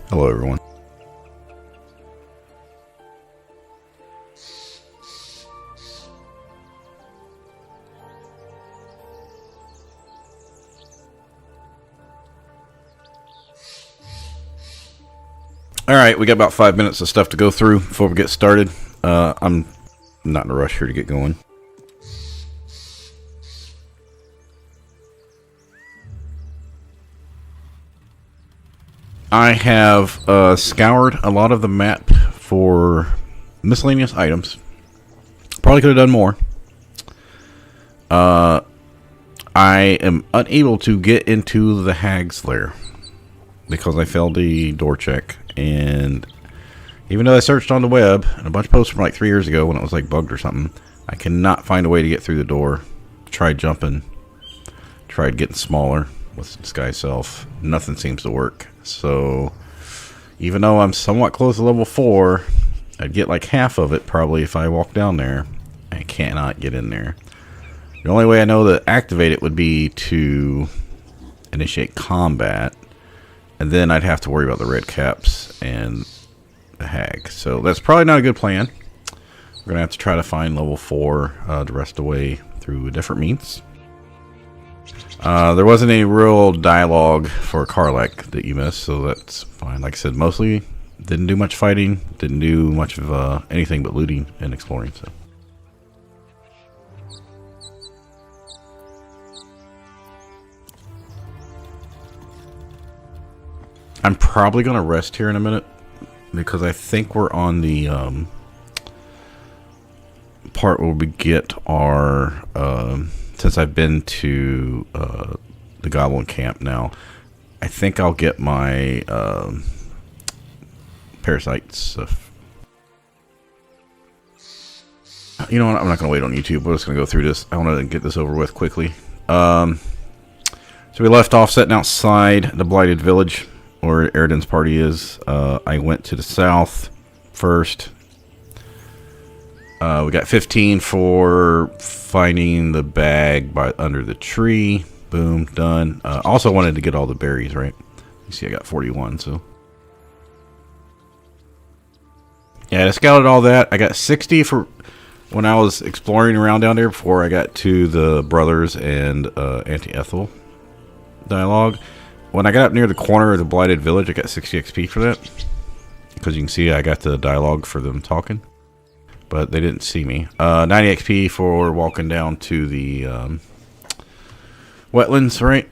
Hello, everyone. Alright, we got about 5 minutes of stuff to go through before we get started. I'm not in a rush here to get going. I have scoured a lot of the map for miscellaneous items. Probably could have done more. I am unable to get into the Hag's Lair because I failed the door check. And even though I searched on the web and a bunch of posts from like 3 years ago when it was like bugged or something, I cannot find a way to get through the door. Tried jumping, tried getting smaller with disguise self. Nothing seems to work. So even though I'm somewhat close to level 4, I'd get like half of it probably if I walk down there. I cannot get in there. The only way I know to activate it would be to initiate combat. And then I'd have to worry about the red caps and the hag. So that's probably not a good plan. We're going to have to try to find level 4 the rest of the way through different means. There wasn't any real dialogue for Karlach that you missed, so that's fine. Like I said, mostly didn't do much fighting. Didn't do much of anything but looting and exploring. So. I'm probably going to rest here in a minute because I think we're on the part where we get our, since I've been to the Goblin Camp now, I think I'll get my parasite stuff. You know what, I'm not going to wait on YouTube. We're just going to go through this. I want to get this over with quickly. So we left off setting outside the Blighted Village, where Eridan's party is. I went to the south first. We got 15 for finding the bag under the tree. Boom, done. Also wanted to get all the berries, right? You see I got 41, so. Yeah, I scouted all that. I got 60 for when I was exploring around down there before I got to the brothers and Auntie Ethel dialogue. When I got up near the corner of the Blighted Village, I got 60 XP for that. Because you can see I got the dialogue for them talking. But they didn't see me. 90 XP for walking down to the wetlands, right?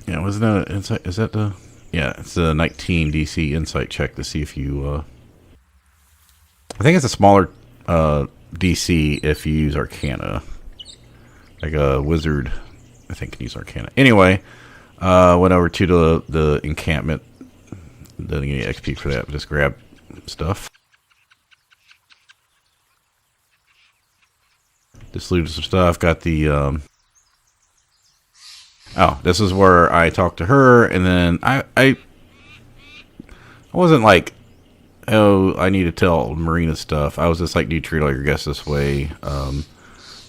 Yeah, wasn't that an insight? Is that the... Yeah, it's the 19 DC insight check to see if you... I think it's a smaller DC if you use Arcana. Like a wizard, I think, can use Arcana. Anyway... went over to the encampment. Didn't get any XP for that, but just grab stuff. Just looted some stuff. Got the oh, this is where I talked to her, and then I wasn't like, oh, I need to tell Marina stuff. I was just like, do you treat all your guests this way?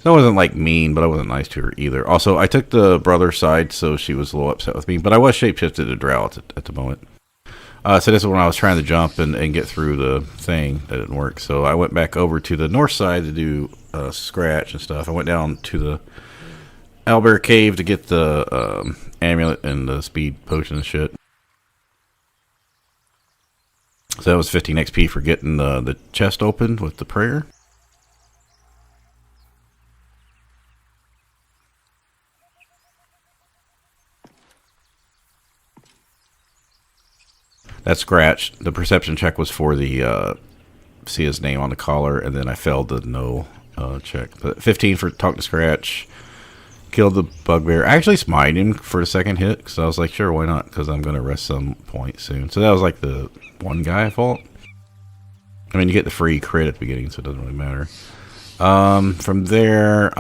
I wasn't like mean, but I wasn't nice to her either. Also, I took the brother side, so she was a little upset with me. But I was shapeshifted to Drow at the moment. So this is when I was trying to jump and get through the thing. That didn't work. So I went back over to the north side to do scratch and stuff. I went down to the Owlbear Cave to get the amulet and the speed potion and shit. So that was 15 XP for getting the chest open with the prayer. That scratch, the perception check was for the see his name on the collar, and then I failed the no check. But 15 for talk to Scratch, killed the bugbear. I actually smited him for the second hit because I was like, sure, why not? Because I'm going to rest some point soon. So that was like the one guy I fought. I mean, you get the free crit at the beginning, so it doesn't really matter. From there,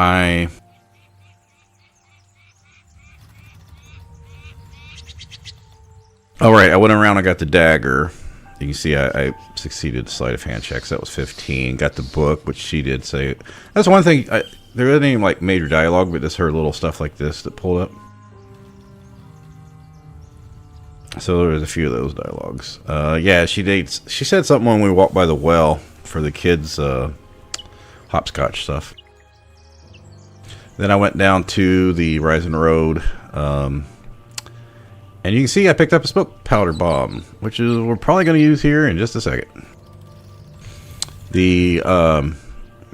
Alright, I went around, I got the dagger. You can see I succeeded sleight of hand checks. That was 15. Got the book, which she did say. That's one thing. There wasn't any like major dialogue, but just her little stuff like this that pulled up. So there was a few of those dialogues. Yeah, she said something when we walked by the well for the kids' hopscotch stuff. Then I went down to the Rising Road, and you can see I picked up a smoke powder bomb, which is we're probably going to use here in just a second. The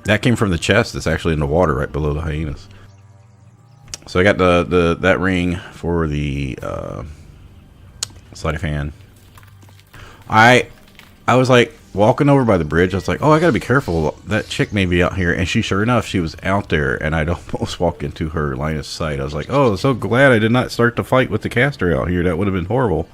that came from the chest that's actually in the water right below the hyenas. So I got that ring for the sleight of hand. I was like walking over by the bridge. I was like, oh, I gotta be careful. That chick may be out here, and sure enough, she was out there, and I'd almost walked into her line of sight. I was like, oh, so glad I did not start the fight with the caster out here. That would have been horrible.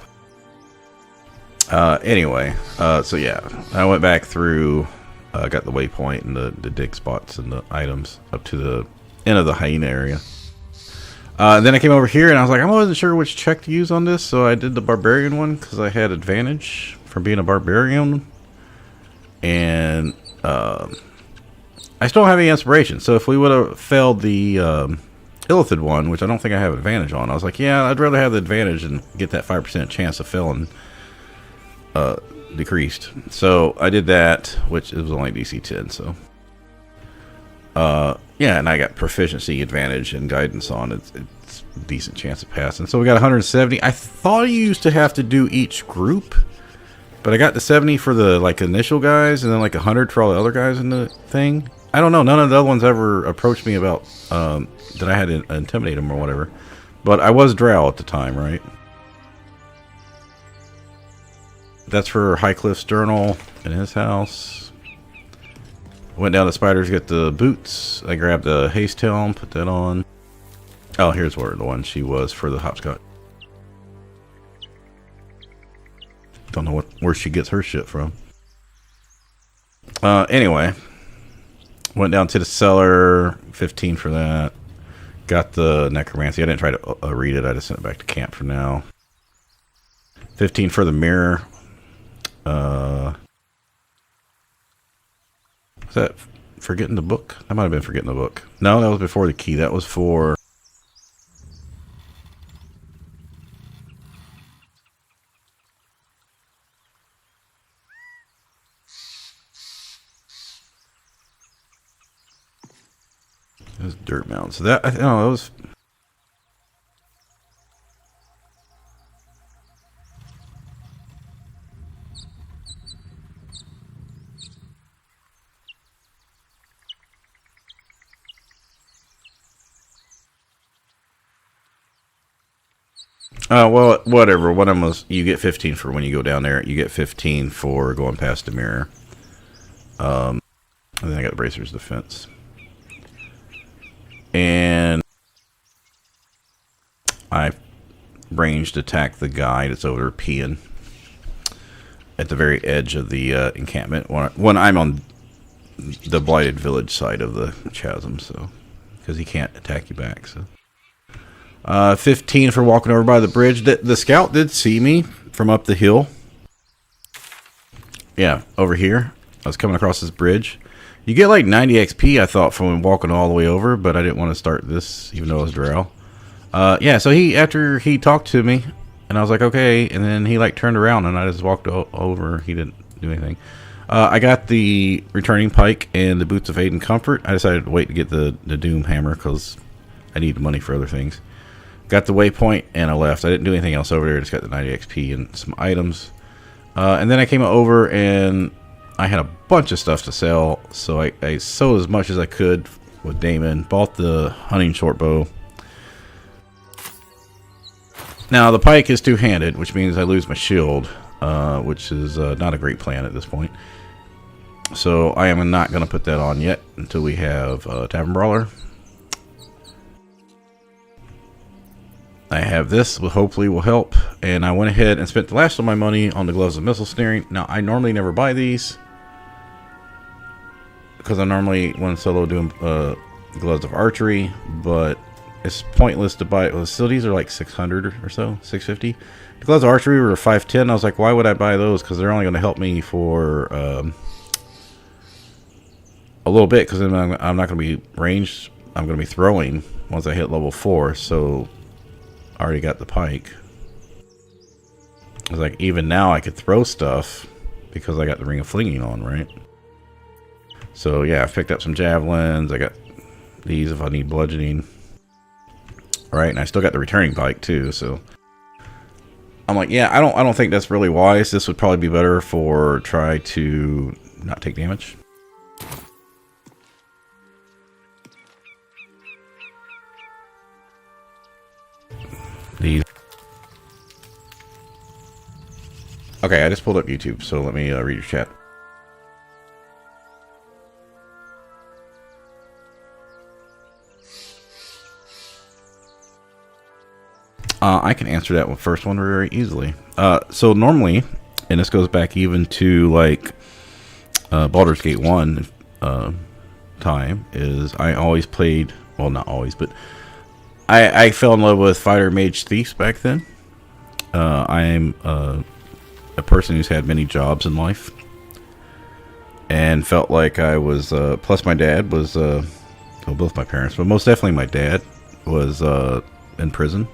Anyway, so yeah, I went back through, got the waypoint and the dig spots and the items up to the end of the hyena area. Then I came over here and I was like, I wasn't sure which check to use on this, so I did the barbarian one because I had advantage from being a barbarian. And I still don't have any inspiration, so if we would have failed the Illithid one, which I don't think I have advantage on, I was like, yeah, I'd rather have the advantage and get that 5% chance of failing decreased. So I did that, which it was only DC 10, so yeah, and I got proficiency advantage and guidance on it. It's a decent chance of passing. So we got 170. I thought you used to have to do each group, but I got the 70 for the like initial guys, and then like 100 for all the other guys in the thing. I don't know. None of the other ones ever approached me about that I had to intimidate them or whatever. But I was Drow at the time, right? That's for Highcliffe's journal in his house. Went down to Spiders, get the boots. I grabbed the haste helm, put that on. Oh, here's where the one she was for the hopscotch. Don't know where she gets her shit from. Anyway, went down to the cellar, 15 for that. Got the necromancy. I didn't try to read it. I just sent it back to camp for now. 15 for the mirror. Was that forgetting the book? I might have been forgetting the book. No, that was before the key. That was for... It was dirt mound. So that, no, that was... well, whatever. One of them was you get 15 for when you go down there. You get 15 for going past the mirror. And then I got the Bracer's Defense. And I ranged attack the guy that's over there peeing at the very edge of the encampment. When I'm on the Blighted Village side of the chasm, so because he can't attack you back, so. 15 for walking over by the bridge. The scout did see me from up the hill. Yeah, over here. I was coming across this bridge. You get like 90 XP, I thought, from walking all the way over, but I didn't want to start this, even though it was Drow. Yeah, so after he talked to me, and I was like, okay, and then he like turned around, and I just walked over. He didn't do anything. I got the Returning Pike and the Boots of Aid and Comfort. I decided to wait to get the Doom Hammer, because I need money for other things. Got the waypoint, and I left. I didn't do anything else over there. Just got the 90 XP and some items. And then I came over, and I had a bunch of stuff to sell. So I sold as much as I could with Damon. Bought the hunting short bow. Now, the pike is two-handed, which means I lose my shield, which is not a great plan at this point. So I am not going to put that on yet until we have Tavern Brawler. I have this, hopefully will help, and I went ahead and spent the last of my money on the Gloves of Missile Snaring. Now, I normally never buy these, because I normally, when solo, doing Gloves of Archery, but it's pointless to buy. Well, so these are like 600 or so, 650. The Gloves of Archery were 510. I was like, why would I buy those? Because they're only going to help me for a little bit, because then I'm not going to be ranged. I'm going to be throwing once I hit level 4, so... I already got the pike. I was like, even now I could throw stuff because I got the Ring of Flinging on, right? So yeah, I've picked up some javelins. I got these if I need bludgeoning. Right, and I still got the returning pike too, so I'm like, yeah, I don't think that's really wise. This would probably be better for try to not take damage. These. Okay, I just pulled up YouTube, so let me read your chat. I can answer that first one very easily. So normally, and this goes back even to like Baldurs Gate 1 time, is I always played, well, not always, but I fell in love with Fighter Mage Thieves back then. I'm a person who's had many jobs in life and felt like I was, plus my dad was, well, both my parents, but most definitely my dad was in prison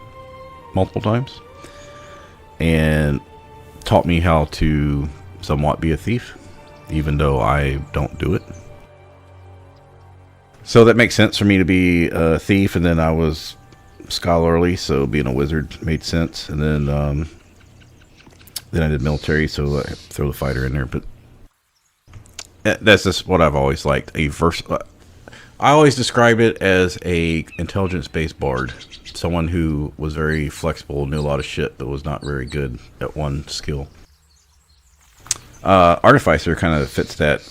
multiple times and taught me how to somewhat be a thief, even though I don't do it. So that makes sense for me to be a thief, and then I was scholarly, so being a wizard made sense, and then I did military, so I throw the fighter in there. But that's just what I've always liked. I always describe it as a intelligence-based bard. Someone who was very flexible, knew a lot of shit, but was not very good at one skill. Artificer kind of fits that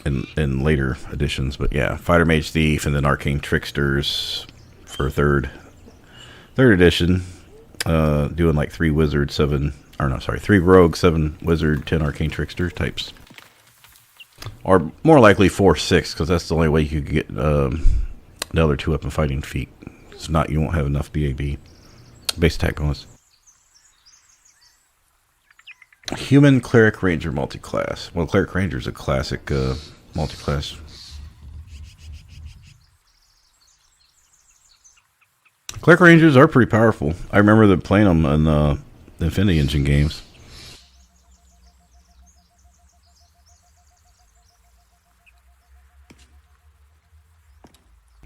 in later editions, but yeah, Fighter Mage Thief, and then Arcane Tricksters for third edition. Doing like 3 wizard, 7, or no, sorry, 3 rogue, 7 wizard, 10 arcane trickster types. Or more likely 4, 6, because that's the only way you could get the other 2 weapon fighting feat. It's not, you won't have enough BAB. Base attack bonus. Human Cleric Ranger multi-class. Well, Cleric Ranger is a classic multi-class. Cleric Rangers are pretty powerful. I remember playing them in the Infinity Engine games.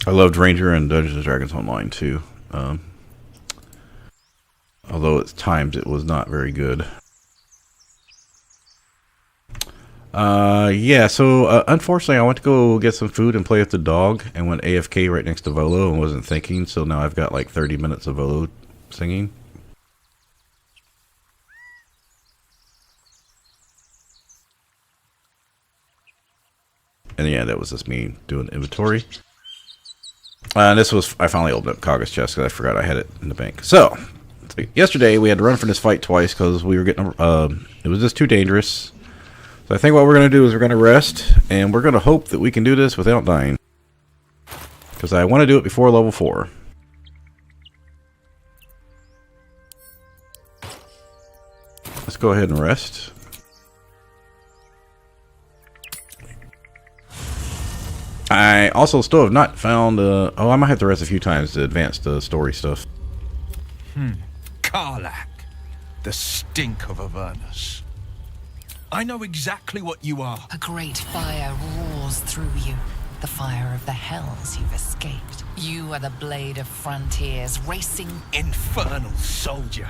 I loved Ranger and Dungeons and Dragons Online too. Although at times it was not very good. Yeah, so unfortunately I went to go get some food and play with the dog and went AFK right next to Volo and wasn't thinking, so now I've got like 30 minutes of Volo singing. And yeah, that was just me doing inventory. And this was, I finally opened up Kaga's chest because I forgot I had it in the bank. So, yesterday we had to run from this fight twice because we were getting, it was just too dangerous. So I think what we're going to do is we're going to rest, and we're going to hope that we can do this without dying. Because I want to do it before level 4. Let's go ahead and rest. I also still have not found, oh, I might have to rest a few times to advance the story stuff. Karlach, the stink of Avernus. I know exactly what you are. A great fire roars through you. The fire of the hells you've escaped. You are the blade of frontiers, racing... Infernal soldier.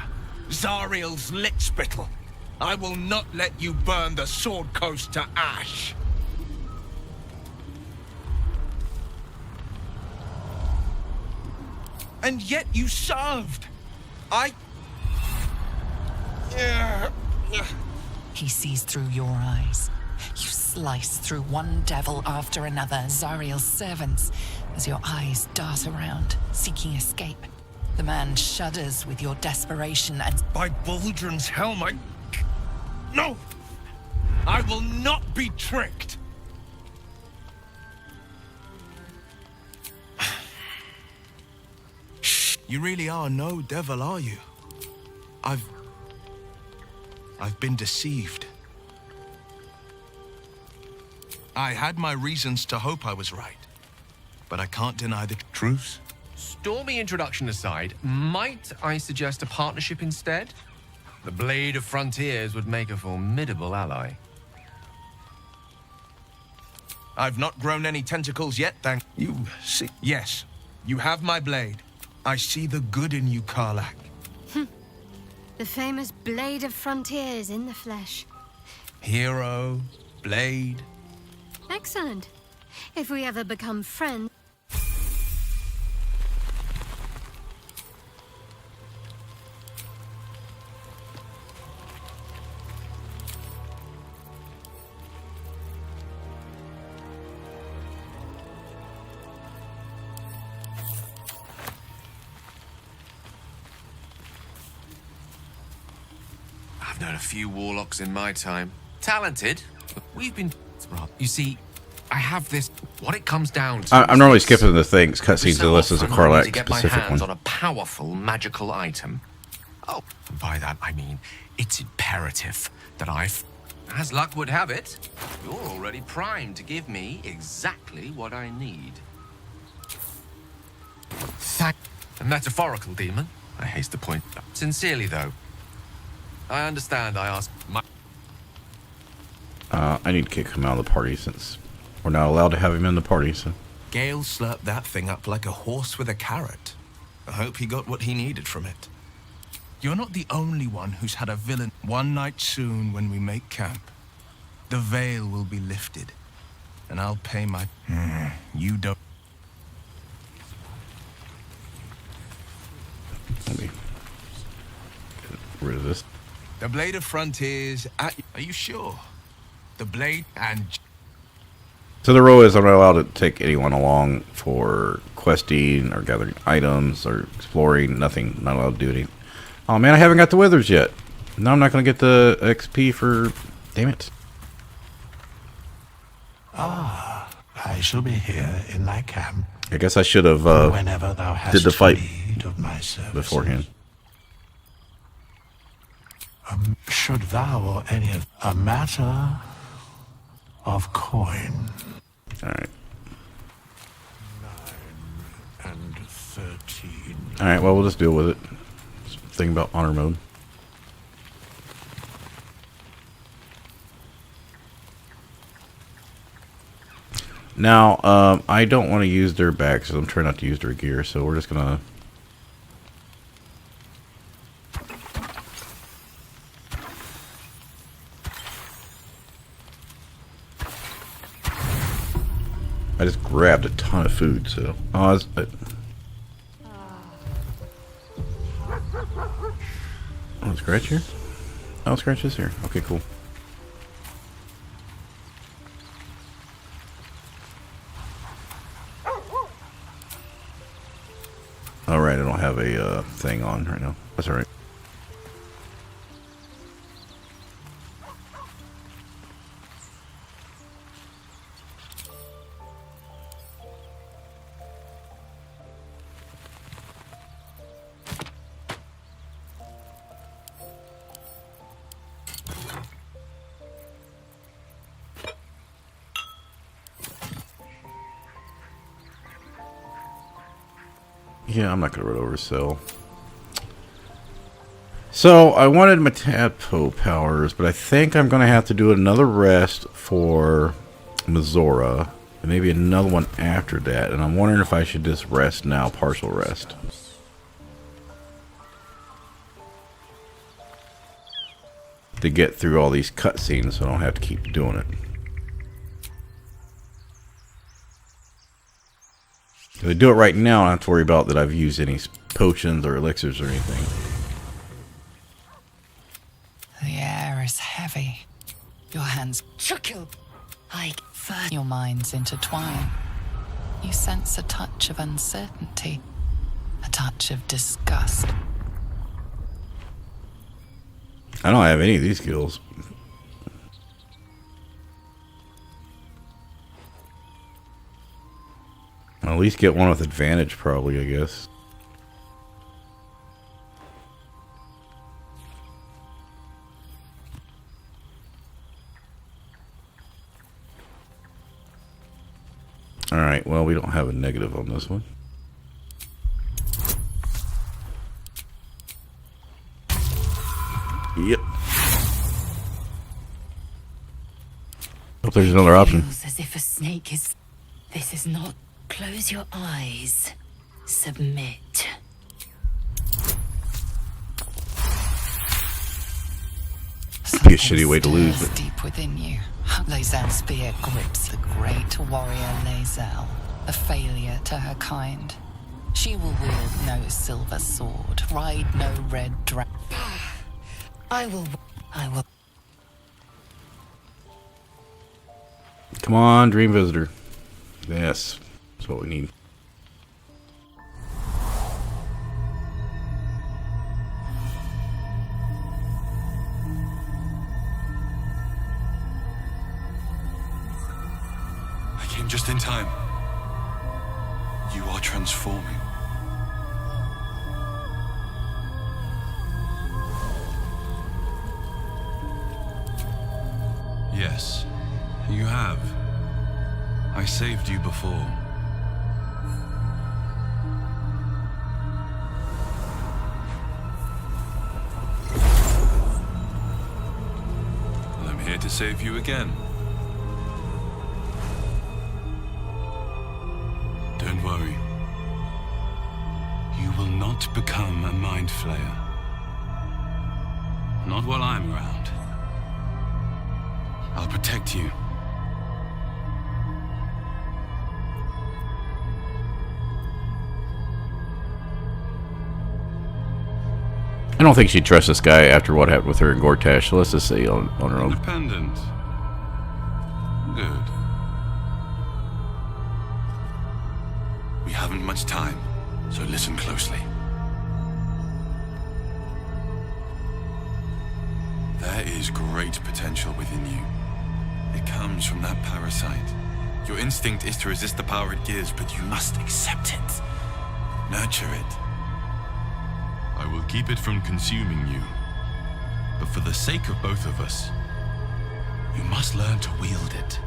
Zariel's lickspittle. I will not let you burn the Sword Coast to ash. And yet you served. He sees through your eyes. You slice through one devil after another, Zariel's servants, as your eyes dart around, seeking escape. The man shudders with your desperation and... By Baldur's helm, No! I will not be tricked! You really are no devil, are you? I've been deceived. I had my reasons to hope I was right, but I can't deny the truth. Stormy introduction aside, might I suggest a partnership instead? The Blade of Frontiers would make a formidable ally. I've not grown any tentacles yet, thank you. See, yes, you have my blade. I see the good in you, Karlach. The famous Blade of Frontiers in the flesh. Hero, blade. Excellent. If we ever become friends... I've known a few warlocks in my time. Talented, but we've been... You see, I have this... What it comes down to... I'm normally skipping the things, cutscenes, So the list is a often I need Karlach to get my specific hands one. on a powerful magical item. Oh, by that I mean it's imperative that as luck would have it, you're already primed to give me exactly what I need. A metaphorical demon, I haste to point out. Sincerely, though, I understand I ask my... I need to kick him out of the party since we're not allowed to have him in the party, so... Gale slurped that thing up like a horse with a carrot. I hope he got what he needed from it. You're not the only one who's had a villain. One night soon when we make camp, the veil will be lifted, and I'll pay my... You don't... Let me get rid of this. The Blade of Frontiers at... Are you sure? The Blade and... So the rule is I'm not allowed to take anyone along for questing or gathering items or exploring. Nothing. Not allowed to do anything. Oh man, I haven't got the withers yet. No, I'm not going to get the XP for... Damn it. I shall be here in thy camp I guess I should have whenever thou hast did the fight need of my services. beforehand. Should thou or any of a matter of coin. Alright. 9 and 13. Alright, well, we'll just deal with it. Thing about honor mode. Now, I don't want to use their bags, so I'm trying not to use their gear, so we're just gonna... I just grabbed a ton of food, so... Oh, oh, scratch here? Oh, scratch this here. Okay, cool. Alright, I don't have a thing on right now. That's alright. Yeah, I'm not going to run over Cell. So, I wanted my tadpole powers, but I think I'm going to have to do another rest for Mizora. And maybe another one after that. And I'm wondering if I should just rest now, partial rest. To get through all these cutscenes so I don't have to keep doing it. If I do it right now, I don't have to worry about that I've used any potions or elixirs or anything. The air is heavy. Your hands trickle like first. Your minds intertwine. You sense a touch of uncertainty, a touch of disgust. I don't have any of these skills. I'll at least get one with advantage, probably, I guess. Alright, well, we don't have a negative on this one. Yep. Hope there's another option. Feels as if a snake is. This is not. Close your eyes. Submit. Be a shitty way to lose, but Deep within you, Lae'zel's spear grips the great warrior Lae'zel, a failure to her kind. She will wield no silver sword, ride no red dragon. I will. come on, Dream Visitor. Yes, that's what we need. I came just in time. You are transforming. Yes, you have. I saved you before. I'm here to save you again. Don't worry. You will not become a mind flayer. Not while I'm around. I'll protect you. I don't think she'd trust this guy after what happened with her and Gortash, so let's just say on her own. Independent. Good. We haven't much time, so listen closely. There is great potential within you. It comes from that parasite. Your instinct is to resist the power it gives, but you must accept it. Nurture it. I will keep it from consuming you. But for the sake of both of us, you must learn to wield it.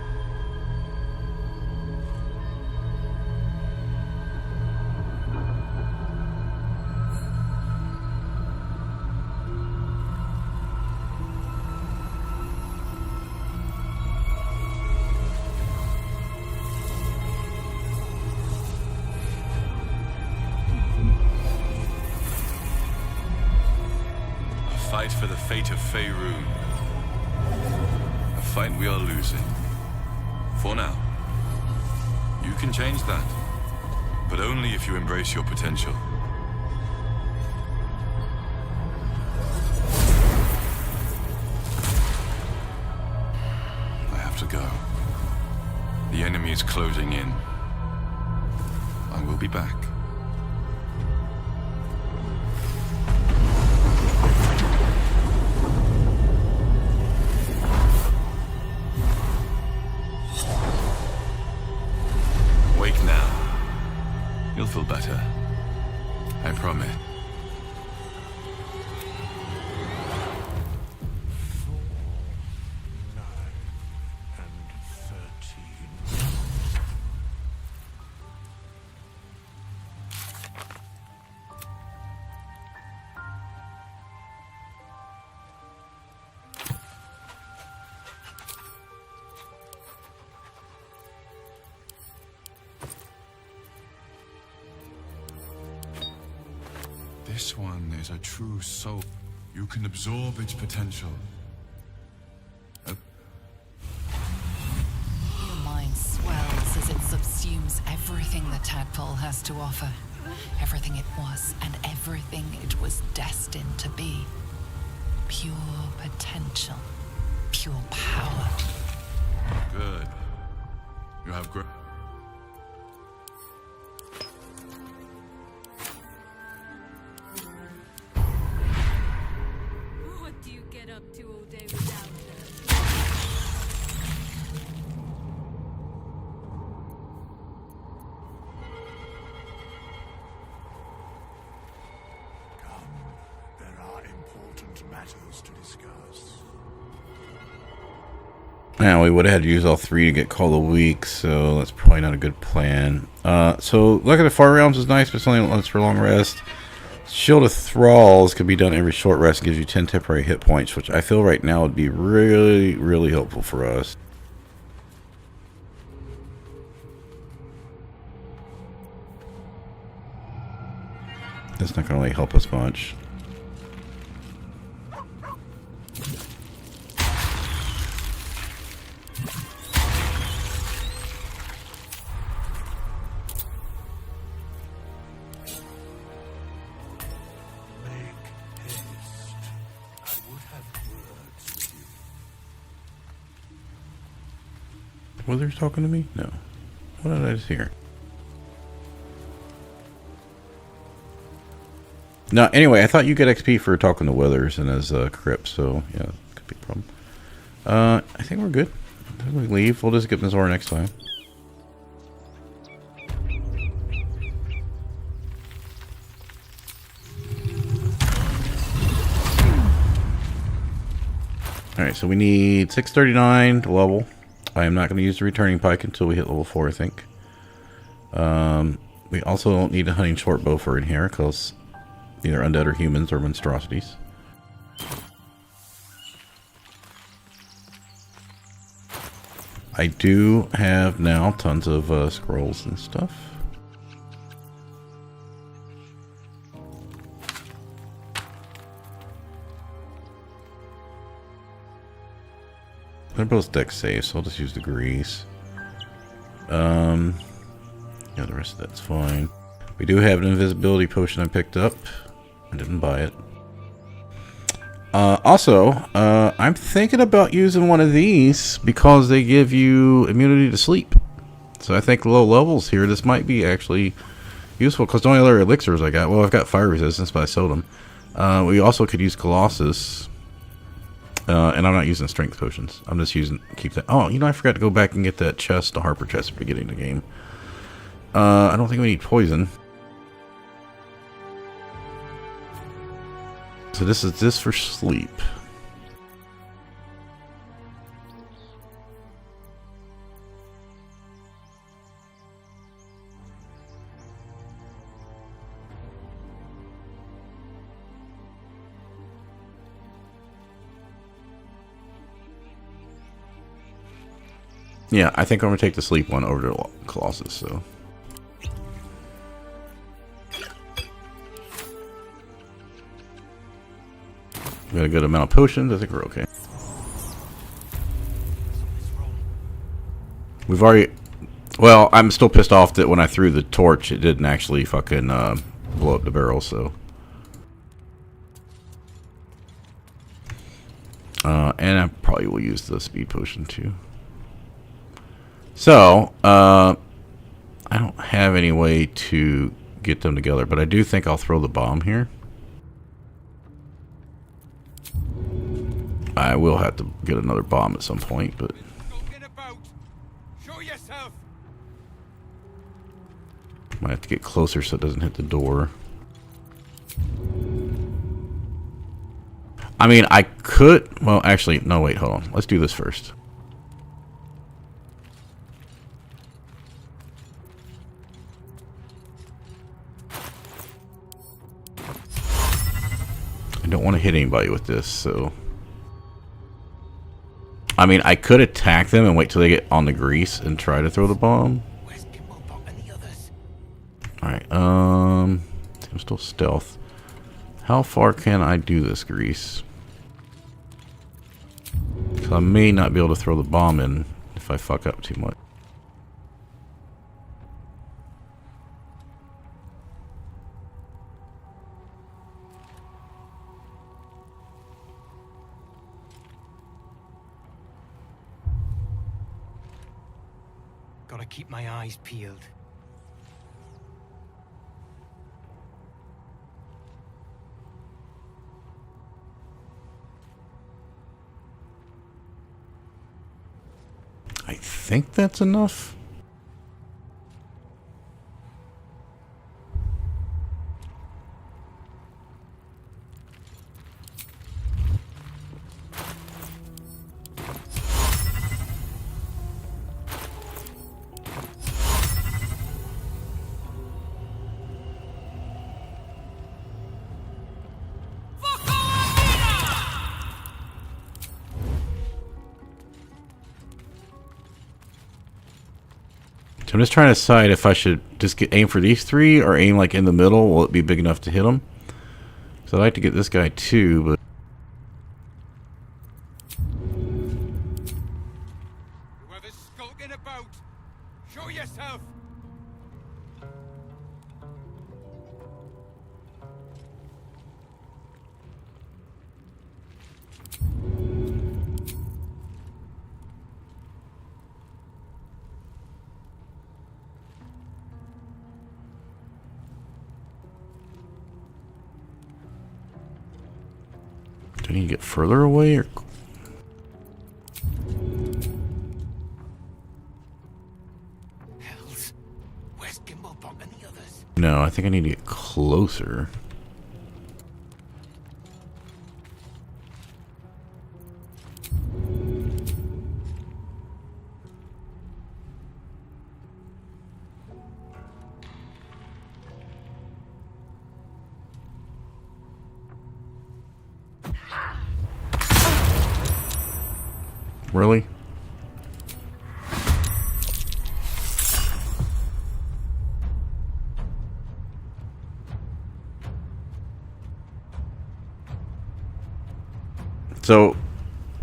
Fight for the fate of Faerun. A fight we are losing. For now. You can change that. But only if you embrace your potential. I have to go. The enemy is closing in. I will be back. You'll feel better. I promise. This one is a true soul. You can absorb its potential. Your mind swells as it subsumes everything the tadpole has to offer. Everything it was and everything it was destined to be. Pure potential. Pure power. Good. You have great... matters to discuss. Yeah, we would have had to use all three to get Call of the Week, so that's probably not a good plan. So, look at the Far Realms is nice, but it's only lets for long rest. Shield of Thralls could be done every short rest. Gives you 10 temporary hit points, which I feel right now would be really, really helpful for us. That's not going to really help us much. Withers talking to me? No. What did I just hear? No, anyway, I thought you get XP for talking to Withers and as Crypt, so yeah, that could be a problem. I think we're good. If we leave, we'll just get Mizora next time. Alright, so we need 639 to level. I am not going to use the returning pike until we hit level 4, I think. We also don't need a hunting short bow for in here, because either undead or humans or monstrosities. I do have now tons of scrolls and stuff. They're both dex safe, so I'll just use the grease. Yeah, the rest of that's fine. We do have an invisibility potion I picked up. I didn't buy it. Also, I'm thinking about using one of these because they give you immunity to sleep. So I think low levels here, this might be actually useful because the only other elixirs I got, well, I've got fire resistance, but I sold them. We also could use Colossus. And I'm not using strength potions. I'm just using, keep that. Oh, you know, I forgot to go back and get that chest, the Harper chest at the beginning of the game. I don't think we need poison. So this is this for sleep. Yeah, I think I'm going to take the sleep one over to Colossus, so. We got a good amount of potions. I think we're okay. We've already... Well, I'm still pissed off that when I threw the torch, it didn't actually fucking blow up the barrel, so. And I probably will use the speed potion, too. So, I don't have any way to get them together, but I do think I'll throw the bomb here. I will have to get another bomb at some point, but... Might have to get closer so it doesn't hit the door. I mean, I could... Well, actually, no, wait, hold on. Let's do this first. I don't want to hit anybody with this, so... I mean, I could attack them and wait till they get on the grease and try to throw the bomb. Alright, I'm still stealth. How far can I do this grease? Because I may not be able to throw the bomb in if I fuck up too much. Gotta keep my eyes peeled. I think that's enough. I'm just trying to decide if I should just aim for these three or aim like in the middle. Will it be big enough to hit them? So I'd like to get this guy too, but Whoever's skulking about, show yourself. do I need to get further away or? Hells, where's Gimblebot and the others? No, I think I need to get closer. Really? So,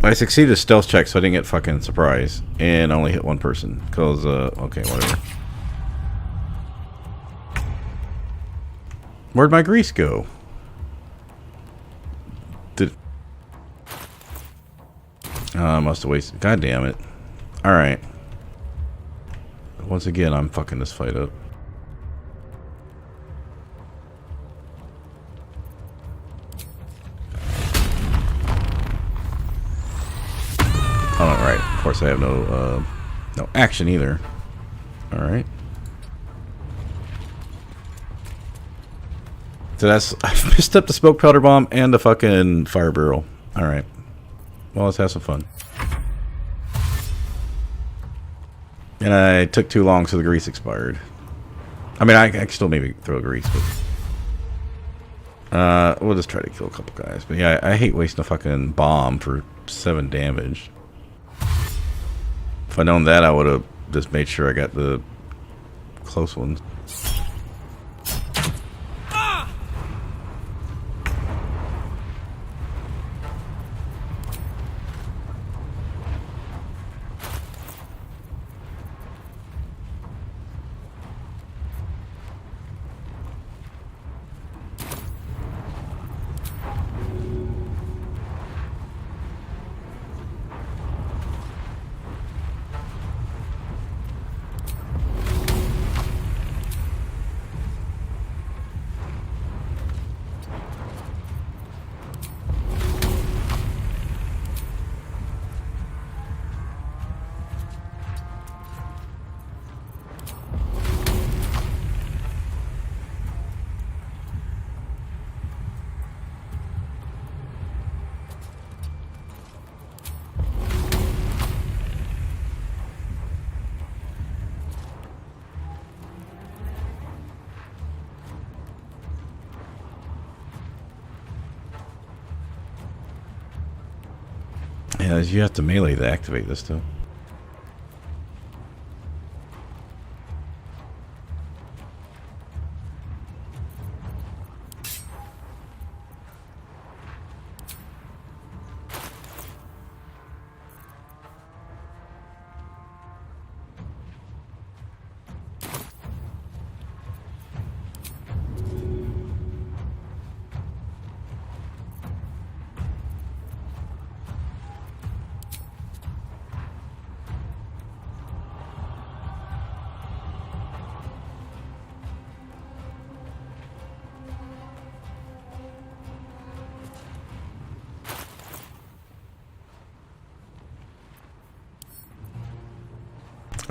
I succeeded a stealth check, so I didn't get fucking surprised. And I only hit one person. Because, okay, whatever. Where'd my grease go? I must have wasted. God damn it. Alright. Once again, I'm fucking this fight up. Oh, right. Of course, I have no action either. Alright. So that's... I missed up the smoke powder bomb and the fucking fire barrel. Alright. Well, let's have some fun. And I took too long, so the grease expired. I mean, I can still maybe throw grease, but... we'll just try to kill a couple guys. But yeah, I hate wasting a fucking bomb for 7 damage. If I'd known that, I would have just made sure I got the close ones. Yeah, you have to melee to activate this too.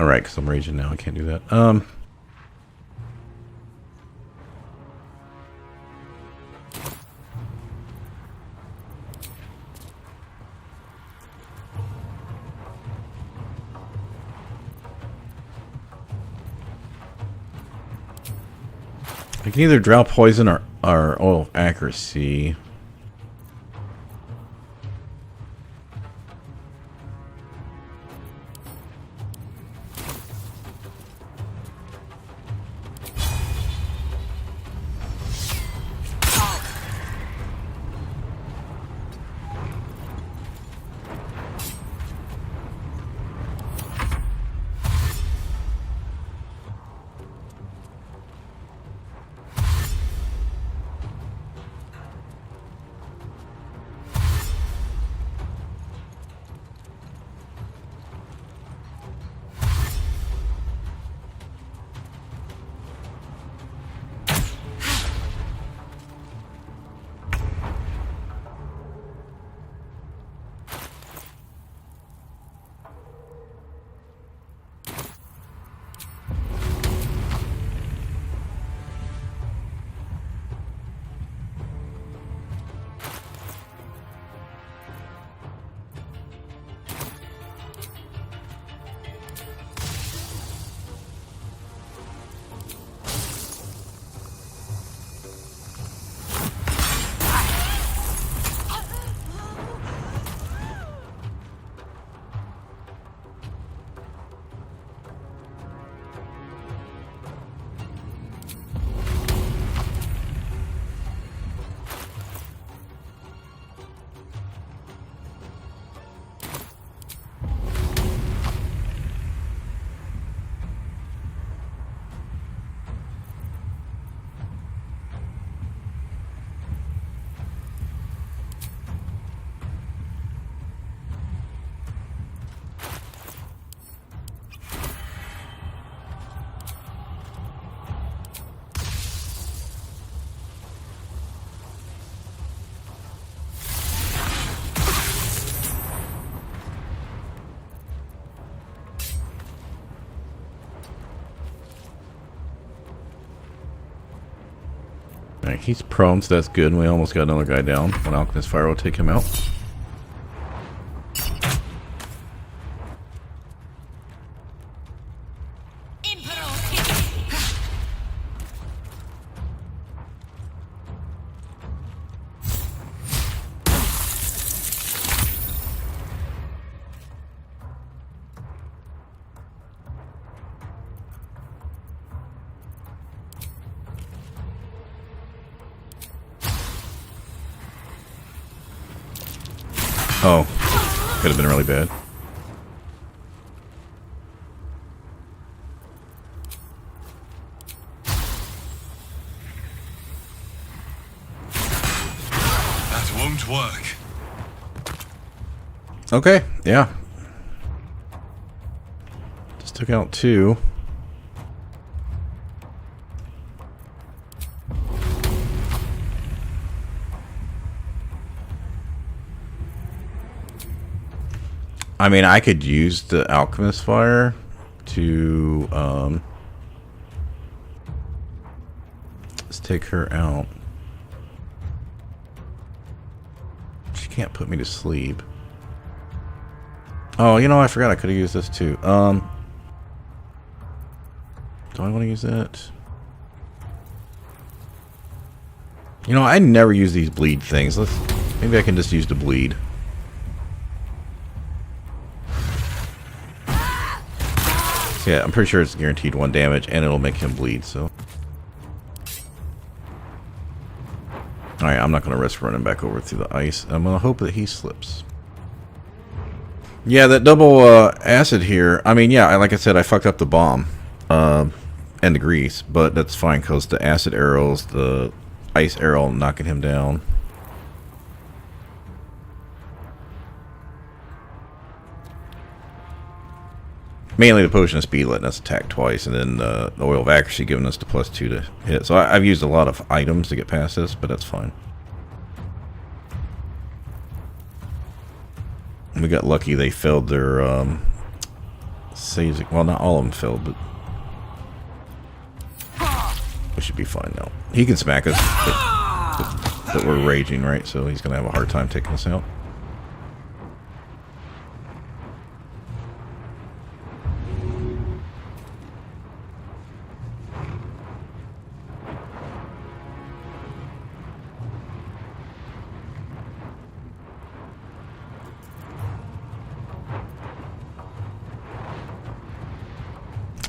Alright, because I'm raging now. I can't do that. I can either drown poison or oil of accuracy. Alright, he's prone, so that's good. And we almost got another guy down. One Alchemist Fire will take him out. Oh, could have been really bad. That won't work. Okay, yeah. Just took out 2. I mean, I could use the Alchemist Fire to, let's take her out. She can't put me to sleep. Oh, you know, I forgot I could have used this too. Do I want to use that? You know, I never use these bleed things. Maybe I can just use the bleed. Yeah, I'm pretty sure it's guaranteed 1 damage, and it'll make him bleed, so. Alright, I'm not going to risk running back over through the ice. I'm going to hope that he slips. Yeah, that double acid here, I mean, yeah, like I said, I fucked up the bomb and the grease, but that's fine, because the acid arrows, the ice arrow knocking him down. Mainly the potion of speed letting us attack twice, and then the oil of accuracy giving us the +2 to hit. So I've used a lot of items to get past this, but that's fine. We got lucky they failed their saves. Well, not all of them failed, but we should be fine now. He can smack us, but we're raging, right? So he's going to have a hard time taking us out.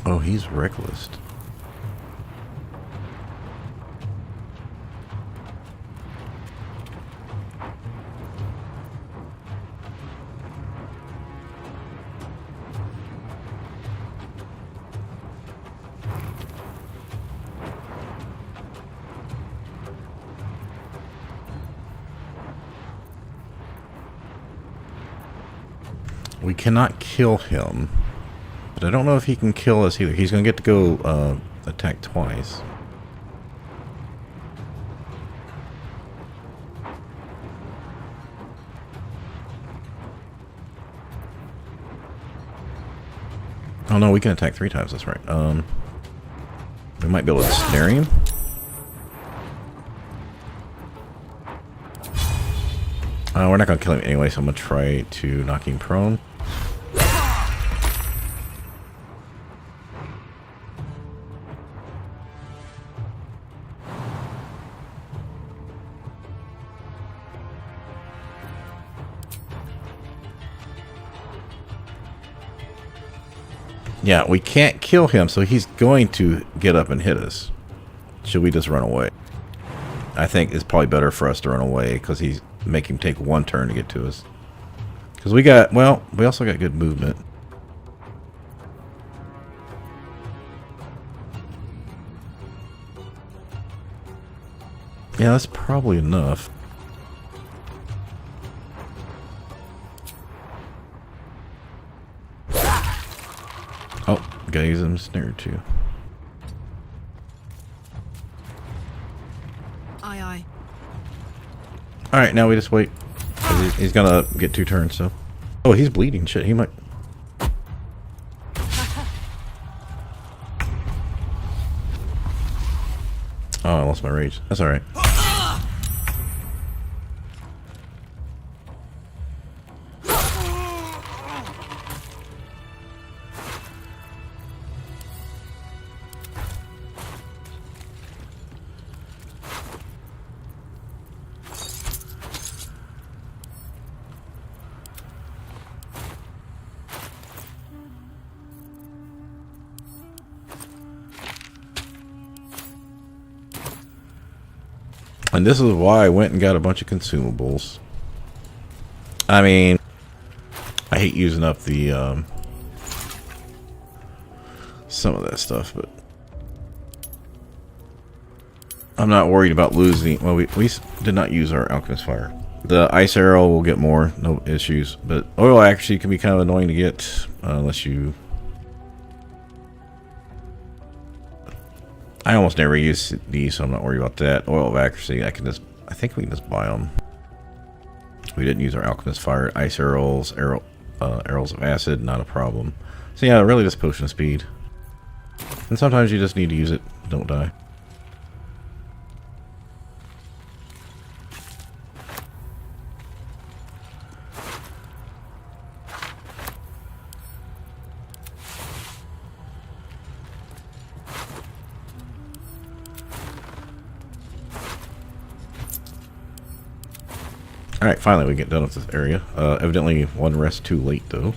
Oh, he's reckless. We cannot kill him. But I don't know if he can kill us either. He's going to get to go attack twice. Oh no, we can attack 3 times, that's right. We might be able to snare him. We're not going to kill him anyway, so I'm going to try to knock him prone. Yeah, we can't kill him, so he's going to get up and hit us. Should we just run away? I think it's probably better for us to run away, because he's make him take 1 turn to get to us. Because we got, well, we also got good movement. Yeah, that's probably enough. Oh, gotta use them snare too. Aye, aye. Alright, now we just wait. He's gonna get 2 turns, so. Oh, he's bleeding. Shit, he might. Oh, I lost my rage. That's alright. And this is why I went and got a bunch of consumables. I mean, I hate using up the some of that stuff, but I'm not worried about losing. Well, we did not use our alchemist fire. The ice arrow will get more, no issues. But oil actually can be kind of annoying to get unless you. I almost never use these, so I'm not worried about that. Oil of accuracy, I think we can just buy them. We didn't use our alchemist fire. Ice arrows, arrows of acid, not a problem. So yeah, really just potion of speed. And sometimes you just need to use it, don't die. Alright, finally we get done with this area. Evidently one rest too late though.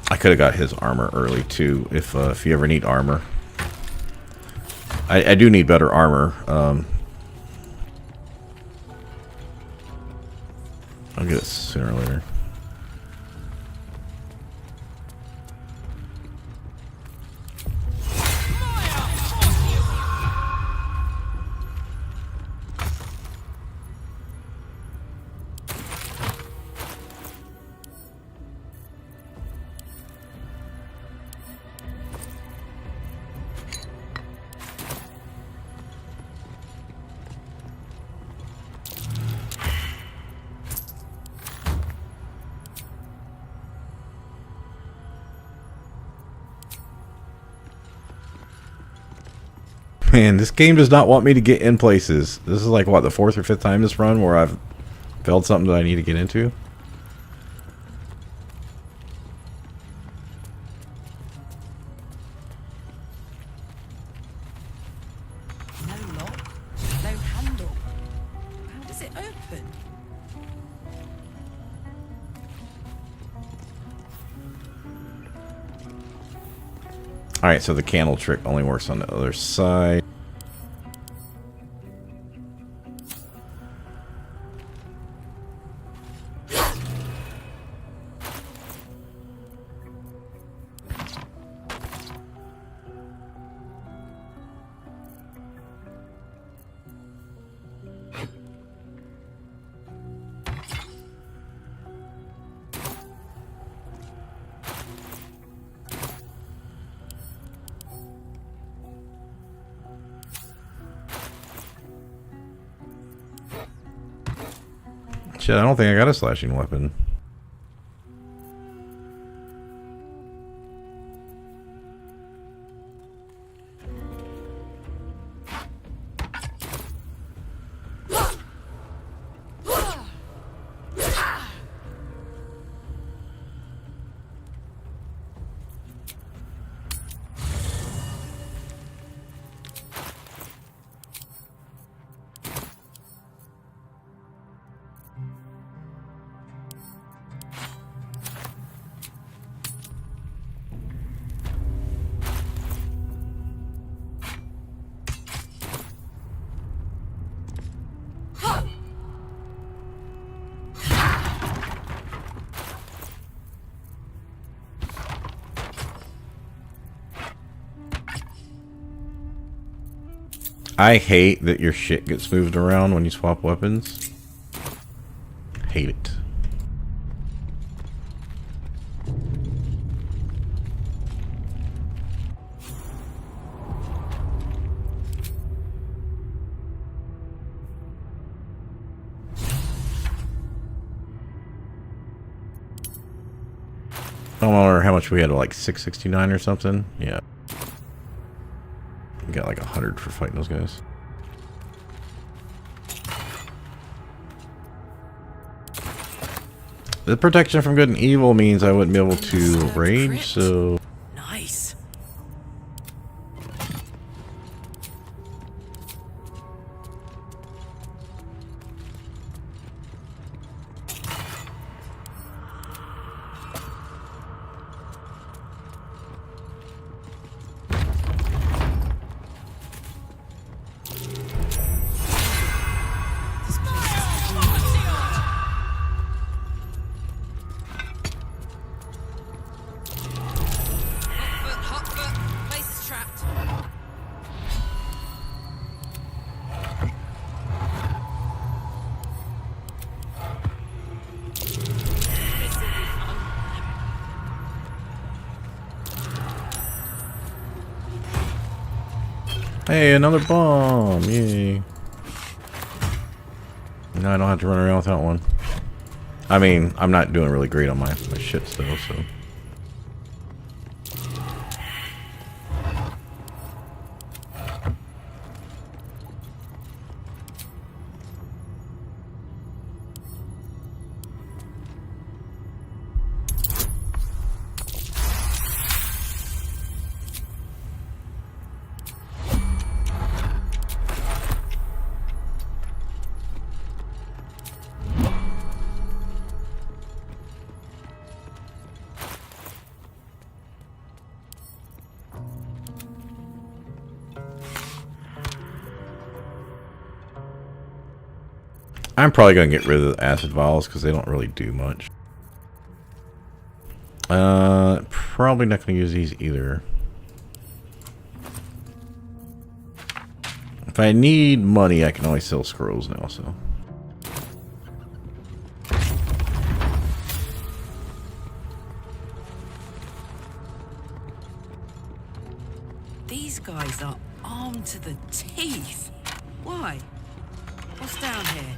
I could have got his armor early too, if you ever need armor. I do need better armor. I'll get it sooner or later. Man, this game does not want me to get in places. This is like, what, the 4th or 5th time this run where I've failed something that I need to get into? No lock, no handle. How does it open? Alright, so the candle trick only works on the other side. Shit, I don't think I got a slashing weapon. I hate that your shit gets moved around when you swap weapons. Hate it. I don't remember how much we had, like 669 or something. Yeah. We got like 100 for fighting those guys. The protection from good and evil means I wouldn't be able to rage, so... Nice. Hey, another bomb! Yay. No, I don't have to run around without one. I mean, I'm not doing really great on my shit still, so... I'm probably going to get rid of the acid vials because they don't really do much. Probably not going to use these either. If I need money, I can always sell scrolls now, so... These guys are armed to the teeth. Why? What's down here?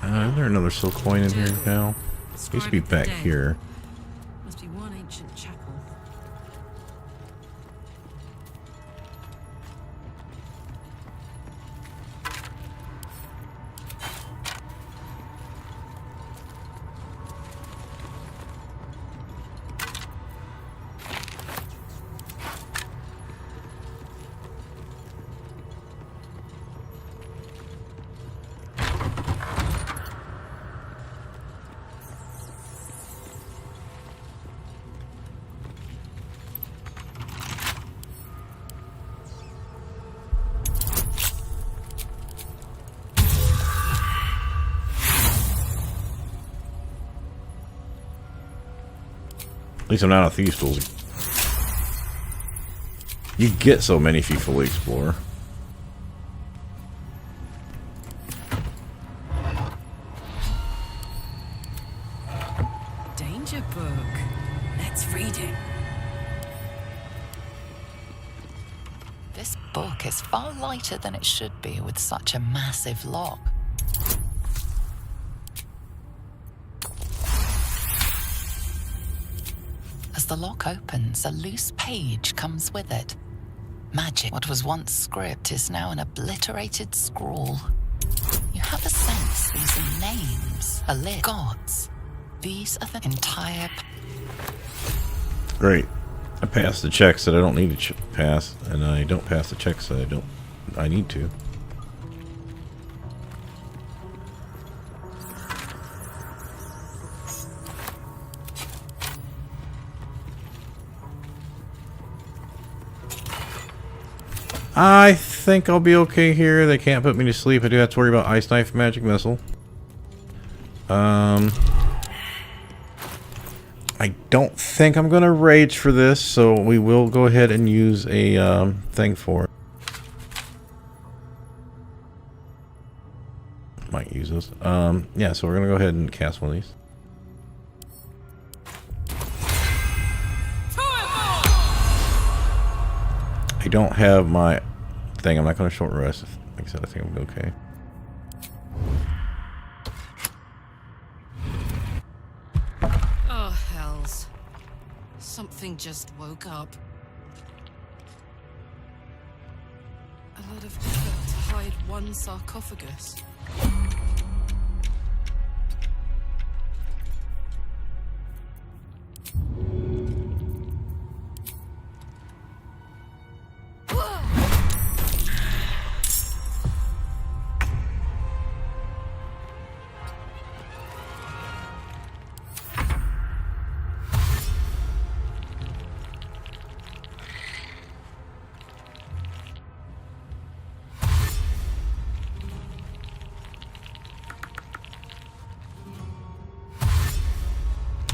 Is there another silk coin in here now? It used to be back here. Must be one ancient chapel. At least I'm not a thieves' tools. You get so many if you fully explore. Danger book. Let's read it. This book is far lighter than it should be with such a massive lock. As the lock opens, a loose page comes with it. Magic, what was once script, is now an obliterated scrawl. You have a sense these are names, a list, gods. These are the entire... Great. I passed the checks that I don't need to pass, and I don't pass the checks that I need to. I think I'll be okay here. They can't put me to sleep. I do have to worry about Ice Knife, Magic Missile. I don't think I'm gonna rage for this, so we will go ahead and use a thing for it. Might use this. Yeah, so we're gonna go ahead and cast one of these. I don't have my thing. I'm not gonna short rest. Like I said, I think I'm okay. Oh, hells. Something just woke up. A lot of effort to hide one sarcophagus.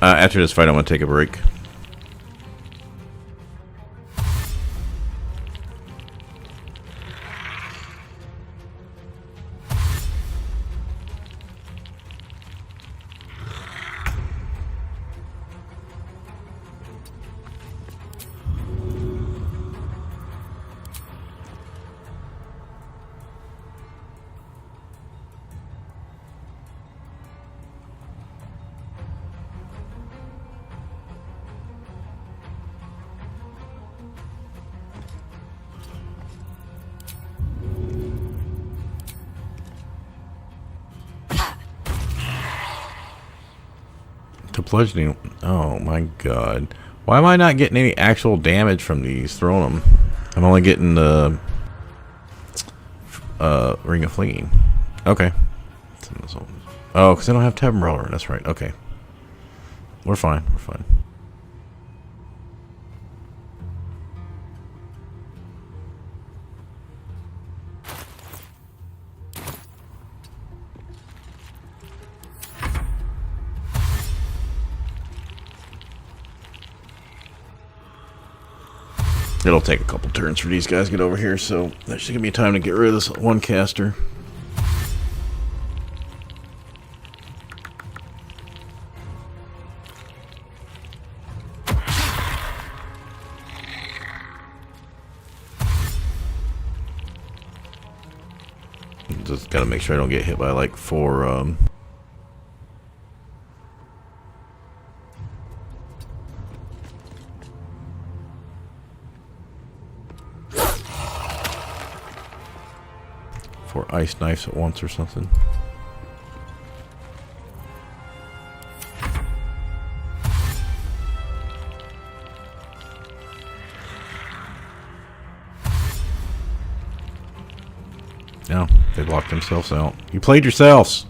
After this fight, I'm going to take a break. Bludgeoning. Oh my god. Why am I not getting any actual damage from these throwing them? I'm only getting the Ring of Flinging. Okay. Oh, because I don't have Tab Umbrella. That's right. Okay. We're fine. We're fine. It'll take a couple turns for these guys to get over here, so that should give me time to get rid of this one caster. Just gotta make sure I don't get hit by like 4 ice knives at once or something. No, they locked themselves out. You played yourselves.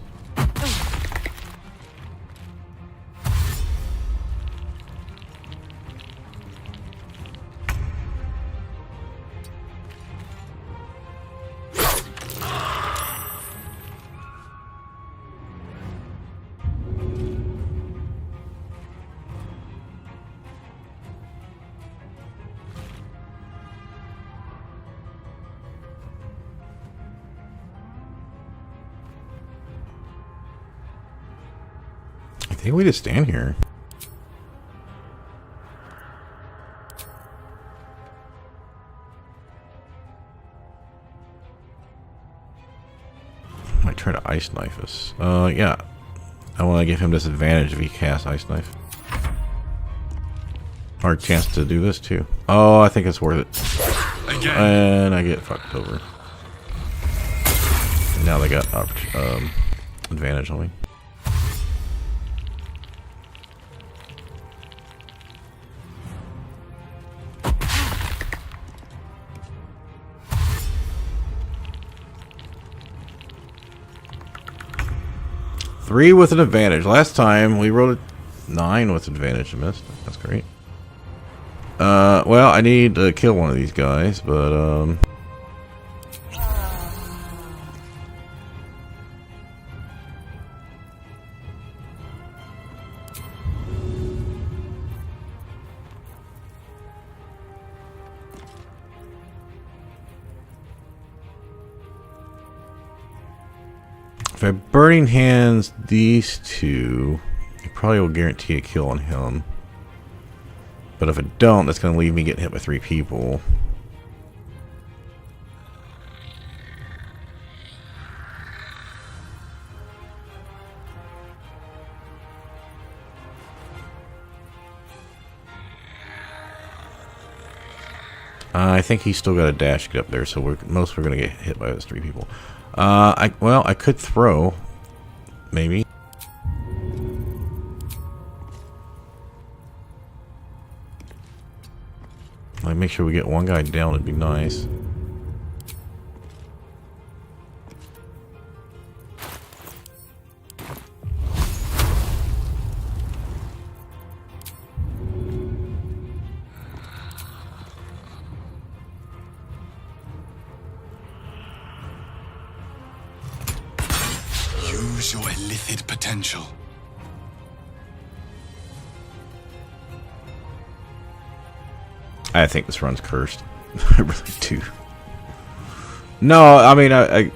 I think we just stand here. Might try to ice knife us. Yeah. I want to give him disadvantage if he casts ice knife. Or a chance to do this too. Oh, I think it's worth it. Again. And I get fucked over. And now they got advantage on me. Three with an advantage. Last time we rolled a 9 with advantage and missed. That's great. Well, I need to kill one of these guys, but If I burning hands these two, it probably will guarantee a kill on him. But if I don't, that's going to leave me getting hit by 3 people. I think he's still got a dash to get up there, so we're going to get hit by those 3 people. Well, I could throw, maybe. Like, make sure we get one guy down. It'd be nice. Use your illithid potential. I think this run's cursed. I really do. No, I mean, I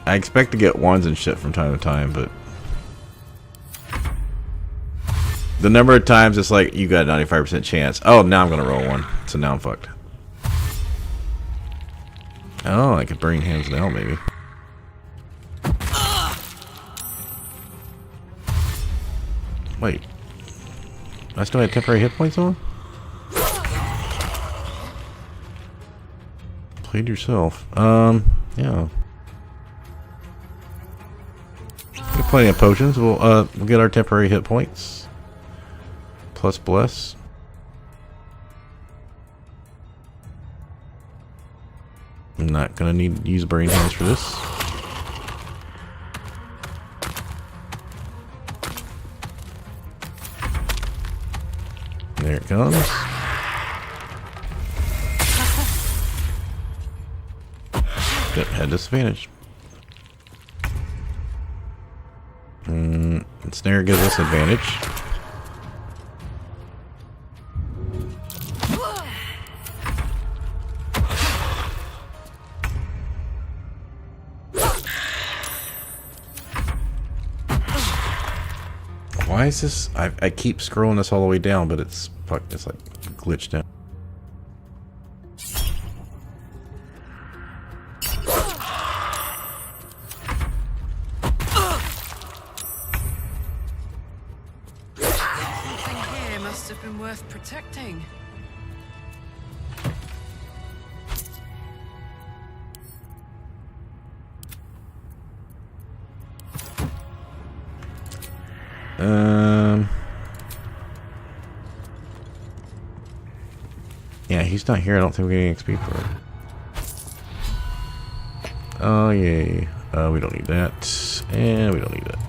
expect to get ones and shit from time to time, but the number of times it's like, you got a 95% chance. Oh, now I'm going to roll one. So now I'm fucked. Oh, I could burn hands now, maybe. Wait. I still have temporary hit points on? Played yourself. Yeah. Got plenty of potions. We'll get our temporary hit points. Plus bless. I'm not gonna need to use burning hands for this. There it comes. Yep, had disadvantage. Snare gives us advantage. Why is this? I keep scrolling this all the way down, but it's like glitched out. Something here must have been worth protecting. Yeah, he's not here. I don't think we get any XP for it. Oh, yay. We don't need that. And we don't need that.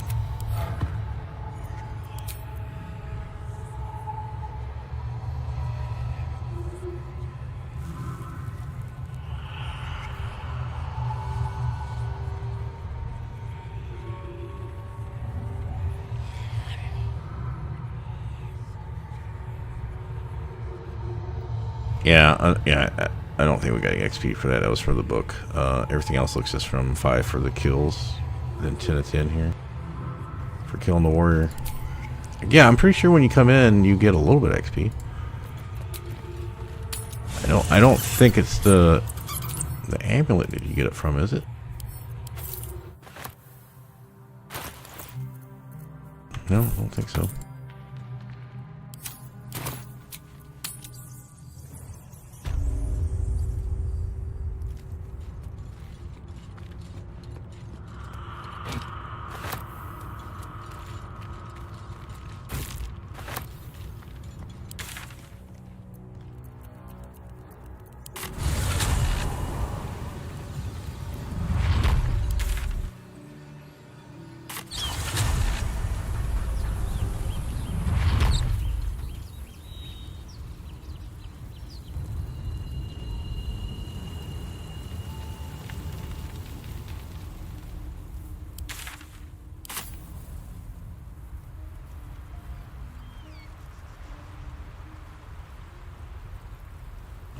Yeah, I don't think we got any XP for that. That was for the book. Everything else looks just from 5 for the kills, then 10 of 10 here for killing the warrior. Yeah, I'm pretty sure when you come in, you get a little bit of XP. I don't think it's the amulet that you get it from, is it? No, I don't think so.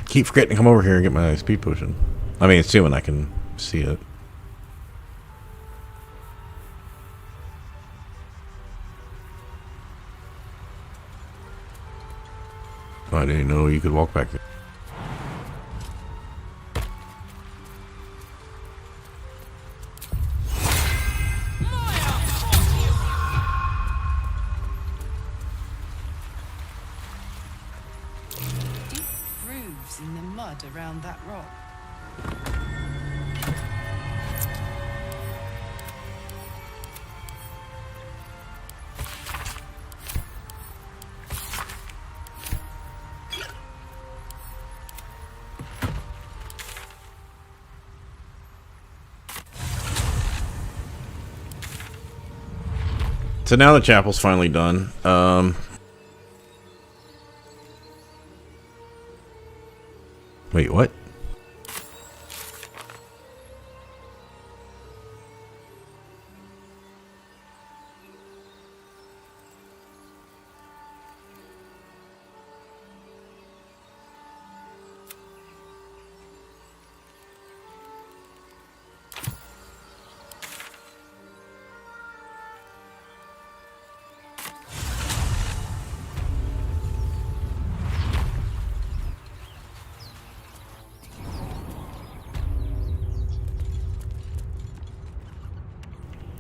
Keep forgetting to come over here and get my speed potion. I mean, assuming I can see it. I didn't know you could walk back there. Deep grooves in the mud around that rock. So now the chapel's finally done. Wait, what?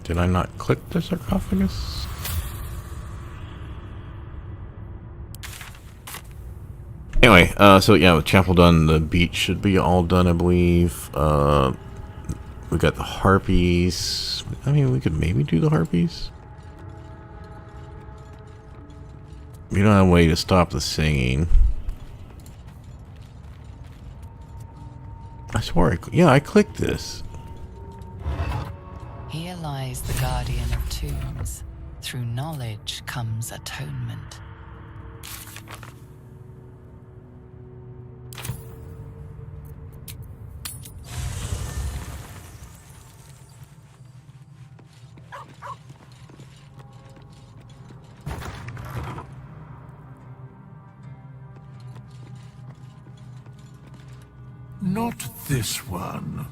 Did I not click the sarcophagus? Anyway, so yeah, the chapel done. The beach should be all done, I believe. We got the harpies. I mean, we could maybe do the harpies. We don't have a way to stop the singing. I swear, yeah, I clicked this. Here lies the guardian of tombs. Through knowledge comes atonement. Not this one.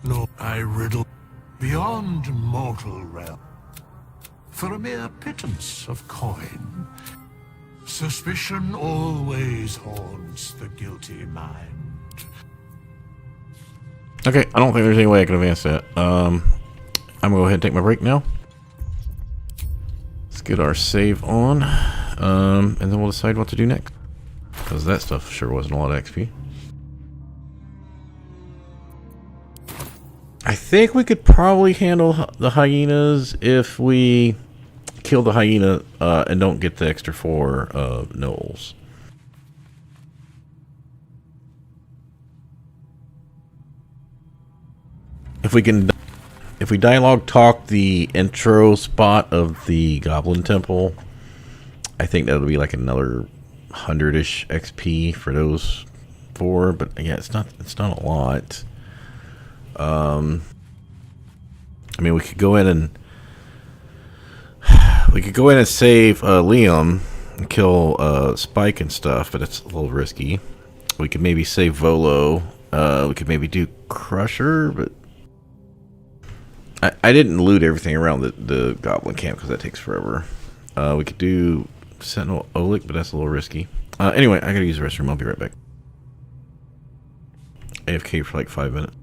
Lord, I riddle beyond mortal realm. For a mere pittance of coin, suspicion always haunts the guilty mind. Okay, I don't think there's any way I can advance that. I'm gonna go ahead and take my break now. Let's get our save on, and then we'll decide what to do next. Because that stuff sure wasn't a lot of XP. I think we could probably handle the hyenas if we kill the hyena and don't get the extra 4 gnolls. If we dialogue talk the intro spot of the Goblin Temple, I think that'll be like another 100-ish XP for those 4. But yeah, it's not a lot. I mean, we could go in and save Liam and kill Spike and stuff, but it's a little risky. We could maybe save Volo. We could maybe do Crusher, but I didn't loot everything around the Goblin camp because that takes forever. We could do Sentinel Oleg, but that's a little risky. Anyway, I gotta use the restroom. I'll be right back. AFK for like 5 minutes.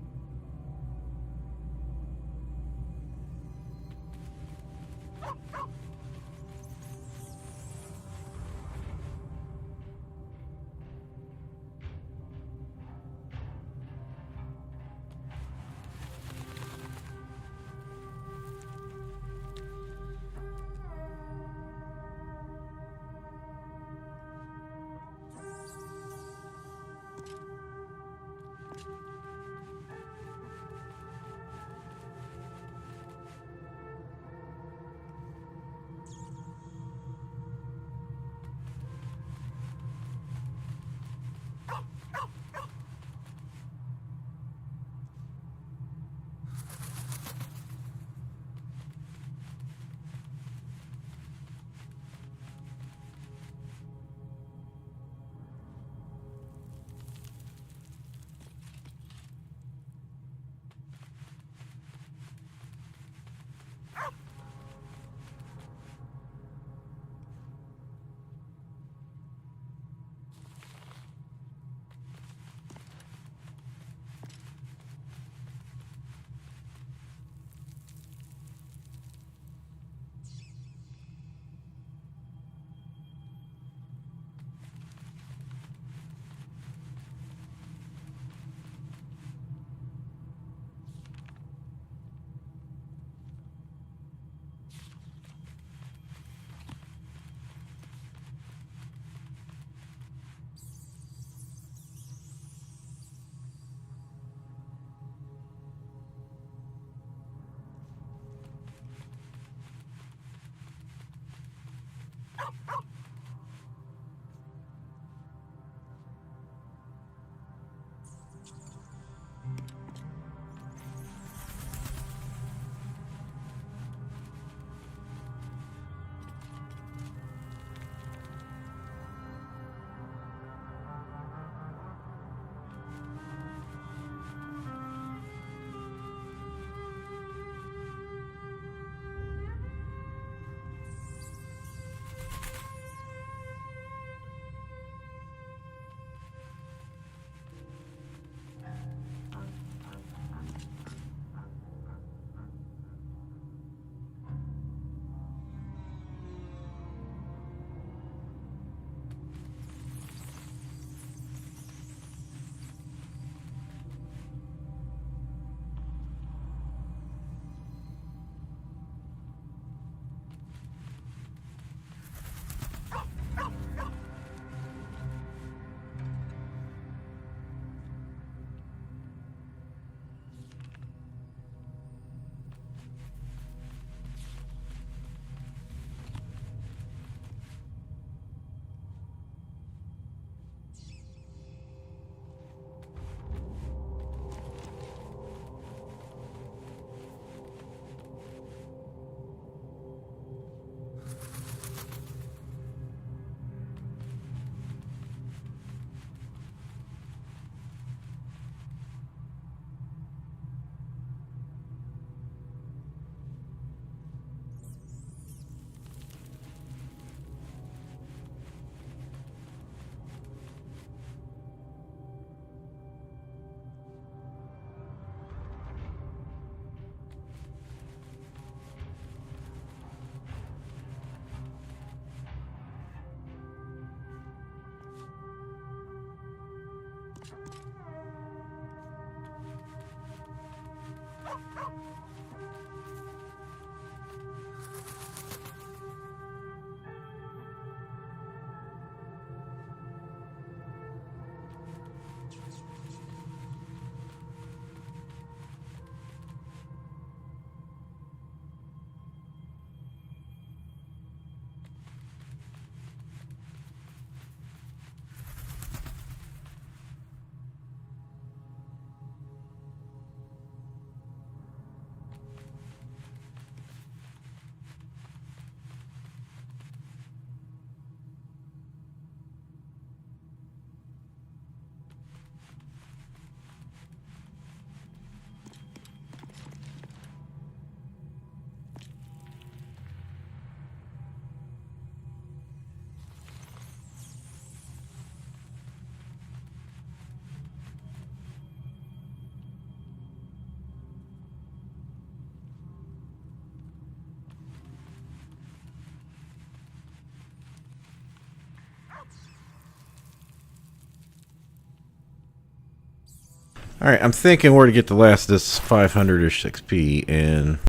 Alright, I'm thinking where to get the last of this 500-ish XP, and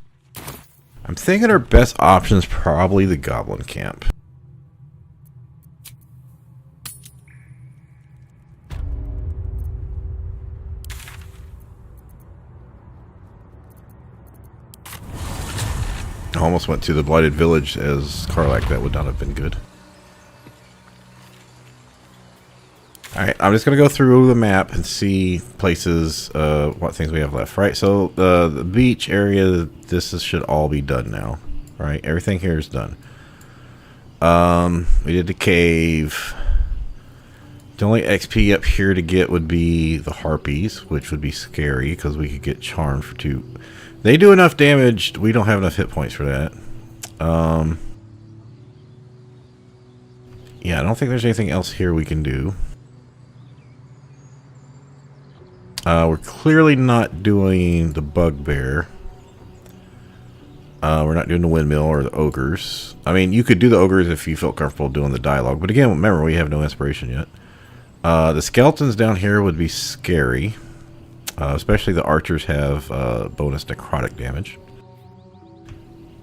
I'm thinking our best option is probably the Goblin Camp. I almost went to the Blighted Village as Karlach. That would not have been good. Alright, I'm just going to go through the map and see places, what things we have left, right? So, the beach area, should all be done now, right? Everything here is done. We did the cave. The only XP up here to get would be the Harpies, which would be scary, because we could get charmed for 2. They do enough damage, we don't have enough hit points for that. Yeah, I don't think there's anything else here we can do. We're clearly not doing the Bugbear. We're not doing the Windmill or the Ogres. I mean, you could do the Ogres if you felt comfortable doing the dialogue. But again, remember, we have no inspiration yet. The Skeletons down here would be scary. Especially the Archers have bonus necrotic damage.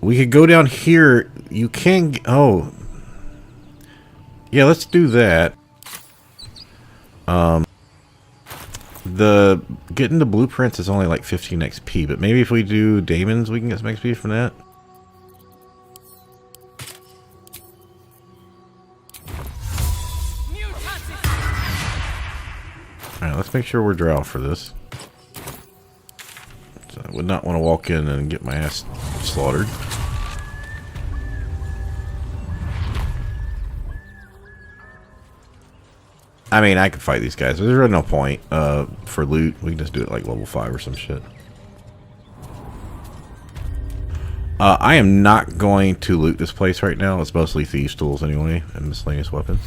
We could go down here. You can... Oh. Yeah, let's do that. The getting the blueprints is only like 15 XP, but maybe if we do Daemons, we can get some XP from that. make sure we're drow for this. So I would not want to walk in and get my ass slaughtered. I mean, I could fight these guys. There's really no point for loot. We can just do it like level 5 or some shit. I am not going to loot this place right now. It's mostly thieves' tools anyway, and miscellaneous weapons.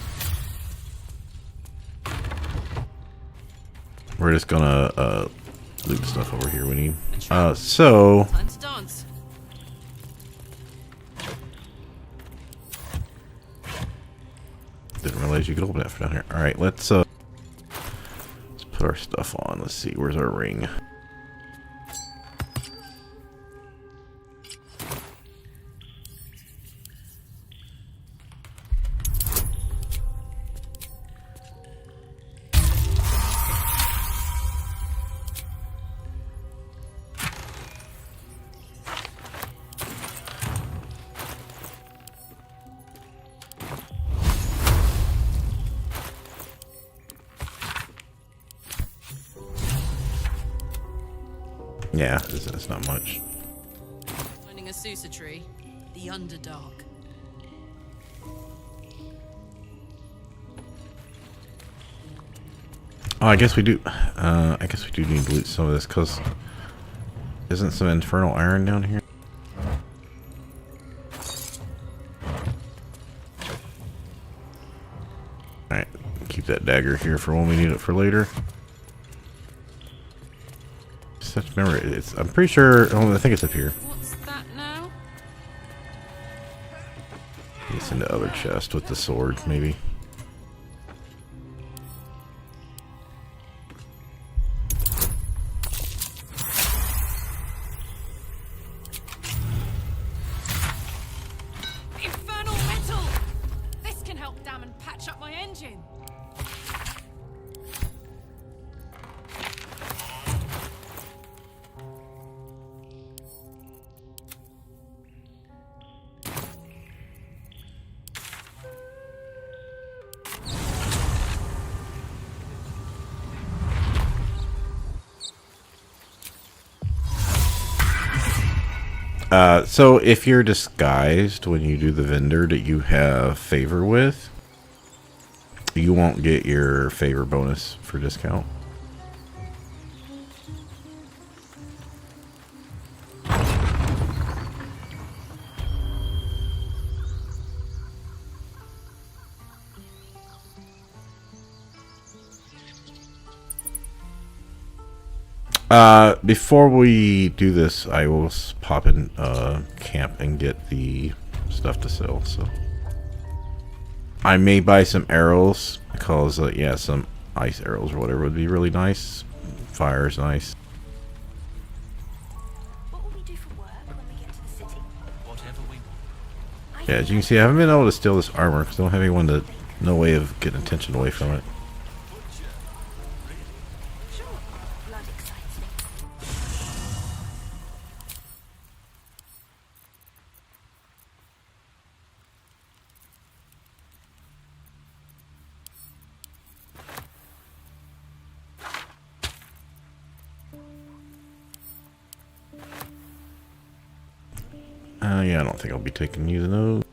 We're just gonna loot the stuff over here we need. So Time to dance. didn't realize you could open that from down here. All right, let's put our stuff on. Let's see, where's our ring? Yeah, it's not much. Finding a Susa tree. The Underdark. Oh, I guess we do. I guess we do need to loot some of this, because isn't some infernal iron down here? Alright, keep that dagger here for when we need it for later. Just remember, it's. I'm pretty sure. Oh, I think it's up here. What's that now? It's in the other chest with the sword, maybe. Infernal metal! This can help dam and patch up my engine. So if you're disguised when you do the vendor that you have favor with, you won't get your favor bonus for discount. Before we do this, I will pop in camp and get the stuff to sell. So I may buy some arrows because yeah, some ice arrows or whatever would be really nice. Fire is nice. What will we do for work when we get to the city? Whatever we want. Yeah, as you can see, I haven't been able to steal this armor because I don't have anyone to, no way of getting attention away from it. Sure. Blood excites me. Yeah, I don't think I'll be taking using those.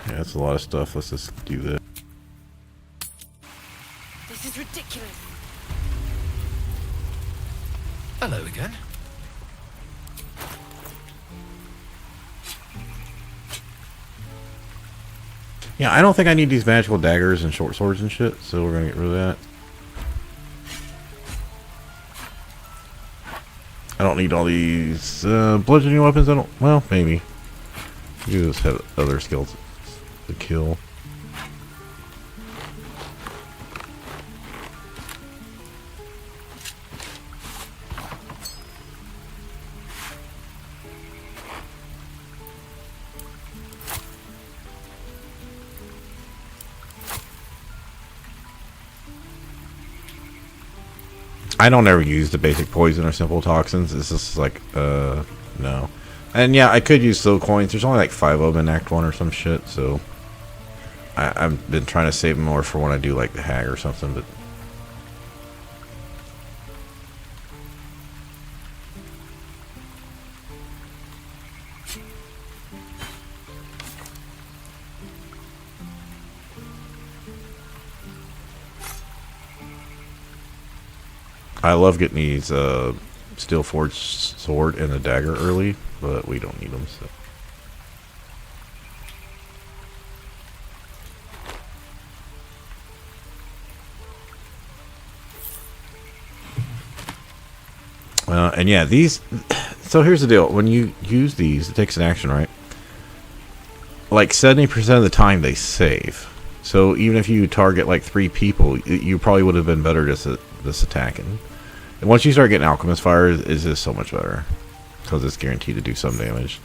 Yeah, that's a lot of stuff. Let's just do that. This is ridiculous. Hello again. Yeah, I don't think I need these magical daggers and short swords and shit, so we're gonna get rid of that. I don't need all these bludgeoning weapons. I don't. Well, maybe. You just have other skills to kill. I don't ever use the basic poison or simple toxins. It's just like, no. And yeah, I could use slow coins. There's only like 5 of them in Act 1 or some shit, so I've been trying to save them more for when I do like the hag or something, but I love getting these steel forged sword and a dagger early, but we don't need them. So. And yeah, these. So here's the deal: when you use these, it takes an action, right? Like 70% of the time, they save. So even if you target like 3 people, you probably would have been better just attacking. And once you start getting Alchemist Fire, is just so much better because it's guaranteed to do some damage.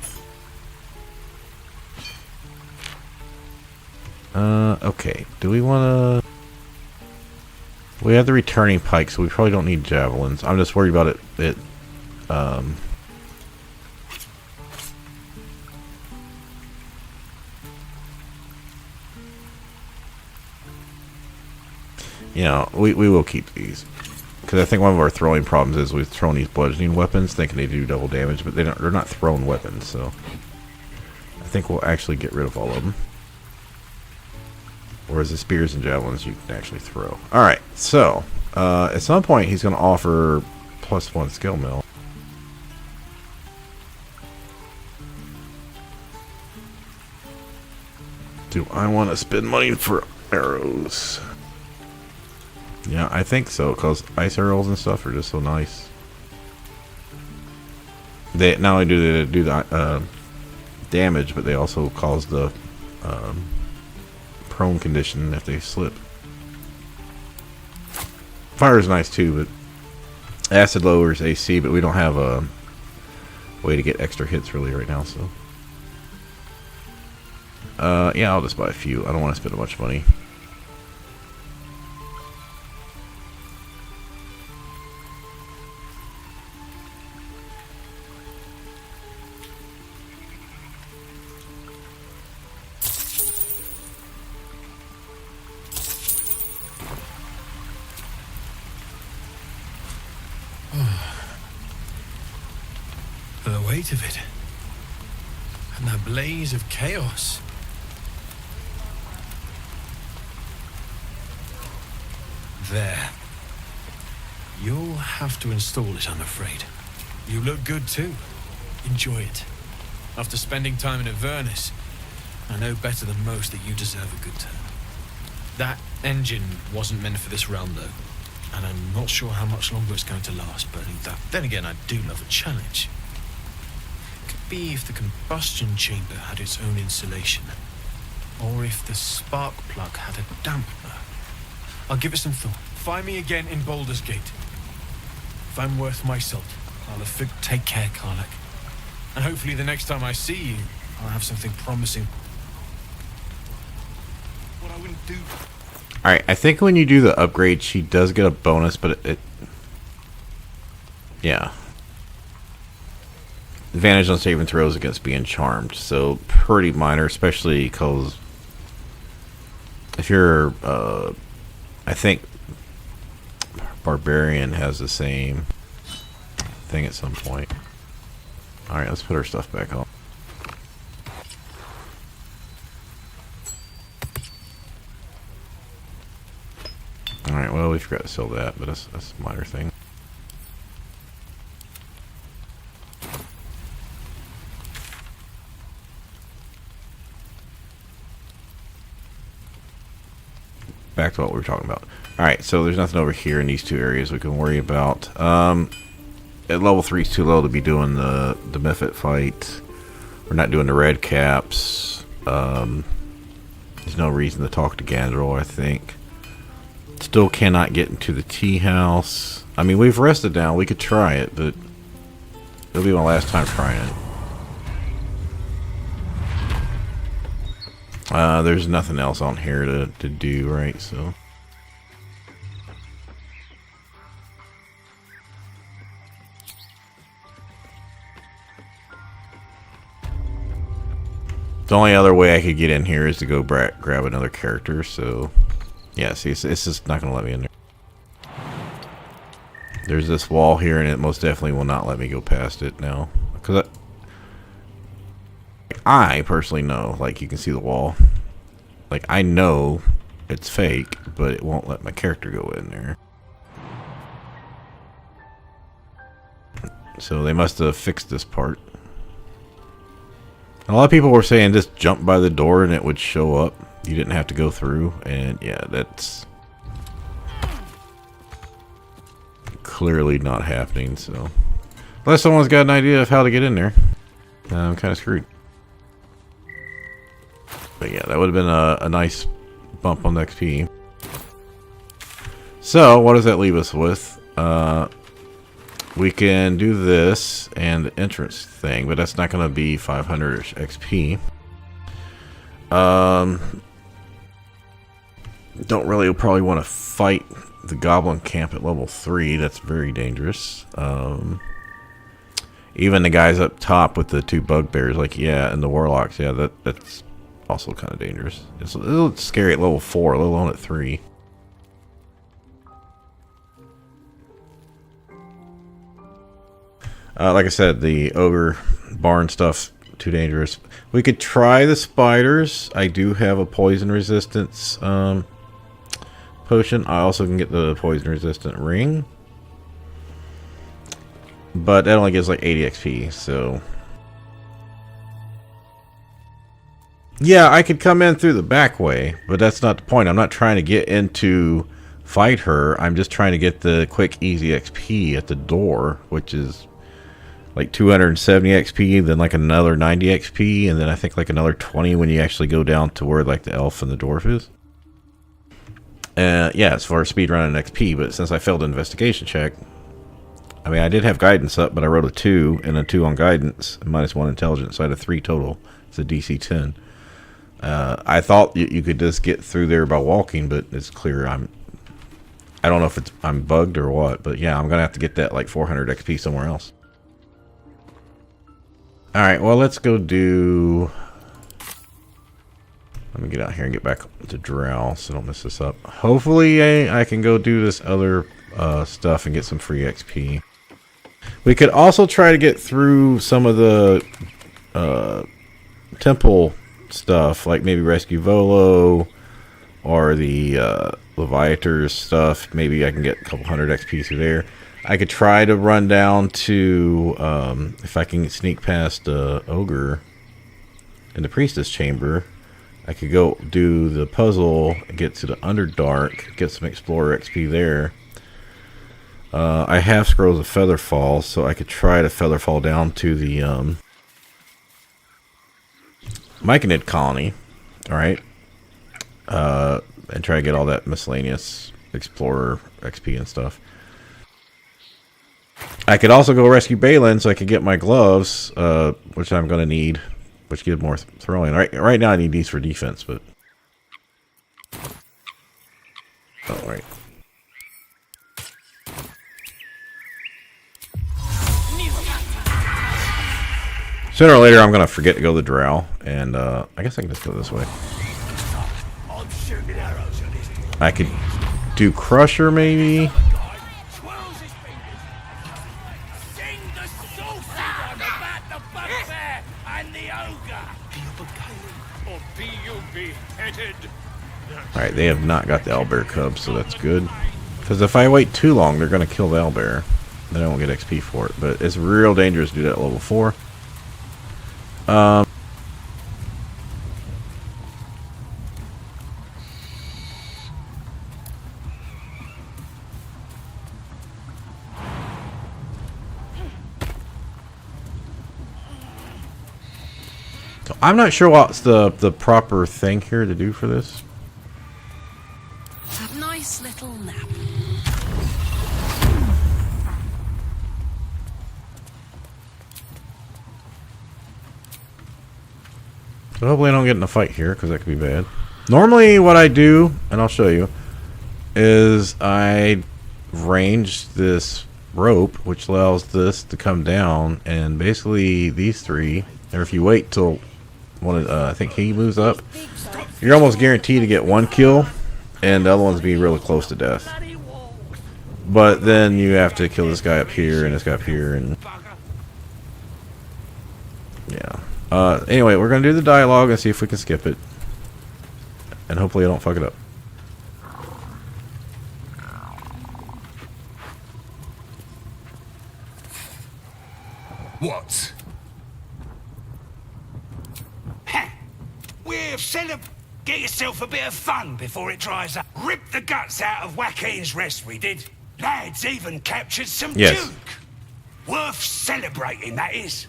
Okay. Do we want to? We have the returning pike, so we probably don't need javelins. I'm just worried about it. You know, we will keep these. Because I think one of our throwing problems is we've thrown these bludgeoning weapons thinking they do double damage, but they're not thrown weapons, so I think we'll actually get rid of all of them. Whereas the spears and javelins you can actually throw. Alright, so at some point he's going to offer +1 skill mill. Do I want to spend money for arrows? Yeah, I think so, because ice arrows and stuff are just so nice. They not only do they do the damage, but they also cause the prone condition if they slip. Fire is nice too, but acid lowers AC, but we don't have a way to get extra hits really right now, so yeah, I'll just buy a few. I don't want to spend a bunch of money. The weight of it. And that blaze of chaos. There. You'll have to install it, I'm afraid. You look good too. Enjoy it. After spending time in Avernus, I know better than most that you deserve a good turn. That engine wasn't meant for this realm, though. And I'm not sure how much longer it's going to last burning that. Then again, I do love a challenge. Could be if the combustion chamber had its own insulation. Or if the spark plug had a dampener. I'll give it some thought. Find me again in Baldurs Gate. If I'm worth my salt, I'll have take care, Karlach. And hopefully the next time I see you, I'll have something promising. What I wouldn't do. Alright, I think when you do the upgrade, she does get a bonus, but it yeah. Advantage on saving throws against being charmed. So, pretty minor, especially because if you're, I think Barbarian has the same thing at some point. Alright, let's put our stuff back on. Alright, well, we forgot to sell that, but that's a minor thing. Back to what we were talking about. Alright, so there's nothing over here in these two areas we can worry about. At level 3 is too low to be doing the Mephit fight. We're not doing the red caps. There's no reason to talk to Gandrel, I think. Still cannot get into the tea house. I mean, we've rested now. We could try it, but it'll be my last time trying it. There's nothing else on here to do, right? So The only other way I could get in here is to go grab another character. So, yeah, see, it's just not going to let me in there. There's this wall here, and it most definitely will not let me go past it now. Because I personally know, like, you can see the wall. Like, I know it's fake, but it won't let my character go in there. So they must have fixed this part. A lot of people were saying just jump by the door and it would show up. You didn't have to go through. And yeah, that's clearly not happening. So unless someone's got an idea of how to get in there, I'm kind of screwed. But yeah, that would have been a nice bump on the XP. So what does that leave us with? We can do this and the entrance thing, but that's not going to be 500 XP. Don't really probably want to fight the goblin camp at level 3. That's very dangerous. Even the guys up top with the 2 bugbears, like, yeah, and the warlocks, yeah, that's also kind of dangerous. It's a little scary at level 4, let alone at 3. Like I said, the ogre barn stuff, too dangerous. We could try the spiders. I do have a poison resistance potion. I also can get the poison resistant ring. But that only gives like 80 XP, so... Yeah, I could come in through the back way, but that's not the point. I'm not trying to get into fight her. I'm just trying to get the quick, easy XP at the door, which is... like 270 XP, then like another 90 XP, and then I think like another 20 when you actually go down to where like the elf and the dwarf is. Yeah, as far as speedrun and XP, but since I failed an investigation check, I mean, I did have guidance up, but I wrote a 2 and a 2 on guidance, and -1 intelligence, so I had a 3 total. It's a DC 10. I thought you could just get through there by walking, but it's clear I don't know if I'm bugged or what, but yeah, I'm gonna have to get that like 400 XP somewhere else. Alright, well, let's go do... Let me get out here and get back to Drow so don't mess this up. Hopefully I can go do this other stuff and get some free XP. We could also try to get through some of the temple stuff, like maybe rescue Volo or the Leviators stuff. Maybe I can get a couple hundred XP through there. I could try to run down to, if I can sneak past Ogre in the Priestess Chamber, I could go do the puzzle, get to the Underdark, get some Explorer XP there. I have Scrolls of Featherfall, so I could try to Featherfall down to the Myconid colony, alright, and try to get all that miscellaneous Explorer XP and stuff. I could also go rescue Balin so I could get my gloves, which I'm going to need, which give more throwing. Right now I need these for defense, but... Oh, right. Sooner or later I'm going to forget to go to the Drow, and I guess I can just go this way. I could do Crusher maybe. Alright, they have not got the owlbear cubs, so that's good. Because if I wait too long, they're going to kill the owlbear. Then I won't get XP for it. But it's real dangerous to do that at level 4. So I'm not sure what's the proper thing here to do for this. Nice little nap. So hopefully I don't get in a fight here, because that could be bad. Normally what I do, and I'll show you, is I range this rope, which allows this to come down, and basically these three, or if you wait till I think he moves up, you're almost guaranteed to get one kill, and the other one's be really close to death. But then you have to kill this guy up here and this guy up here, and yeah. Anyway, we're gonna do the dialogue and see if we can skip it, and hopefully I don't fuck it up. What? We're get yourself a bit of fun before it dries up. Rip the guts out of Joaquin's rest, we did. Lads even captured some Yes. Duke. Worth celebrating, that is.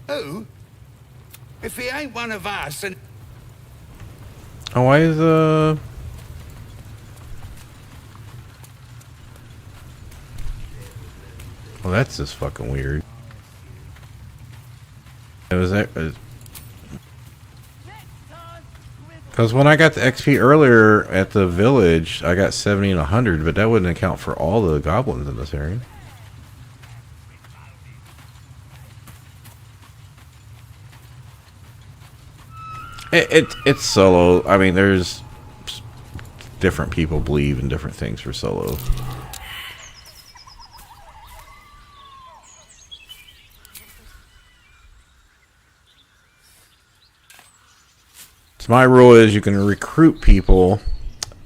Who? If he ain't one of us, and Oh, why is well, that's just fucking weird. It was that. Because when I got the XP earlier at the village, I got 70 and 100, but that wouldn't account for all the goblins in this area. It's solo. I mean, there's different people believe in different things for solo. So my rule is you can recruit people,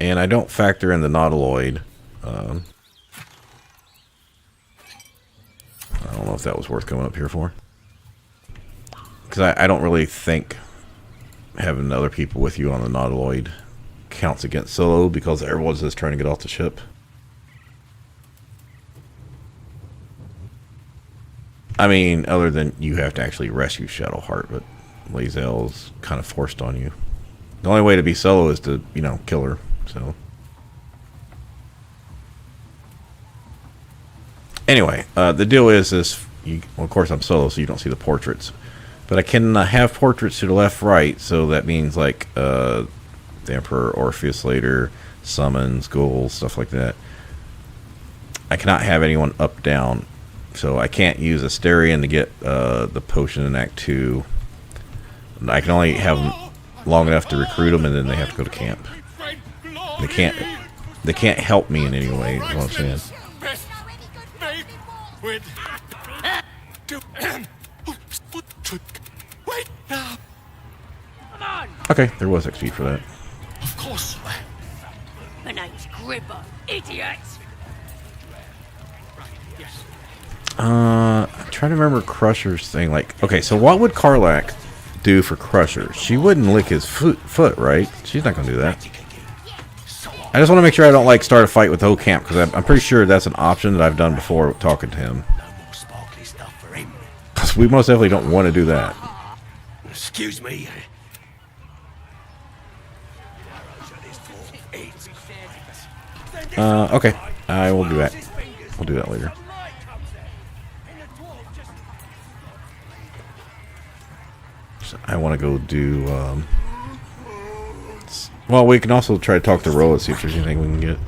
and I don't factor in the nautiloid. I don't know if that was worth coming up here for. Because I don't really think having other people with you on the nautiloid counts against solo, because everyone's just trying to get off the ship. I mean, other than you have to actually rescue Shadowheart, but Lae'zel's kind of forced on you. The only way to be solo is to, you know, kill her. So anyway, the deal is this. Well, of course, I'm solo, so you don't see the portraits. But I can have portraits to the left, right. So that means like the Emperor, Orpheus later, summons, ghouls, stuff like that. I cannot have anyone up, down. So I can't use Asterion to get the potion in Act 2. I can only have them long enough to recruit them, and then they have to go to camp. They can't help me in any way, is what I'm saying. Okay, there was XP for that. of course. My name's Gribber, idiot. I'm trying to remember Crusher's thing. Like, okay, so what would Karlach do for Crusher? She wouldn't lick his foot, right? She's not gonna do that. I just want to make sure I don't like start a fight with the whole camp, because I'm pretty sure that's an option that I've done before talking to him. Because we most definitely don't want to do that. Excuse me. Okay, I will do that. We'll do that later. So I want to go do. Well, we can also try to talk to Roa, see if there's anything we can get.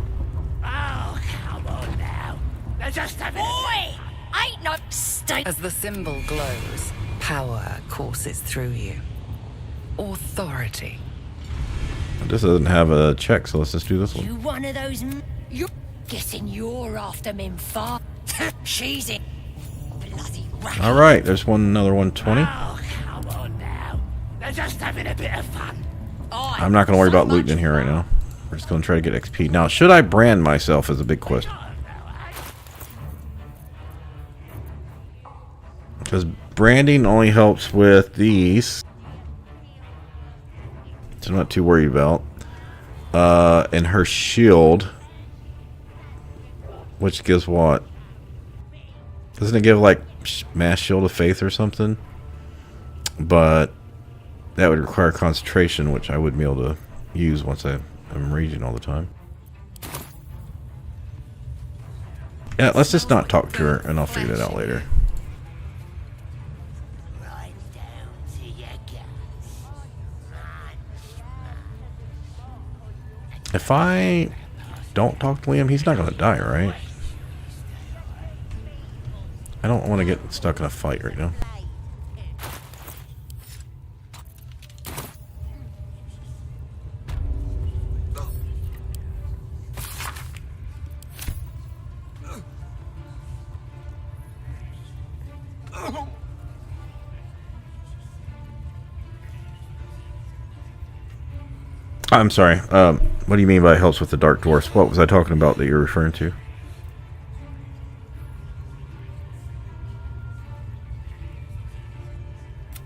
Oh, come on now. They're just having Boy! Ain't no state. As the symbol glows, power courses through you. Authority. This doesn't have a check, so let's just do this one. You one of those... You're guessing you're after Mim far. She's in. Bloody racket. Alright, there's another 120. Oh, come on now. They're just having a bit of fun. I'm not going to worry about looting in here right now. We're just going to try to get XP. Now, should I brand myself is a big question. Because branding only helps with these. So I'm not too worried about. And her shield. Which gives what? Doesn't it give like mass shield of faith or something? But that would require concentration, which I wouldn't be able to use once I'm raging all the time. Yeah, let's just not talk to her, and I'll figure that out later. If I don't talk to Liam, he's not going to die, right? I don't want to get stuck in a fight right now. I'm sorry. What do you mean by helps with the Dark Dwarfs? What was I talking about that you're referring to?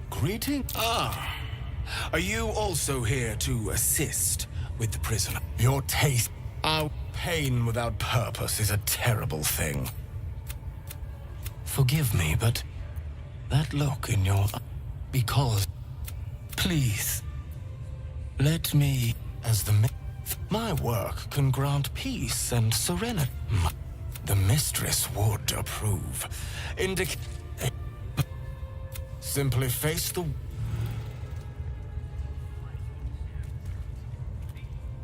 Greeting? Ah. Are you also here to assist with the prisoner? Your taste. Our pain without purpose is a terrible thing. Forgive me, but that look in your eye. Because. Please. Let me, as the my work can grant peace and serenity. The mistress would approve. Simply face the...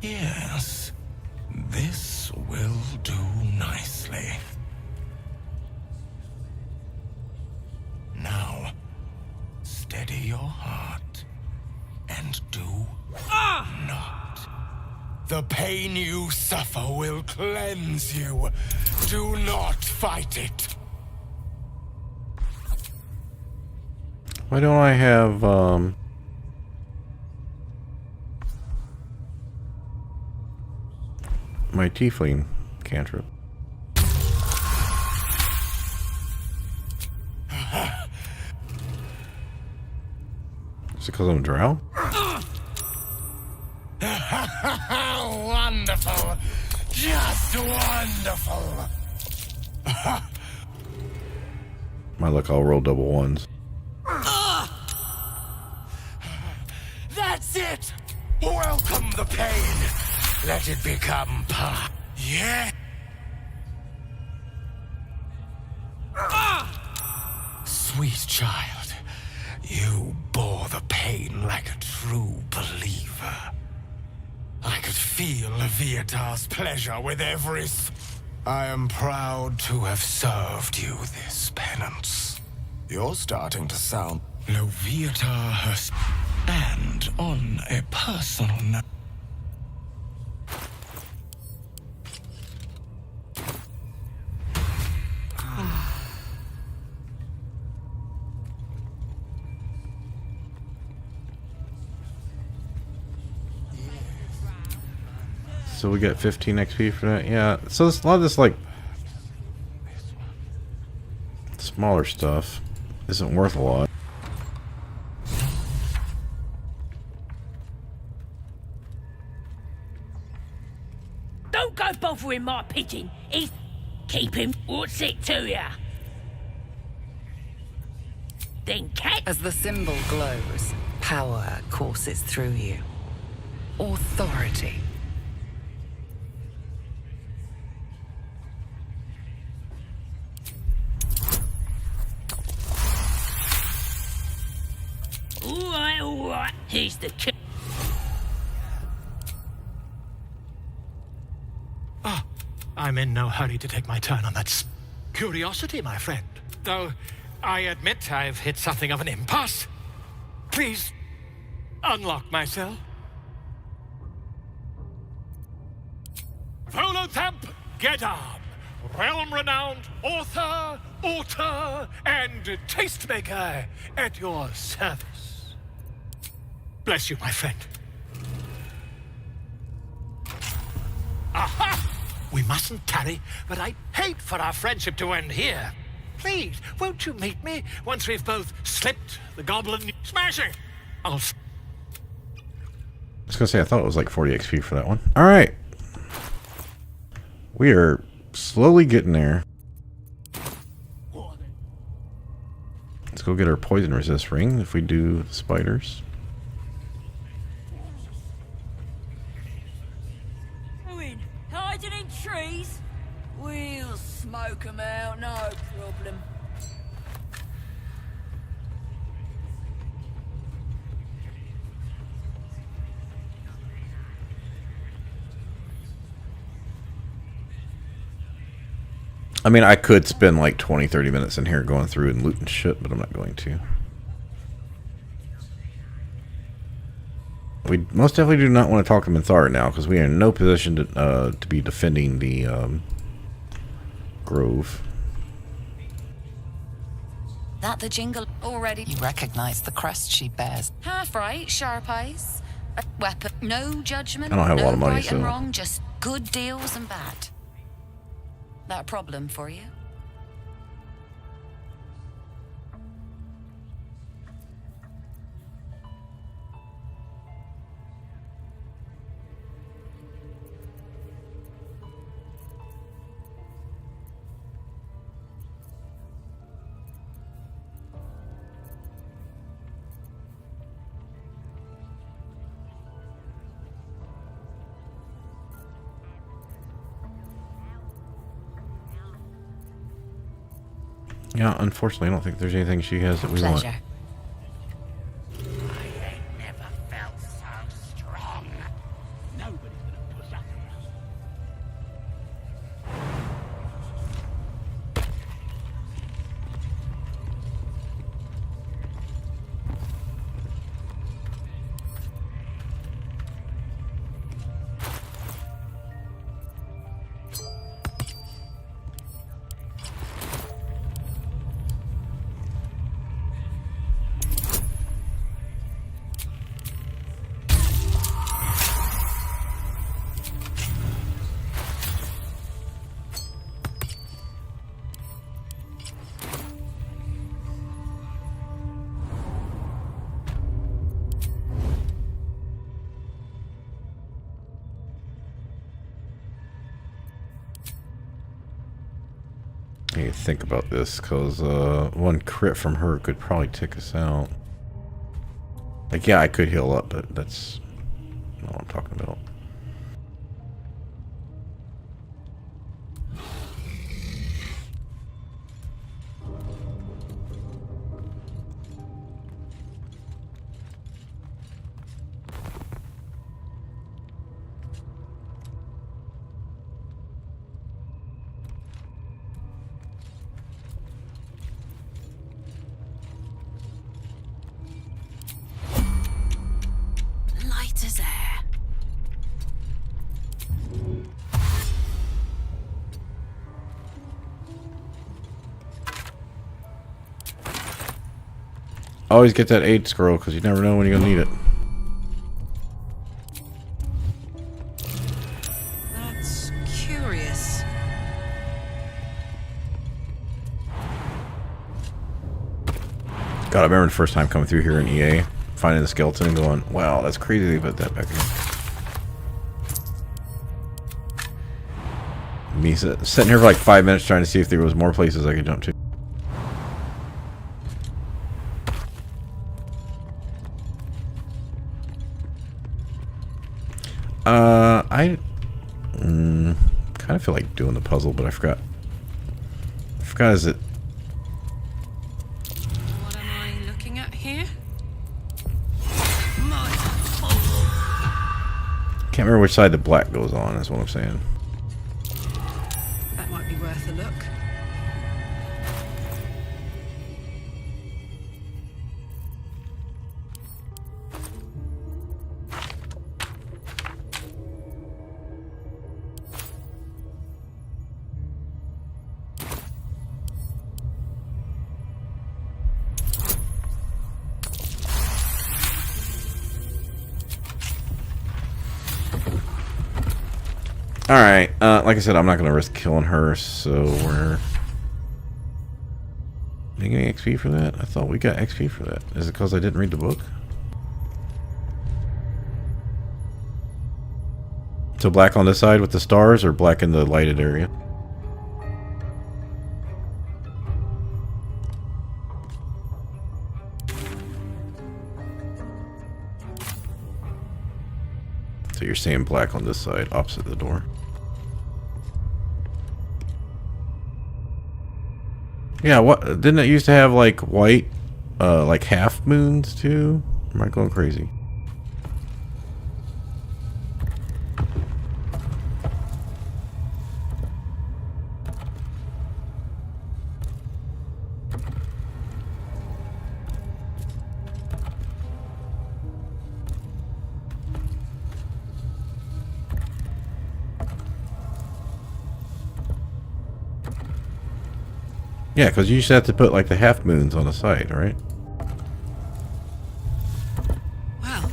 Yes, this will do nicely. Now, steady your heart and do not. The pain you suffer will cleanse you. Do not fight it. Why don't I have, my tiefling cantrip? Is it because I'm a drow? Wonderful. Just wonderful. My luck, I'll roll double ones. That's it! Welcome the pain. Let it become part. Yeah. Sweet child, you bore the pain like a true believer. I could feel Leviatar's pleasure with every... I am proud to have served you this penance. You're starting to sound... Leviatar has... And on a personal note... So we got 15 XP for that. Yeah. So there's a lot of this like smaller stuff isn't worth a lot. Don't go bothering my pigeon. He's... Keep him. What's it to ya? Then cat... As the symbol glows, power courses through you. Authority. All right. Here's the key. I'm in no hurry to take my turn on that curiosity, my friend. Though, I admit I've hit something of an impasse. Please, unlock my cell. Volothamp Gedam, realm-renowned author, and tastemaker at your service. Bless you, my friend. Aha! We mustn't tarry, but I'd hate for our friendship to end here. Please, won't you meet me once we've both slipped the goblin... Smashing! I was gonna say, I thought it was like 40 XP for that one. Alright. We are slowly getting there. Let's go get our poison resist ring if we do spiders. Hiding in trees? We'll smoke 'em out, no problem. I mean, I could spend like 20-30 minutes in here going through and looting shit, but I'm not going to. We most definitely do not want to talk to Minthara now, because we are in no position to be defending the grove. That the jingle already? You recognize the crest she bears. Half right, sharp eyes. A weapon, no judgment. I don't have a lot of money, right and so- wrong, just good deals and bad. That a problem for you? Yeah, unfortunately, I don't think there's anything she has that we want. Pleasure. Never felt so strong. Nobody's gonna push up to us. I need to think about this, because one crit from her could probably tick us out. Like, yeah, I could heal up, but that's not what I'm talking about. Light as air. Always get that aid scroll, because you never know when you're going to need it. That's curious. God, I remember the first time coming through here in EA, finding the skeleton and going, wow, that's crazy they put that back here. Me sitting here for like 5 minutes trying to see if there was more places I could jump to. I kind of feel like doing the puzzle, but I forgot. Is it? What am I looking at here? Can't remember which side the black goes on. Is what I'm saying. That might be worth a look. Alright, like I said, I'm not going to risk killing her, so we're... Did you get any XP for that? I thought we got XP for that. Is it because I didn't read the book? So black on this side with the stars, or black in the lighted area? So you're saying black on this side, opposite the door. Yeah, what didn't it used to have like white like half moons too? Am I going crazy? Yeah, because you just have to put like the half moons on the side, right? Well,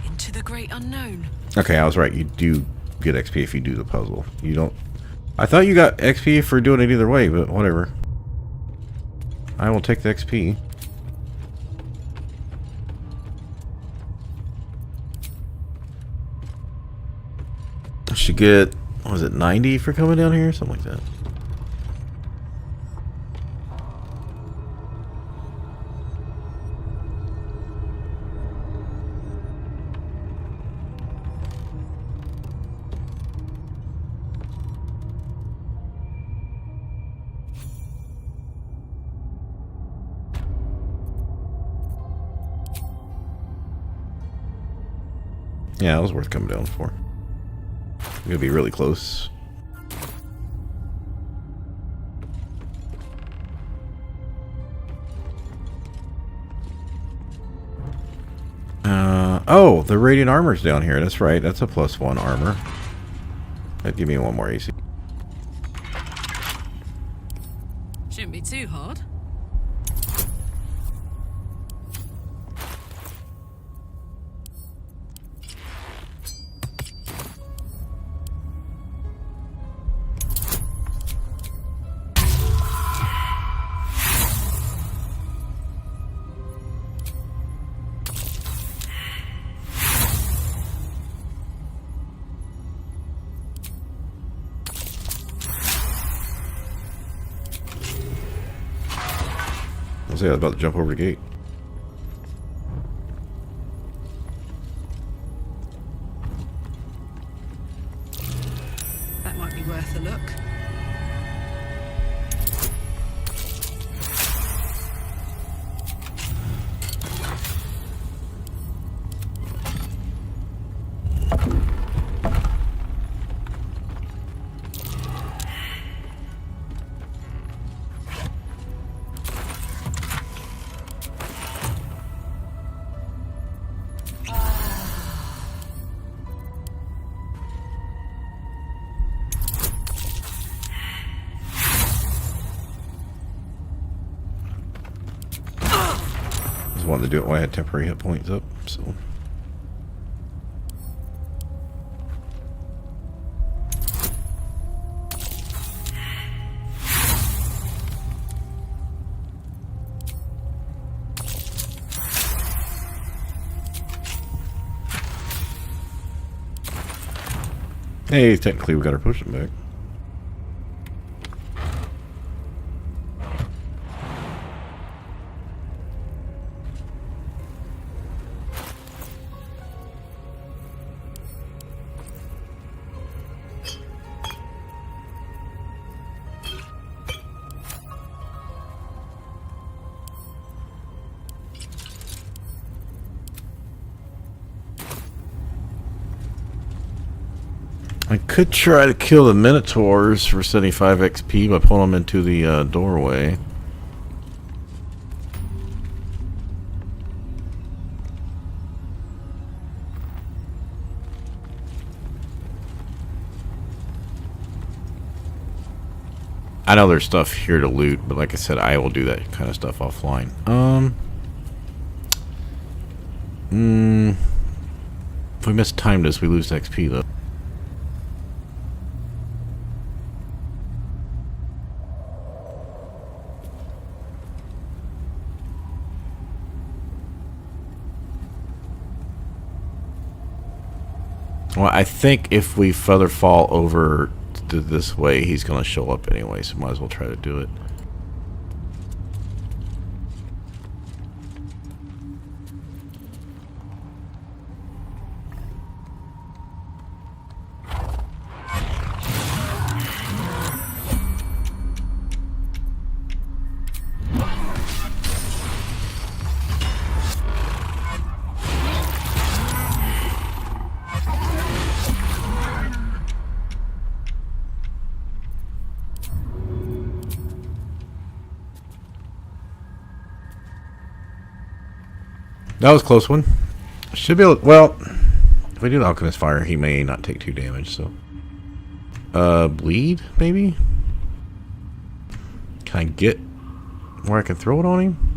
into the great unknown. Okay, I was right. You do get XP if you do the puzzle. You don't... I thought you got XP for doing it either way, but whatever. I will take the XP. I should get... what was it, 90 for coming down here? Something like that. Yeah, it was worth coming down for. It's gonna be really close. Oh, the radiant armor's down here. That's right. That's a +1 armor. That'd give me 1 more AC. Shouldn't be too hard. I was about to jump over the gate. That might be worth a look. Wanted to do it while I had temporary hit points up, so. Hey, technically we got our potion back. I could try to kill the Minotaurs for 75 XP by pulling them into the doorway. I know there's stuff here to loot, but like I said, I will do that kind of stuff offline. If we mistime this, we lose XP though. Well, I think if we further fall over to this way, he's going to show up anyway, so might as well try to do it. That was a close one. Should be able to, well, if we do the Alchemist Fire, he may not take 2 damage, so. Bleed, maybe? Can I get where I can throw it on him?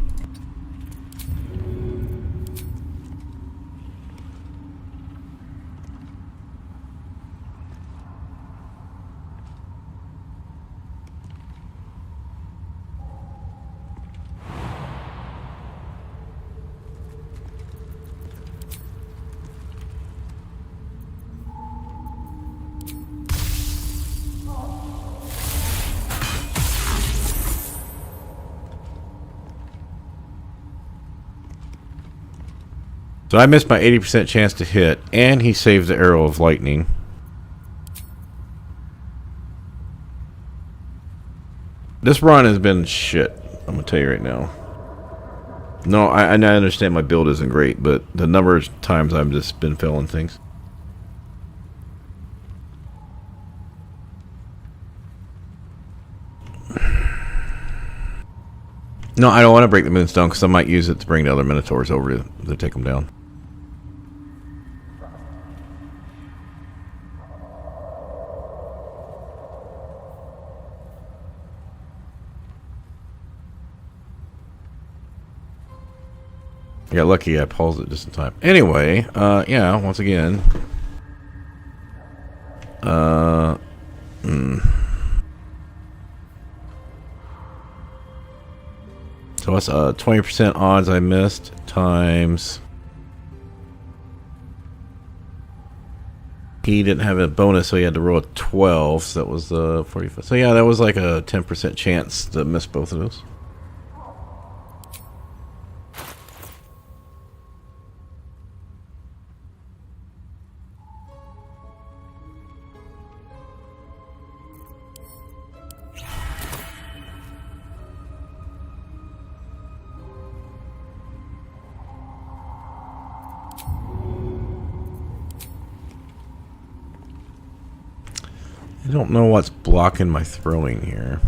So I missed my 80% chance to hit, and he saves the arrow of lightning. This run has been shit, I'm going to tell you right now. No, I understand my build isn't great, but the number of times I've just been failing things. No, I don't want to break the moonstone because I might use it to bring the other minotaurs over to take them down. I got lucky I paused it just in time. Anyway, yeah, once again. So that's 20% odds I missed times. He didn't have a bonus, so he had to roll a 12. So that was 45. So yeah, that was like a 10% chance to miss both of those. I don't know what's blocking my throwing here.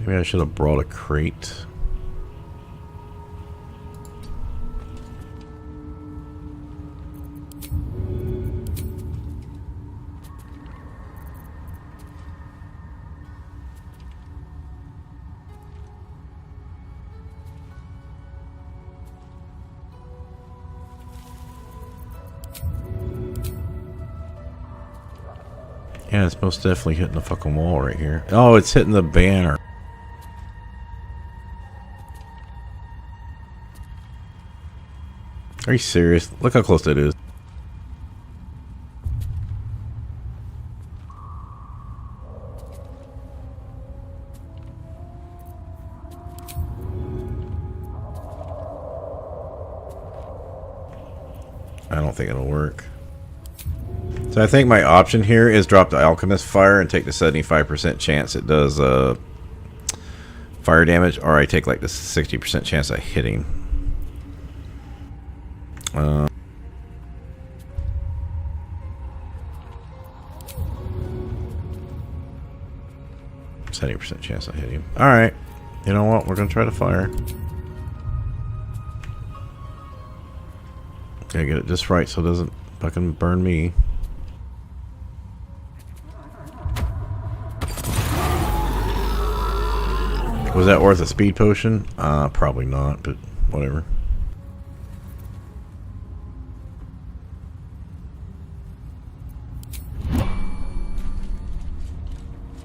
Maybe I should have brought a crate. Yeah, it's most definitely hitting the fucking wall right here. Oh, it's hitting the banner. Are you serious? Look how close that is. I don't think it'll work. So I think my option here is drop the Alchemist Fire and take the 75% chance it does fire damage, or I take like the 60% chance I hit him. 70% chance I hit him. Alright. You know what? We're going to try to fire. Gotta get it just right so it doesn't fucking burn me. Was that worth a speed potion? Probably not, but whatever.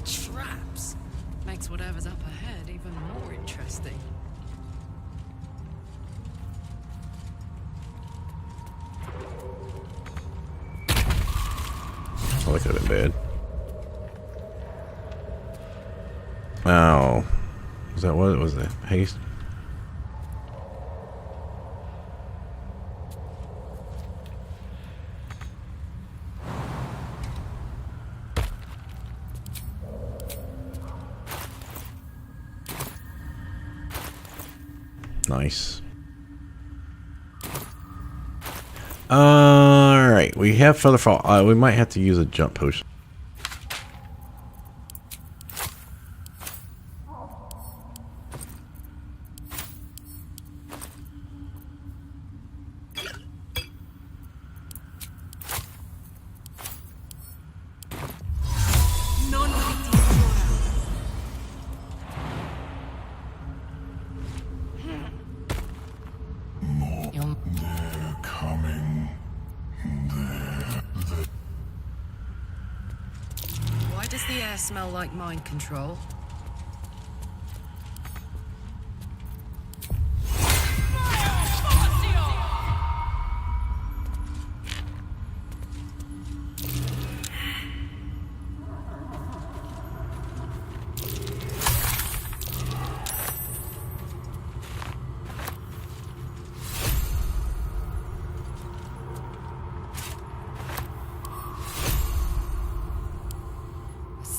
Traps makes whatever's up ahead even more interesting. Oh, that could have been bad. Oh. Was that what it was? That haste? Nice. Alright, we have Featherfall. We might have to use a jump potion. air smell like mind control?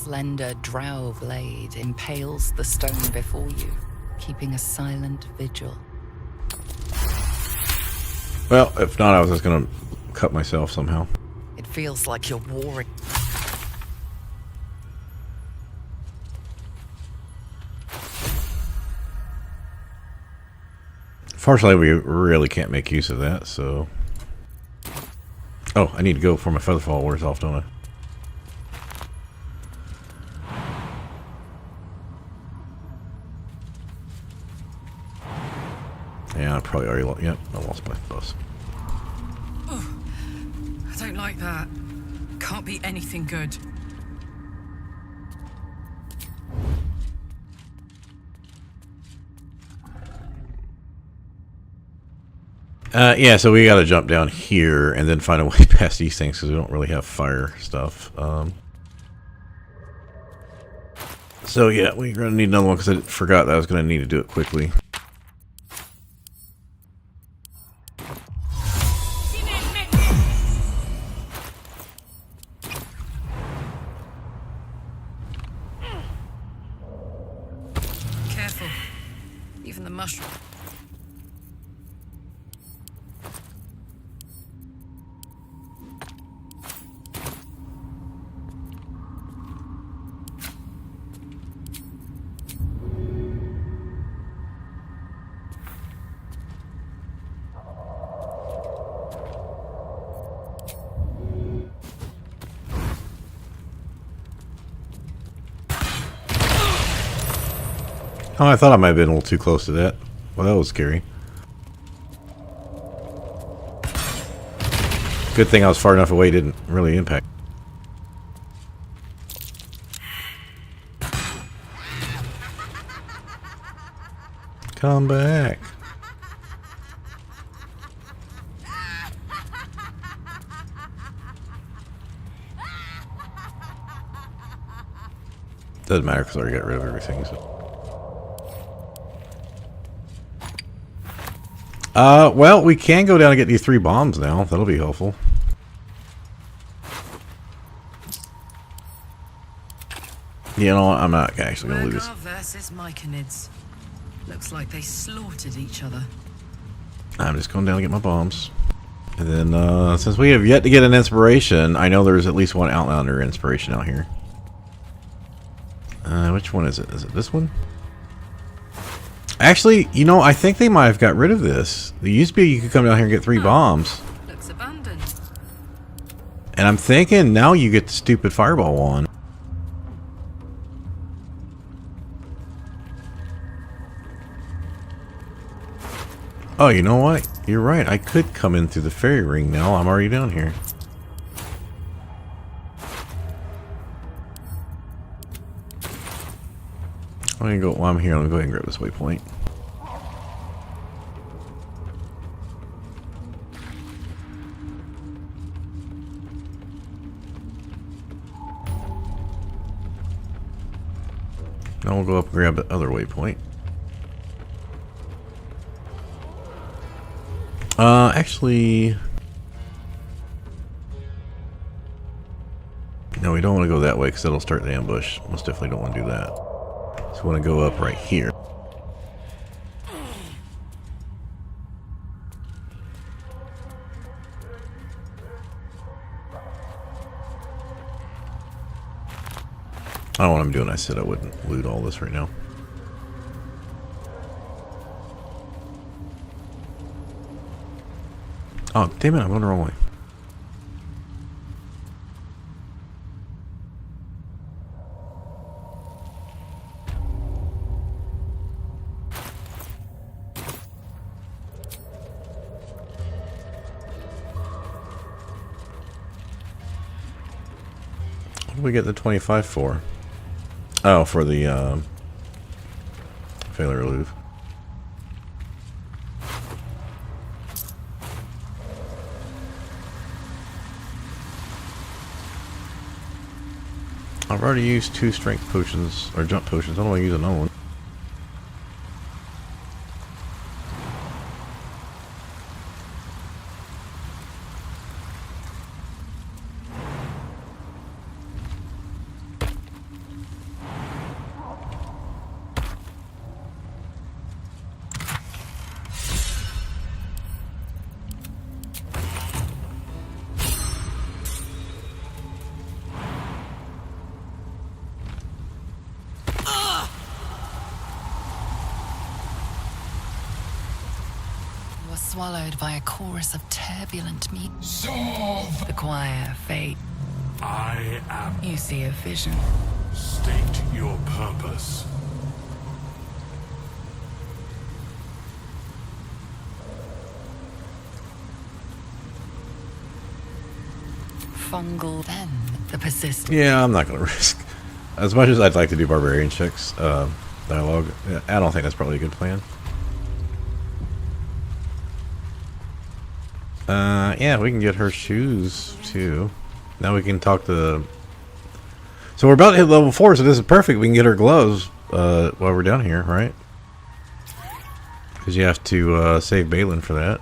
Slender drow blade impales the stone before you, keeping a silent vigil. Well, if not, I was just gonna cut myself somehow. It feels like you're warring. Fortunately, we really can't make use of that, so... Oh, I need to go before my featherfall wears off, don't I? Yeah, I probably already lost. Yep, I lost my bus. Oh, I don't like that. Can't be anything good. Yeah, so we gotta jump down here and then find a way past these things because we don't really have fire stuff. So yeah, we're gonna need another one because I forgot that I was gonna need to do it quickly. Careful. Even the mushroom. Oh, I thought I might have been a little too close to that. Well, that was scary. Good thing I was far enough away, it didn't really impact. Come back. Doesn't matter because I already got rid of everything. So. Well, we can go down and get these 3 bombs now. That'll be helpful. You know, I'm not actually going to lose. Versus Myconids. Looks like they slaughtered each other. I'm just going down and get my bombs. And then, since we have yet to get an inspiration, I know there's at least one Outlander inspiration out here. Which one is it? Is it this one? Actually, you know, I think they might have got rid of this. There used to be you could come down here and get 3 bombs. Looks abandoned. And I'm thinking now you get the stupid fireball one. Oh, you know what? You're right. I could come in through the fairy ring now. I'm already down here. I'm gonna go. While I'm here, I'm gonna go ahead and grab this waypoint. Now we'll go up and grab the other waypoint. Actually, no, we don't want to go that way because that'll start the ambush. Most definitely don't want to do that. So we want to go up right here. I don't know what I'm doing. I said I wouldn't loot all this right now. Oh, damn it, I'm going the wrong way. What do we get the 25 for? Oh, for the failure loop. I've already used 2 strength potions, or jump potions. I don't want to use another one. Swallowed by a chorus of turbulent meat. The choir fade. I am. You see a vision. State your purpose. Fungal, then the persistent. Yeah, I'm not going to risk. As much as I'd like to do barbarian checks, dialogue, I don't think that's probably a good plan. Yeah, we can get her shoes too. Now we can talk to. So we're about to hit level 4, so this is perfect. We can get her gloves while we're down here, right? Because you have to save Balin for that.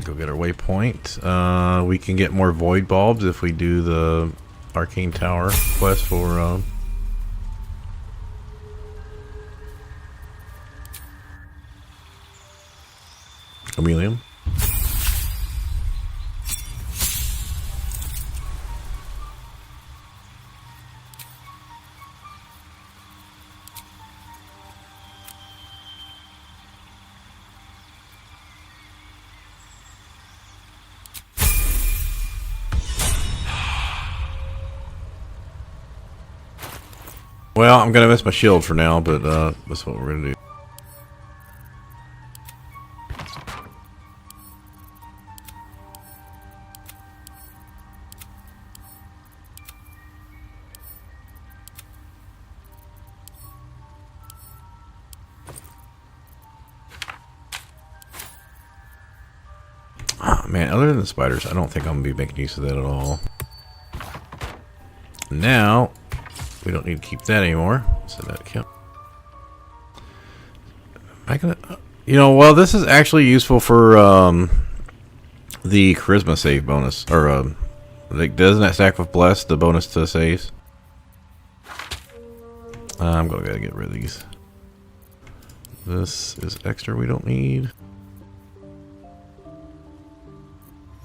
Go get our waypoint. We can get more void bulbs if we do the Arcane Tower quest for. Chameleon. Well, I'm gonna miss my shield for now, but that's what we're gonna do. Man, other than the spiders, I don't think I'm going to be making use of that at all. Now, we don't need to keep that anymore. So that count. Am I gonna, you know, well, this is actually useful for the charisma save bonus. Or, like, doesn't that stack with bless, the bonus to saves? I'm going to get rid of these. This is extra we don't need.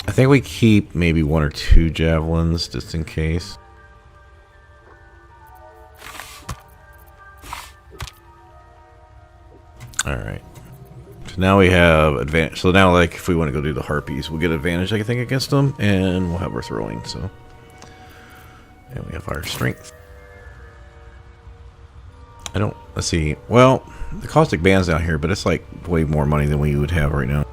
I think we keep maybe 1 or 2 javelins just in case. Alright. So now we have advantage. So now, like, if we want to go do the harpies, we'll get advantage, I think, against them. And we'll have our throwing, so. And we have our strength. I don't. Let's see. Well, the caustic band's down here, but it's like way more money than we would have right now.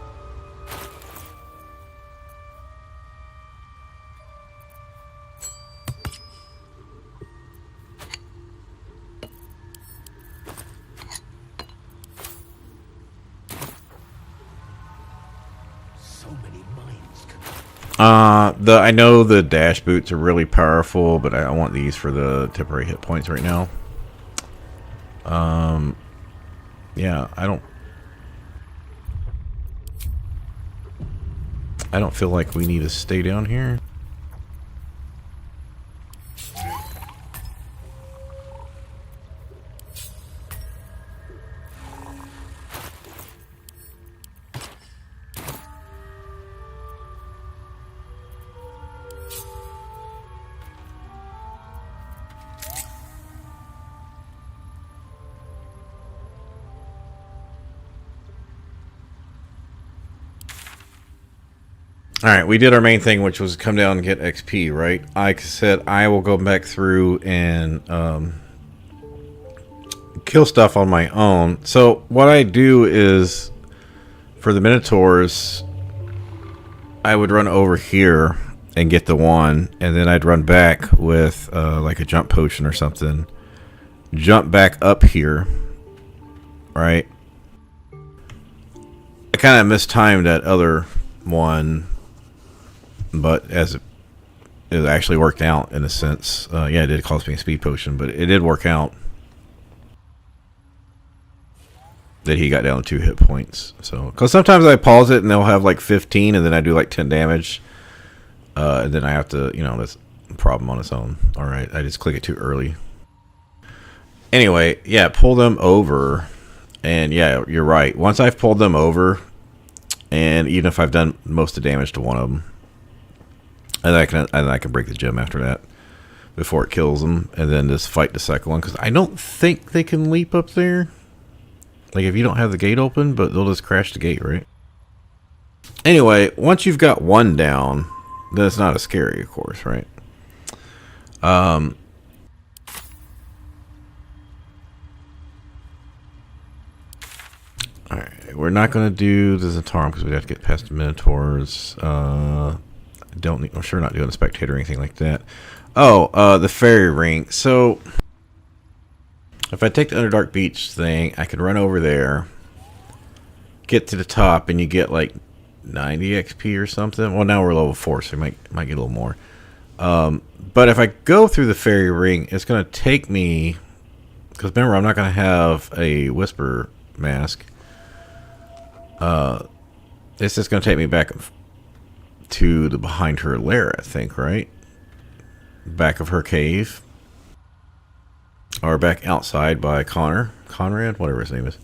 I know the dash boots are really powerful, but I want these for the temporary hit points right now. Yeah, I don't feel like we need to stay down here. Alright, we did our main thing, which was come down and get XP, right? I said I will go back through and kill stuff on my own. So what I do is, for the Minotaurs, I would run over here and get the one, and then I'd run back with like a jump potion or something, jump back up here, right? I kind of mistimed that other one, but as it actually worked out in a sense. Yeah, it did cost me a speed potion, but it did work out that he got down to 2 hit points. So, because sometimes I pause it and they'll have like 15, and then I do like 10 damage, and then I have to, you know, that's a problem on its own. All right, I just click it too early. Anyway, yeah, pull them over, and yeah, you're right. Once I've pulled them over, and even if I've done most of the damage to one of them, and I can break the gem after that before it kills them, and then just fight the second one, because I don't think they can leap up there. Like, if you don't have the gate open, but they'll just crash the gate, right? Anyway, once you've got one down, then it's not as scary, of course, right? Alright, we're not going to do the Zentarum because we have to get past the Minotaurs. I'm sure not doing a spectator or anything like that. Oh, the fairy ring. So, if I take the Underdark Beach thing, I can run over there, get to the top, and you get like 90 XP or something. Well, now we're level 4, so we might get a little more. But if I go through the fairy ring, it's going to take me, because remember, I'm not going to have a Whisper mask. It's just going to take me back to the behind her lair, I think, right? Back of her cave. Or back outside by Conrad, whatever his name is.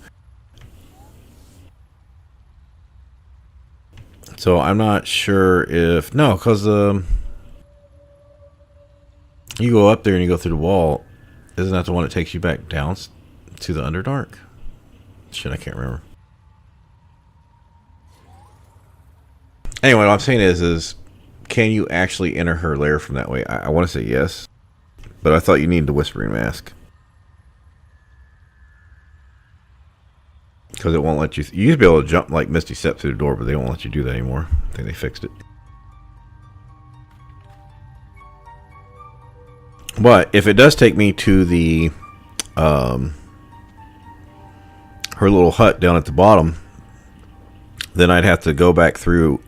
So I'm not sure if... No, because you go up there and you go through the wall. Isn't that the one that takes you back down to the Underdark? Shit, I can't remember. Anyway, what I'm saying is can you actually enter her lair from that way? I want to say yes. But I thought you needed the Whispering Mask. Because it won't let you... You used to be able to jump like Misty Step through the door, but they won't let you do that anymore. I think they fixed it. But if it does take me to the... her little hut down at the bottom, then I'd have to go back through...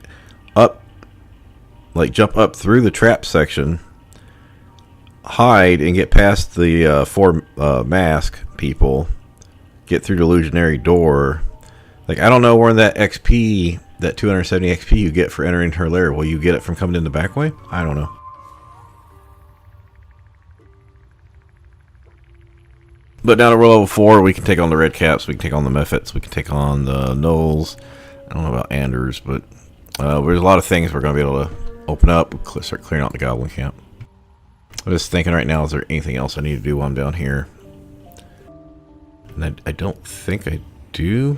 jump up through the trap section, hide, and get past the 4 mask people, get through the illusionary door. Like, I don't know where that XP, that 270 XP you get for entering her lair. Will you get it from coming in the back way? I don't know. But now that we're level 4, we can take on the Red Caps, we can take on the Mephits, we can take on the Gnolls. I don't know about Anders, but there's a lot of things we're going to be able to open up, start clearing out the Goblin Camp. I'm just thinking right now, is there anything else I need to do while I'm down here? And I don't think I do.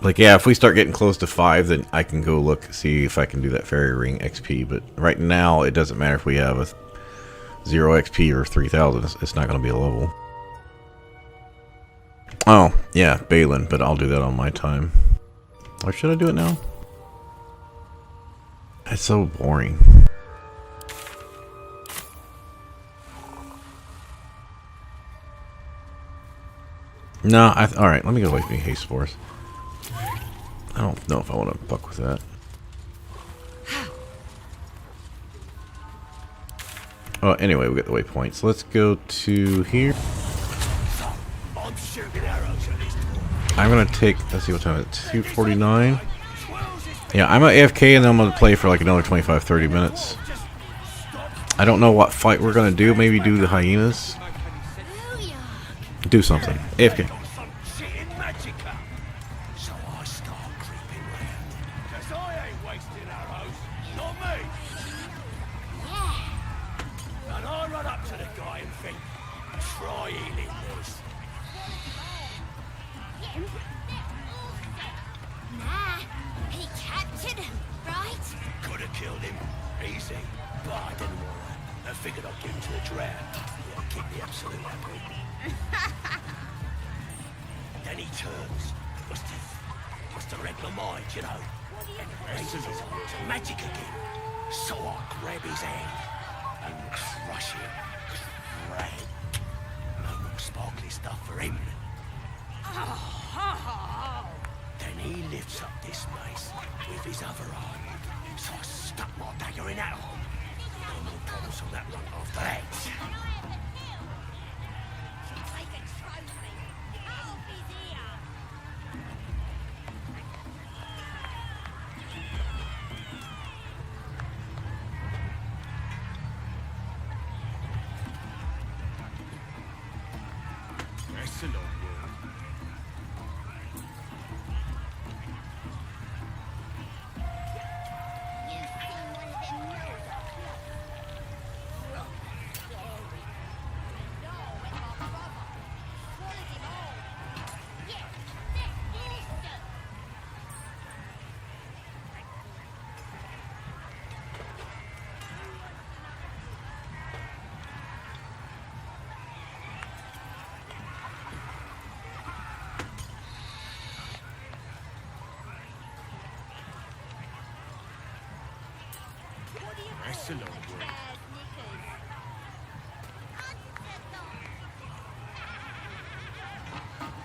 Like, yeah, if we start getting close to 5, then I can go look, see if I can do that Fairy Ring XP. But right now, it doesn't matter if we have a 0 XP or 3,000. It's not going to be a level. Oh, yeah, Balin, but I'll do that on my time. Or should I do it now? It's so boring. No, alright, let me get away from the haste force. I don't know if I want to fuck with that. Oh, anyway, we got the waypoints. Let's go to here. I'm gonna take, let's see what time it's 2:49. Yeah, I'm at AFK and then I'm gonna play for like another 25-30 minutes. I don't know what fight we're gonna do. Maybe do the hyenas. Do something. AFK. Must have read my mind, you know. And raises his arm to magic again. So I grab his hand and crush it. Crack. No more sparkly stuff for him. Then he lifts up this mace with his other arm. So I stuck my dagger in that arm. No more problems on that one after that.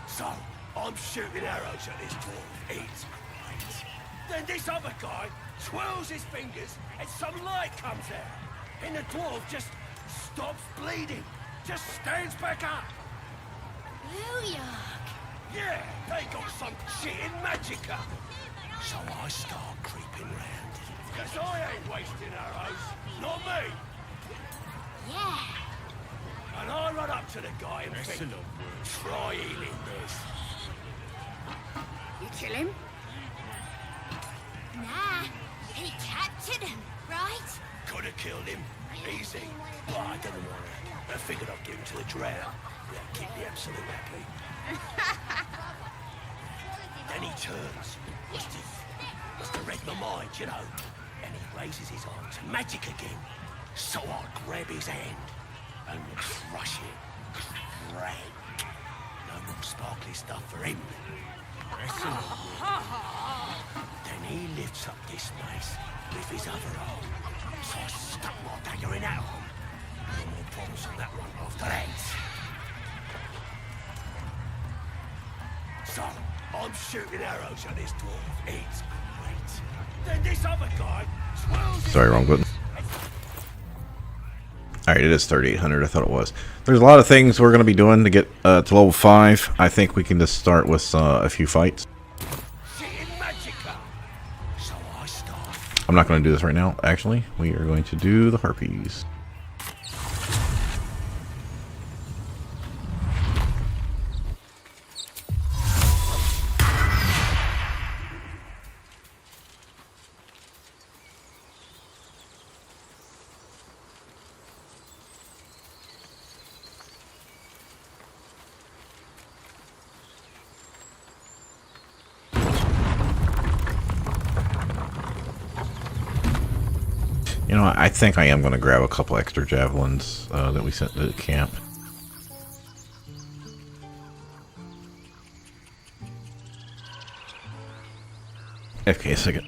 So, I'm shooting arrows at this dwarf. It's great. Then this other guy twirls his fingers and some light comes out. And the dwarf just stops bleeding. Just stands back up. Booyah! Yeah, they got some shit in magicka. So I start creeping round. Cause I ain't wasting arrows. Not me. Yeah. And I run up to the guy and think, try healing this. You kill him? Nah, he captured him, right? Could have killed him. Easy. But I didn't want to. I figured I'd give him to the drow. Yeah, keep the absolute happy. Then he turns. Must have read my mind, you know. And he raises his arm to magic again. So I grab his hand and crush it. Crack. No more sparkly stuff for him. Then he lifts up this mace with his other arm. So I stuck my dagger in that arm. No more problems on that one after that. So, I'm shooting arrows at this dwarf. It's great. Then this other guy twirls. Sorry, wrong button. Alright, it is 3800. I thought it was. There's a lot of things we're going to be doing to get to level 5. I think we can just start with a few fights. I'm not going to do this right now, actually. We are going to do the harpies. You know, I think I am going to grab a couple extra javelins that we sent to the camp. Okay, a second.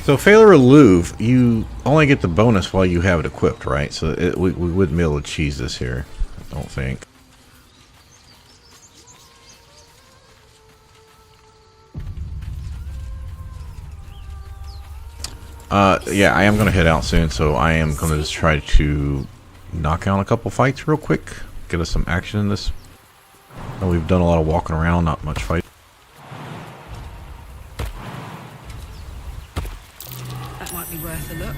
So Failure Louvre, you only get the bonus while you have it equipped, right? So we wouldn't be able to cheese this here, I don't think. Yeah, I am going to head out soon, so I am going to just try to knock out a couple fights real quick. Get us some action in this. We've done a lot of walking around, not much fight. That might be worth a look.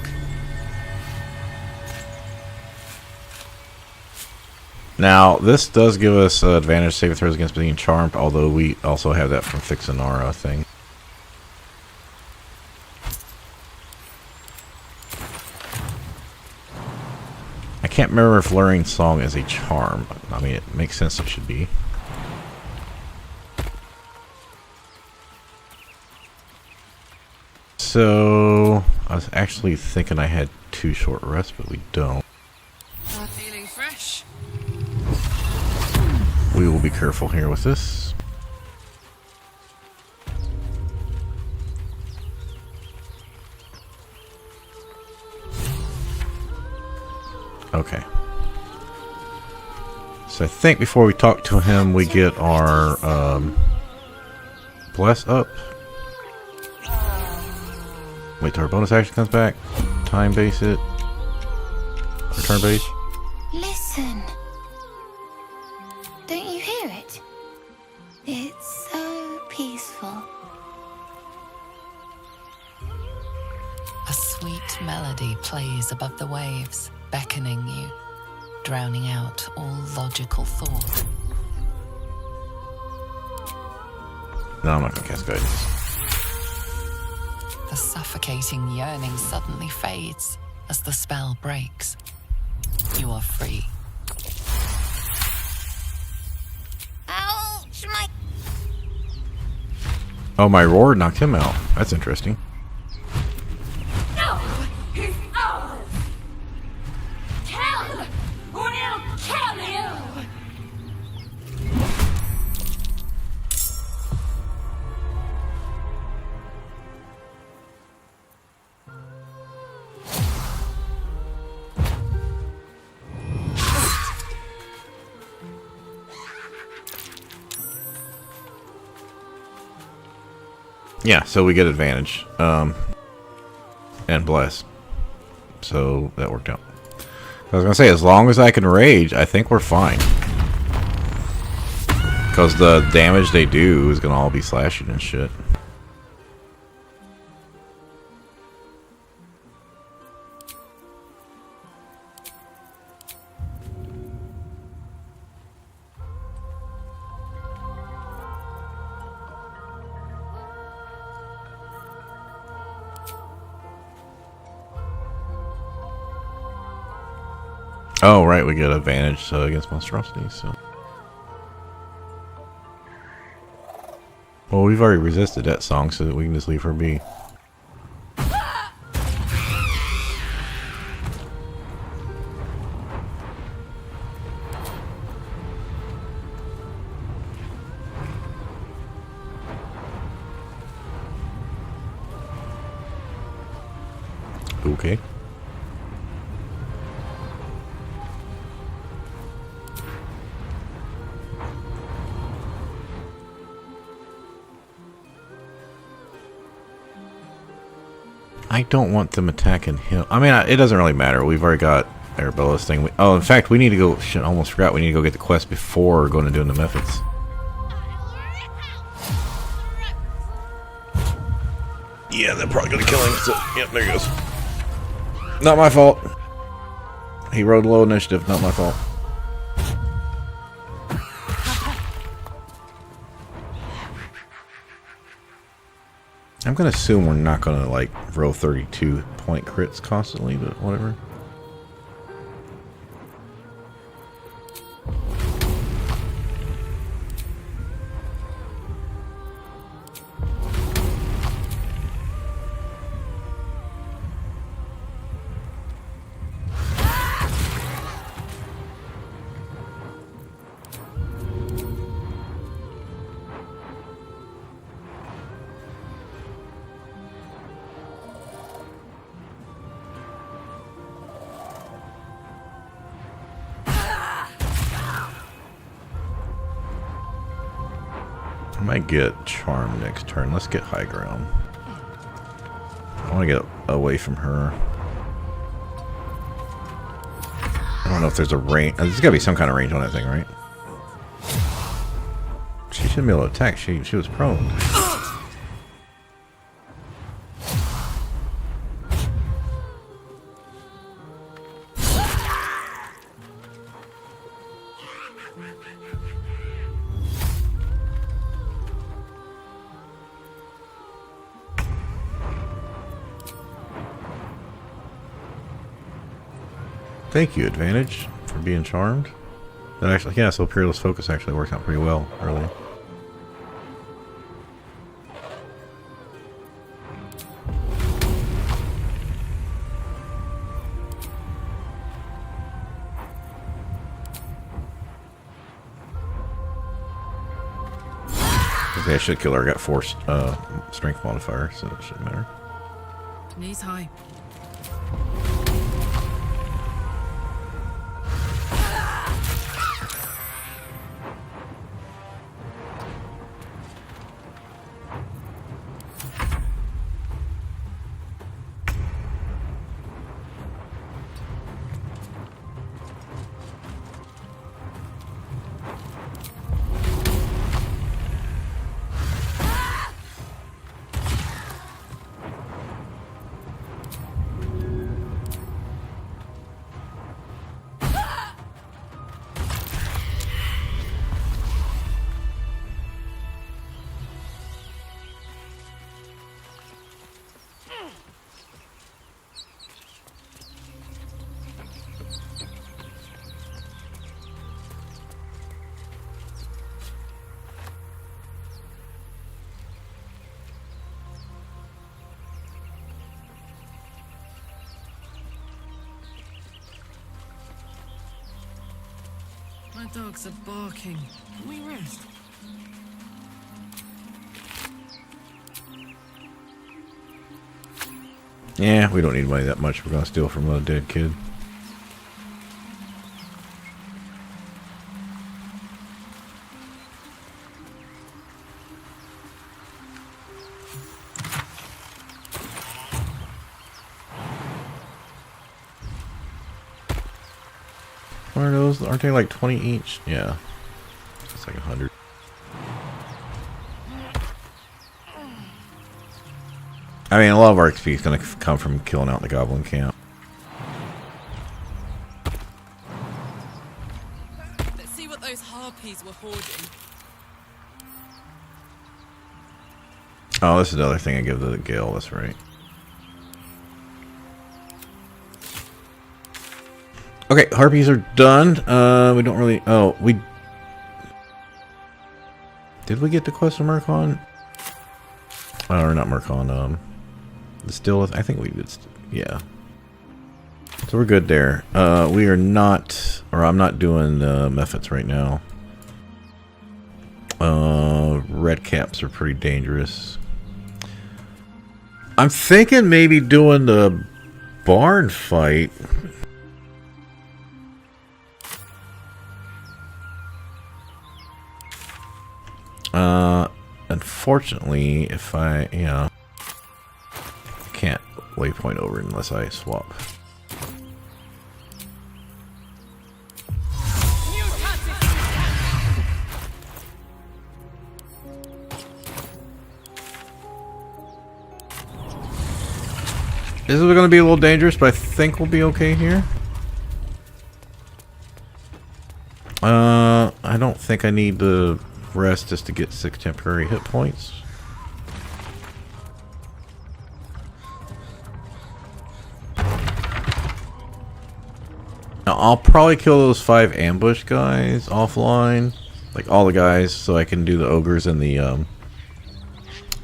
Now, this does give us advantage saving throws against being charmed, although we also have that from fixing our thing. I can't remember if Luring Song is a charm. I mean, it makes sense it should be. So, I was actually thinking I had 2 short rests, but we don't. Feeling fresh? We will be careful here with this. Okay. So I think before we talk to him, we get our bless up. Wait till our bonus action comes back. Time base it. Return base. Listen. Don't you hear it? It's so peaceful. A sweet melody plays above the waves, beckoning you, drowning out all logical thought. No, I'm not gonna cast guidance. The suffocating yearning suddenly fades as the spell breaks. You are free. Ouch, my... Oh, my roar knocked him out. That's interesting. No! He's ours! Kill! We'll kill you! Yeah, so we get advantage. And bless. So that worked out. I was gonna say, as long as I can rage, I think we're fine. Because the damage they do is gonna all be slashing and shit. Oh, right, we get advantage against monstrosities, so. Well, we've already resisted that song, so that we can just leave her be. Okay. I don't want them attacking him. I mean, it doesn't really matter. We've already got Arabella's thing. Oh, in fact, we need to go... Shit, I almost forgot. We need to go get the quest before going and doing the methods. Yeah, they're probably going to kill him. So, yep, there he goes. Not my fault. He rode low initiative. Not my fault. I'm gonna assume we're not gonna like roll 32 point crits constantly, but whatever. I might get charm next turn. Let's get high ground. I want to get away from her. I don't know if there's a range. There's got to be some kind of range on that thing, right? She shouldn't be able to attack. She was prone. Thank you, Advantage, for being charmed. That actually, yeah, so Peerless Focus actually worked out pretty well early. Okay, I should kill her. I got 4 strength modifier, so it shouldn't matter. Knees high. My dogs are barking. Can we rest? Yeah, we don't need money that much. We're gonna steal from a dead kid. What are those? Aren't they like 20 each? Yeah. It's like 100. I mean, a lot of our XP is going to come from killing out the goblin camp. Let's see what those harpies were hoarding. Oh, this is another thing I give to the Gale. That's right. Okay, harpies are done. We don't really... Oh, we... Did we get the quest of Murkon? Oh, or not Murkon. The Stilleth. I think we did. Yeah. So we're good there. We are not... Or I'm not doing methods right now. Red caps are pretty dangerous. I'm thinking maybe doing the barn fight. Unfortunately, if I, can't waypoint over unless I swap. This is going to be a little dangerous, but I think we'll be okay here. I don't think I need the rest just to get 6 temporary hit points. Now, I'll probably kill those 5 ambush guys offline, like all the guys, so I can do the ogres and the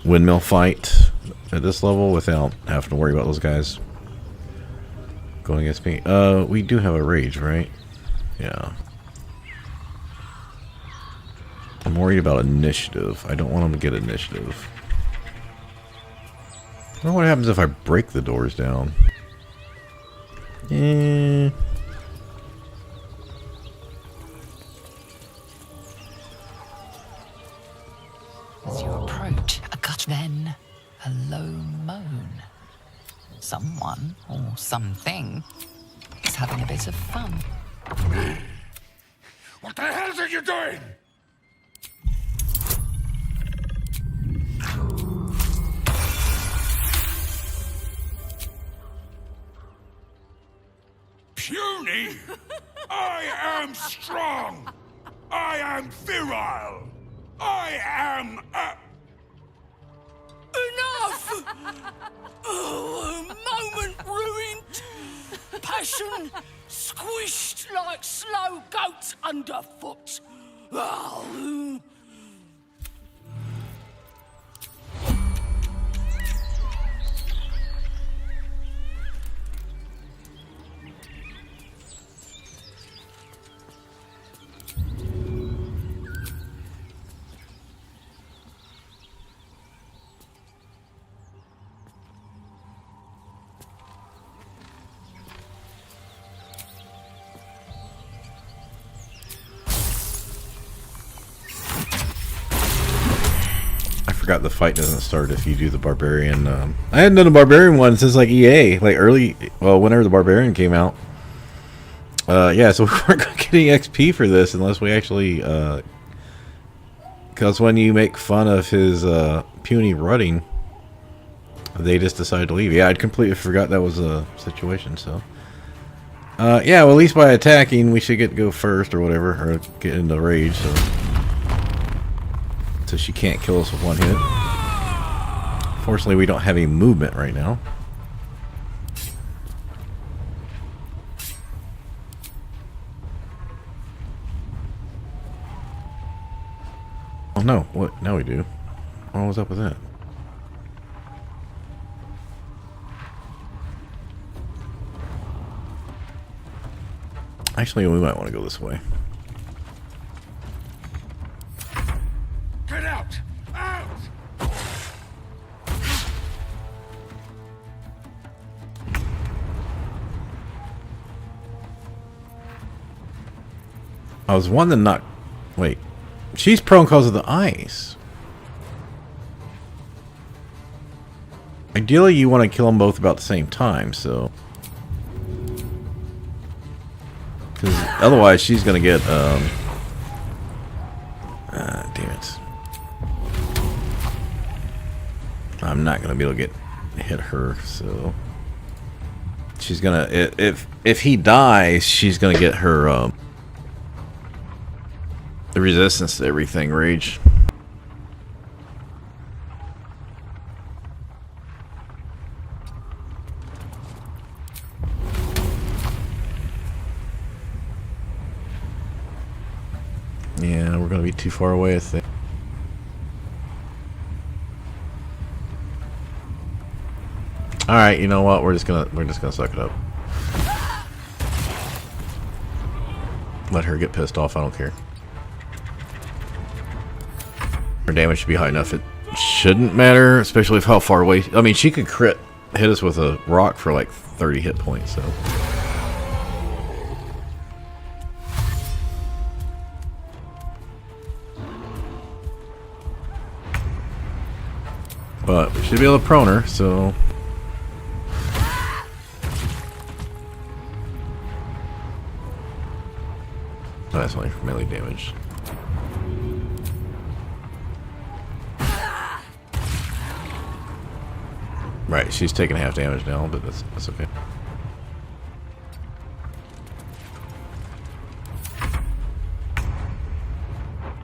windmill fight at this level without having to worry about those guys going against me. We do have a rage, right? Yeah. I'm worried about initiative. I don't want them to get initiative. I wonder what happens if I break the doors down. Eh. As you approach, a gut, then a low moan. someone or something is having a bit of fun. What the hell are you doing? Puny? I am strong. I am virile. I am Enough! Oh, a moment ruined. Passion squished like slow goats underfoot. Oh. Forgot the fight doesn't start if you do the barbarian. I hadn't done the barbarian one since like EA, like early, well, whenever the barbarian came out. Yeah, so we weren't getting XP for this unless we actually, because when you make fun of his puny rutting, they just decided to leave. Yeah, I'd completely forgot that was a situation. So, yeah, well, at least by attacking, we should get to go first or whatever, or get into rage. So she can't kill us with one hit. Fortunately, we don't have any movement right now. Oh no, what? Now we do. What was up with that? Actually, we might want to go this way. Get out! Out! I was one that not. Wait, she's prone because of the ice. Ideally, you want to kill them both about the same time, so. Because otherwise, she's gonna get damn it. I'm not gonna be able to hit her, so she's gonna if he dies, she's gonna get her the resistance to everything rage. Yeah, we're gonna be too far away, I think. All right, you know what? We're just gonna suck it up. Let her get pissed off. I don't care. Her damage should be high enough. It shouldn't matter, especially if how far away. I mean, she could hit us with a rock for like 30 hit points. So. But we should be able to prone her, so. Oh, that's only for melee damage. Right, she's taking half damage now, but that's okay.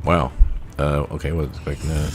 Wow. Okay, wasn't expecting that.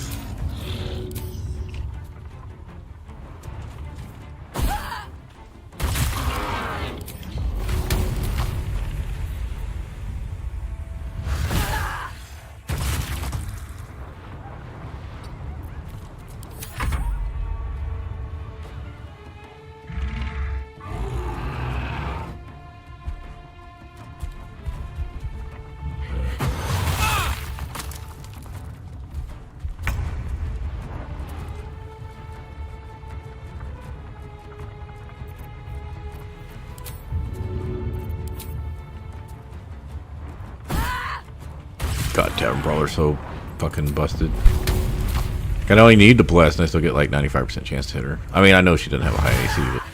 God, Tavern Brawler's so fucking busted. I only need to blast and I still get like 95% chance to hit her. I mean, I know she doesn't have a high AC, but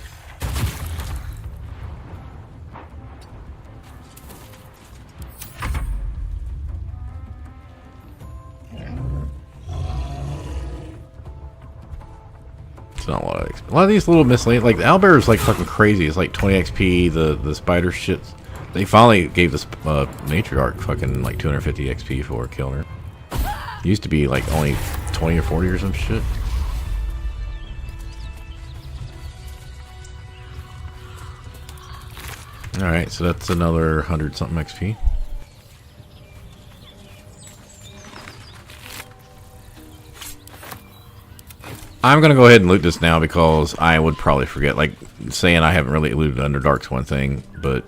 It's not a lot of XP. A lot of these little miscellaneous, like the owlbear is like fucking crazy. It's like 20 XP. The spider shit. They finally gave this matriarch fucking like 250 XP for killing her. It used to be like only 20 or 40 or some shit. Alright, so that's another 100 something XP. I'm gonna go ahead and loot this now because I would probably forget. Like, saying I haven't really looted Underdark's one thing, but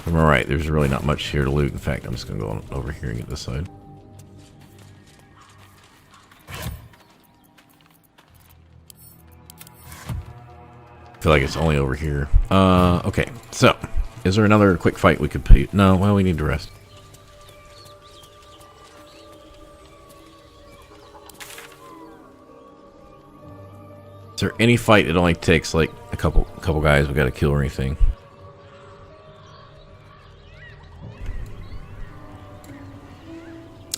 I'm alright, there's really not much here to loot. In fact, I'm just gonna go over here and get this side. I feel like it's only over here. Okay, so is there another quick fight we could put? No, well, we need to rest. Is there any fight that only takes like a couple guys we gotta kill or anything?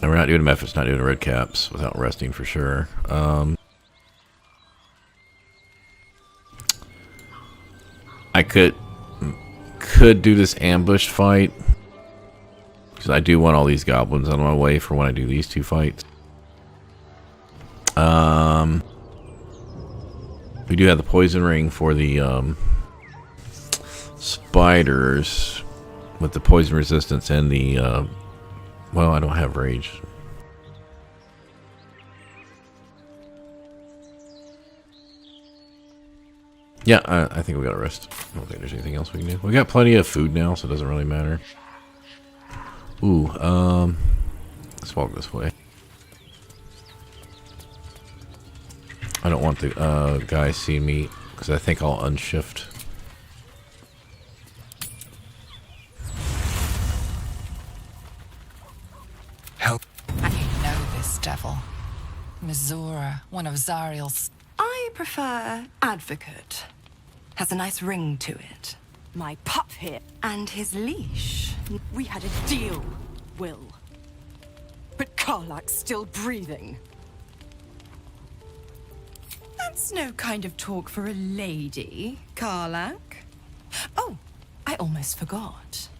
And we're not doing methods, not doing red caps without resting for sure. I could do this ambush fight because I do want all these goblins on my way for when I do these two fights. We do have the poison ring for the spiders with the poison resistance and the well, I don't have rage. Yeah, I think we got a rest. I don't think there's anything else we can do. We got plenty of food now, so it doesn't really matter. Ooh, let's walk this way. I don't want the guys seeing me because I think I'll unshift. Help! I know this devil, Mizora, one of Zariel's. I prefer Advocate. Has a nice ring to it. My pup here and his leash. We had a deal, Will. But Karlach's still breathing. That's no kind of talk for a lady, Karlach. Oh, I almost forgot.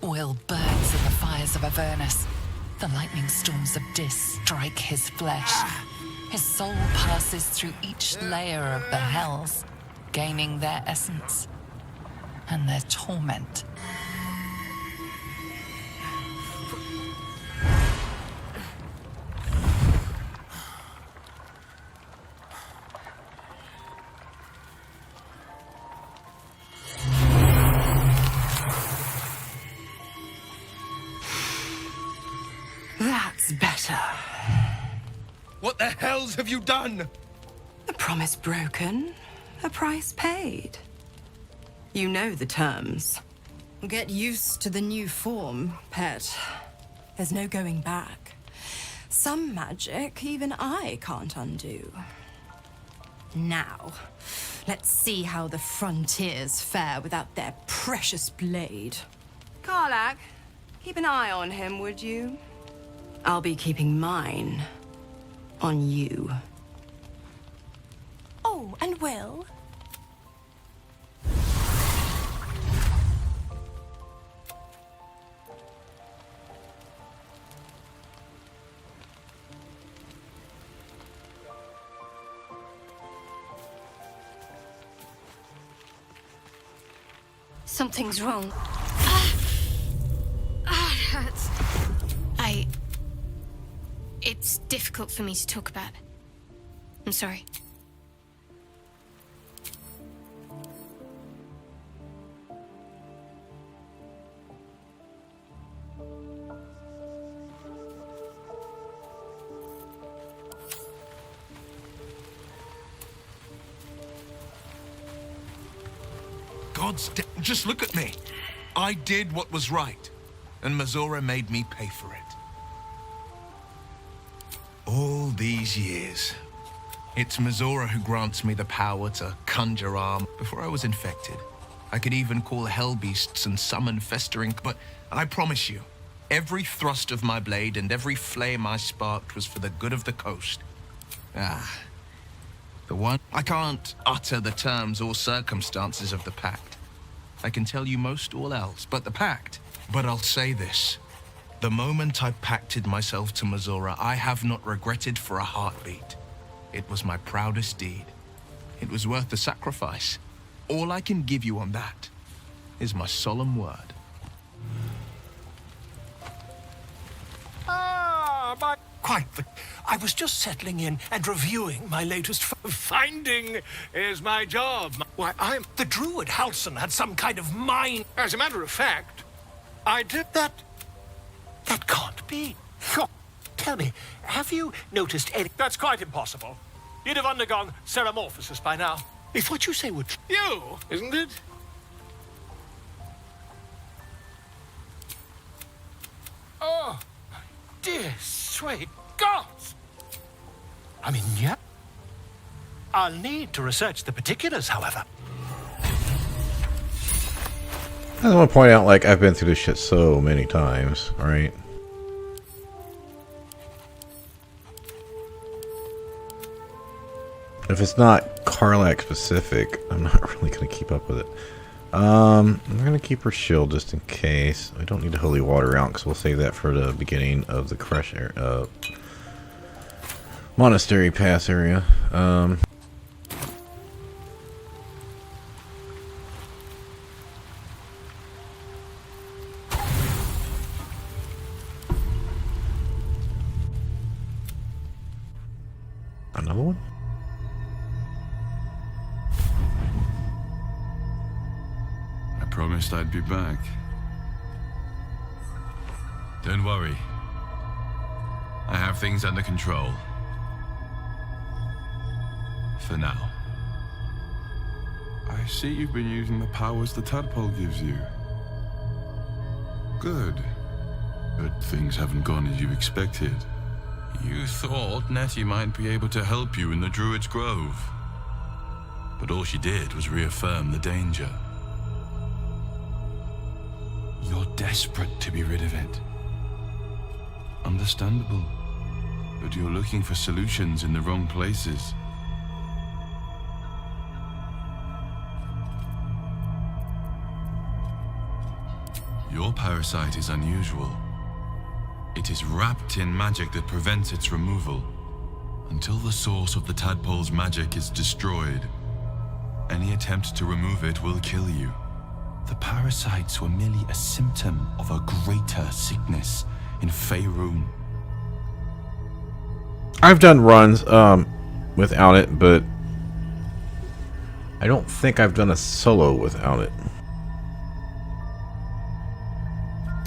Will burns in the fires of Avernus. The lightning storms of Dis strike his flesh. His soul passes through each layer of the hells, gaining their essence and their torment. That's better. What the hells have you done? A promise broken, a price paid. You know the terms. Get used to the new form, pet. There's no going back. Some magic even I can't undo. Now, let's see how the frontiers fare without their precious blade. Karlach, keep an eye on him, would you? I'll be keeping mine on you. Oh, and Will? Something's wrong. It hurts. It's difficult for me to talk about. I'm sorry. Just look at me. I did what was right, and Mizora made me pay for it. All these years. It's Mizora who grants me the power to conjure arm. Before I was infected, I could even call hell beasts and summon festering, but I promise you, Every thrust of my blade and every flame I sparked was for the good of the coast. Ah, the one... I can't utter the terms or circumstances of the pact. I can tell you most all else, but the pact. But I'll say this. The moment I pacted myself to Mazora, I have not regretted for a heartbeat. It was my proudest deed. It was worth the sacrifice. All I can give you on that is my solemn word. I was just settling in and reviewing my latest finding is my job. Why, the druid Halson had some kind of mind. As a matter of fact, I did that. That can't be. Tell me, have you noticed any... That's quite impossible. You'd have undergone ceramorphosis by now. If what you say were you, isn't it? Oh, dear sweet gods! I mean, yeah. I'll need to research the particulars, however. I just want to point out, like, I've been through this shit so many times, right? If it's not Karlach specific, I'm not really going to keep up with it. I'm going to keep her shield just in case. We don't need the holy water out because we'll save that for the beginning of the crush area, monastery pass area. Another one? I promised I'd be back. Don't worry. I have things under control. For now. I see you've been using the powers the tadpole gives you. Good. But things haven't gone as you expected. You thought Nettie might be able to help you in the Druid's Grove. But all she did was reaffirm the danger. You're desperate to be rid of it. Understandable. But you're looking for solutions in the wrong places. Your parasite is unusual. It is wrapped in magic that prevents its removal. Until the source of the tadpole's magic is destroyed, any attempt to remove it will kill you. The parasites were merely a symptom of a greater sickness in Faerun. I've done runs without it, but I don't think I've done a solo without it.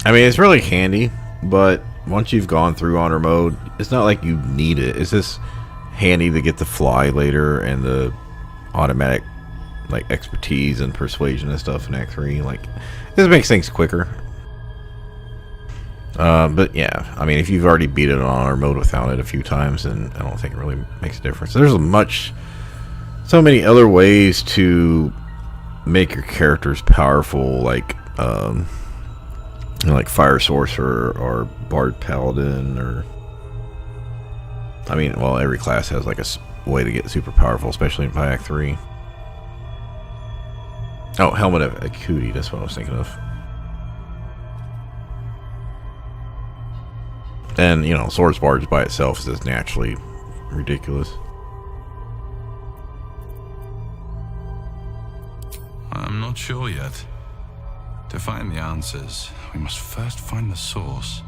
I mean, it's really handy, but once you've gone through honor mode, it's not like you need it. It's just handy to get the fly later and the automatic like expertise and persuasion and stuff in Act 3. Like, this makes things quicker. But yeah, I mean, if you've already beat it on honor mode without it a few times, then I don't think it really makes a difference. There's so many other ways to make your characters powerful, like like Fire Sorcerer or Bard Paladin, or I mean, well, every class has like a way to get super powerful, especially in Act 3. Oh, Helmet of Acuity, that's what I was thinking of. And, you know, Swords Barge by itself is just naturally ridiculous. I'm not sure yet. To find the answers, we must first find the source.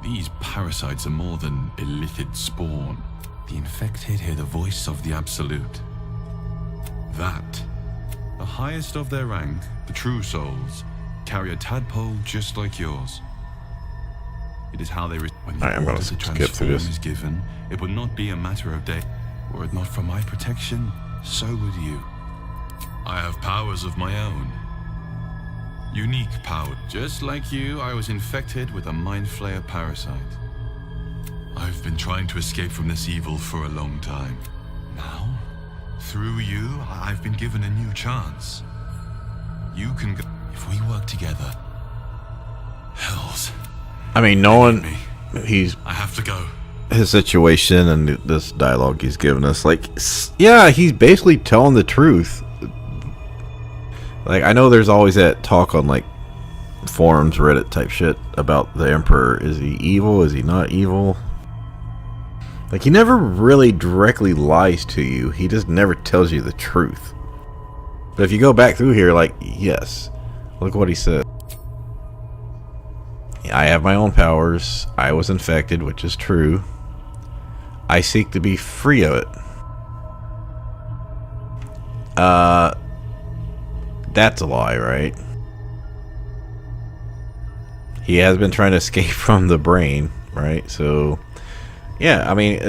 These parasites are more than illithid spawn. The infected hear the voice of the Absolute. That, the highest of their rank, the true souls, carry a tadpole just like yours. It is how they when the order to transform is given, it would not be a matter of day. Were it not for my protection, so would you. I have powers of my own. Unique power. Just like you, I was infected with a Mind Flayer parasite. I've been trying to escape from this evil for a long time. Now, through you, I've been given a new chance. You can go. If we work together. Hells. I mean, knowing he's I have to go. His situation and this dialogue he's given us, like, yeah, he's basically telling the truth. Like, I know there's always that talk on like forums, Reddit type shit about the Emperor. Is he evil? Is he not evil? Like, he never really directly lies to you. He just never tells you the truth. But if you go back through here, like, yes, look what he said. I have my own powers. I was infected, which is true. I seek to be free of it. That's a lie, right? He has been trying to escape from the brain, right? So, yeah, I mean,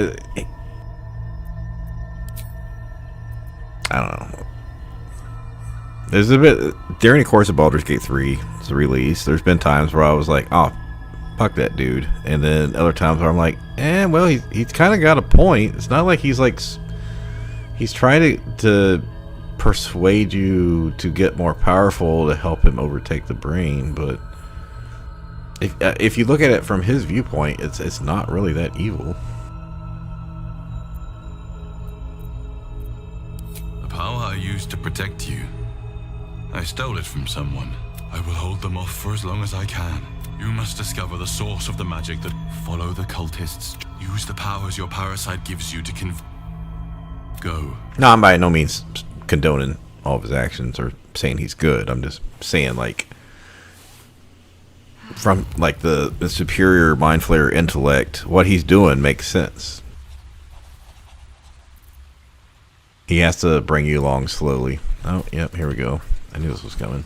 I don't know. There's a bit during the course of Baldur's Gate 3's release. There's been times where I was like, "Oh, fuck that dude," and then other times where I'm like, well, he's kind of got a point. It's not like he's trying to persuade you to get more powerful to help him overtake the brain. But if you look at it from his viewpoint, it's not really that evil. The power I used to protect you, I stole it from someone. I will hold them off for as long as I can. You must discover the source of the magic that follow the cultists. Use the powers your parasite gives you to go. No, I'm by no means condoning all of his actions or saying he's good. I'm just saying, like, from like the superior mind flayer intellect, what he's doing makes sense. He has to bring you along slowly. Oh, yep, here we go. I knew this was coming.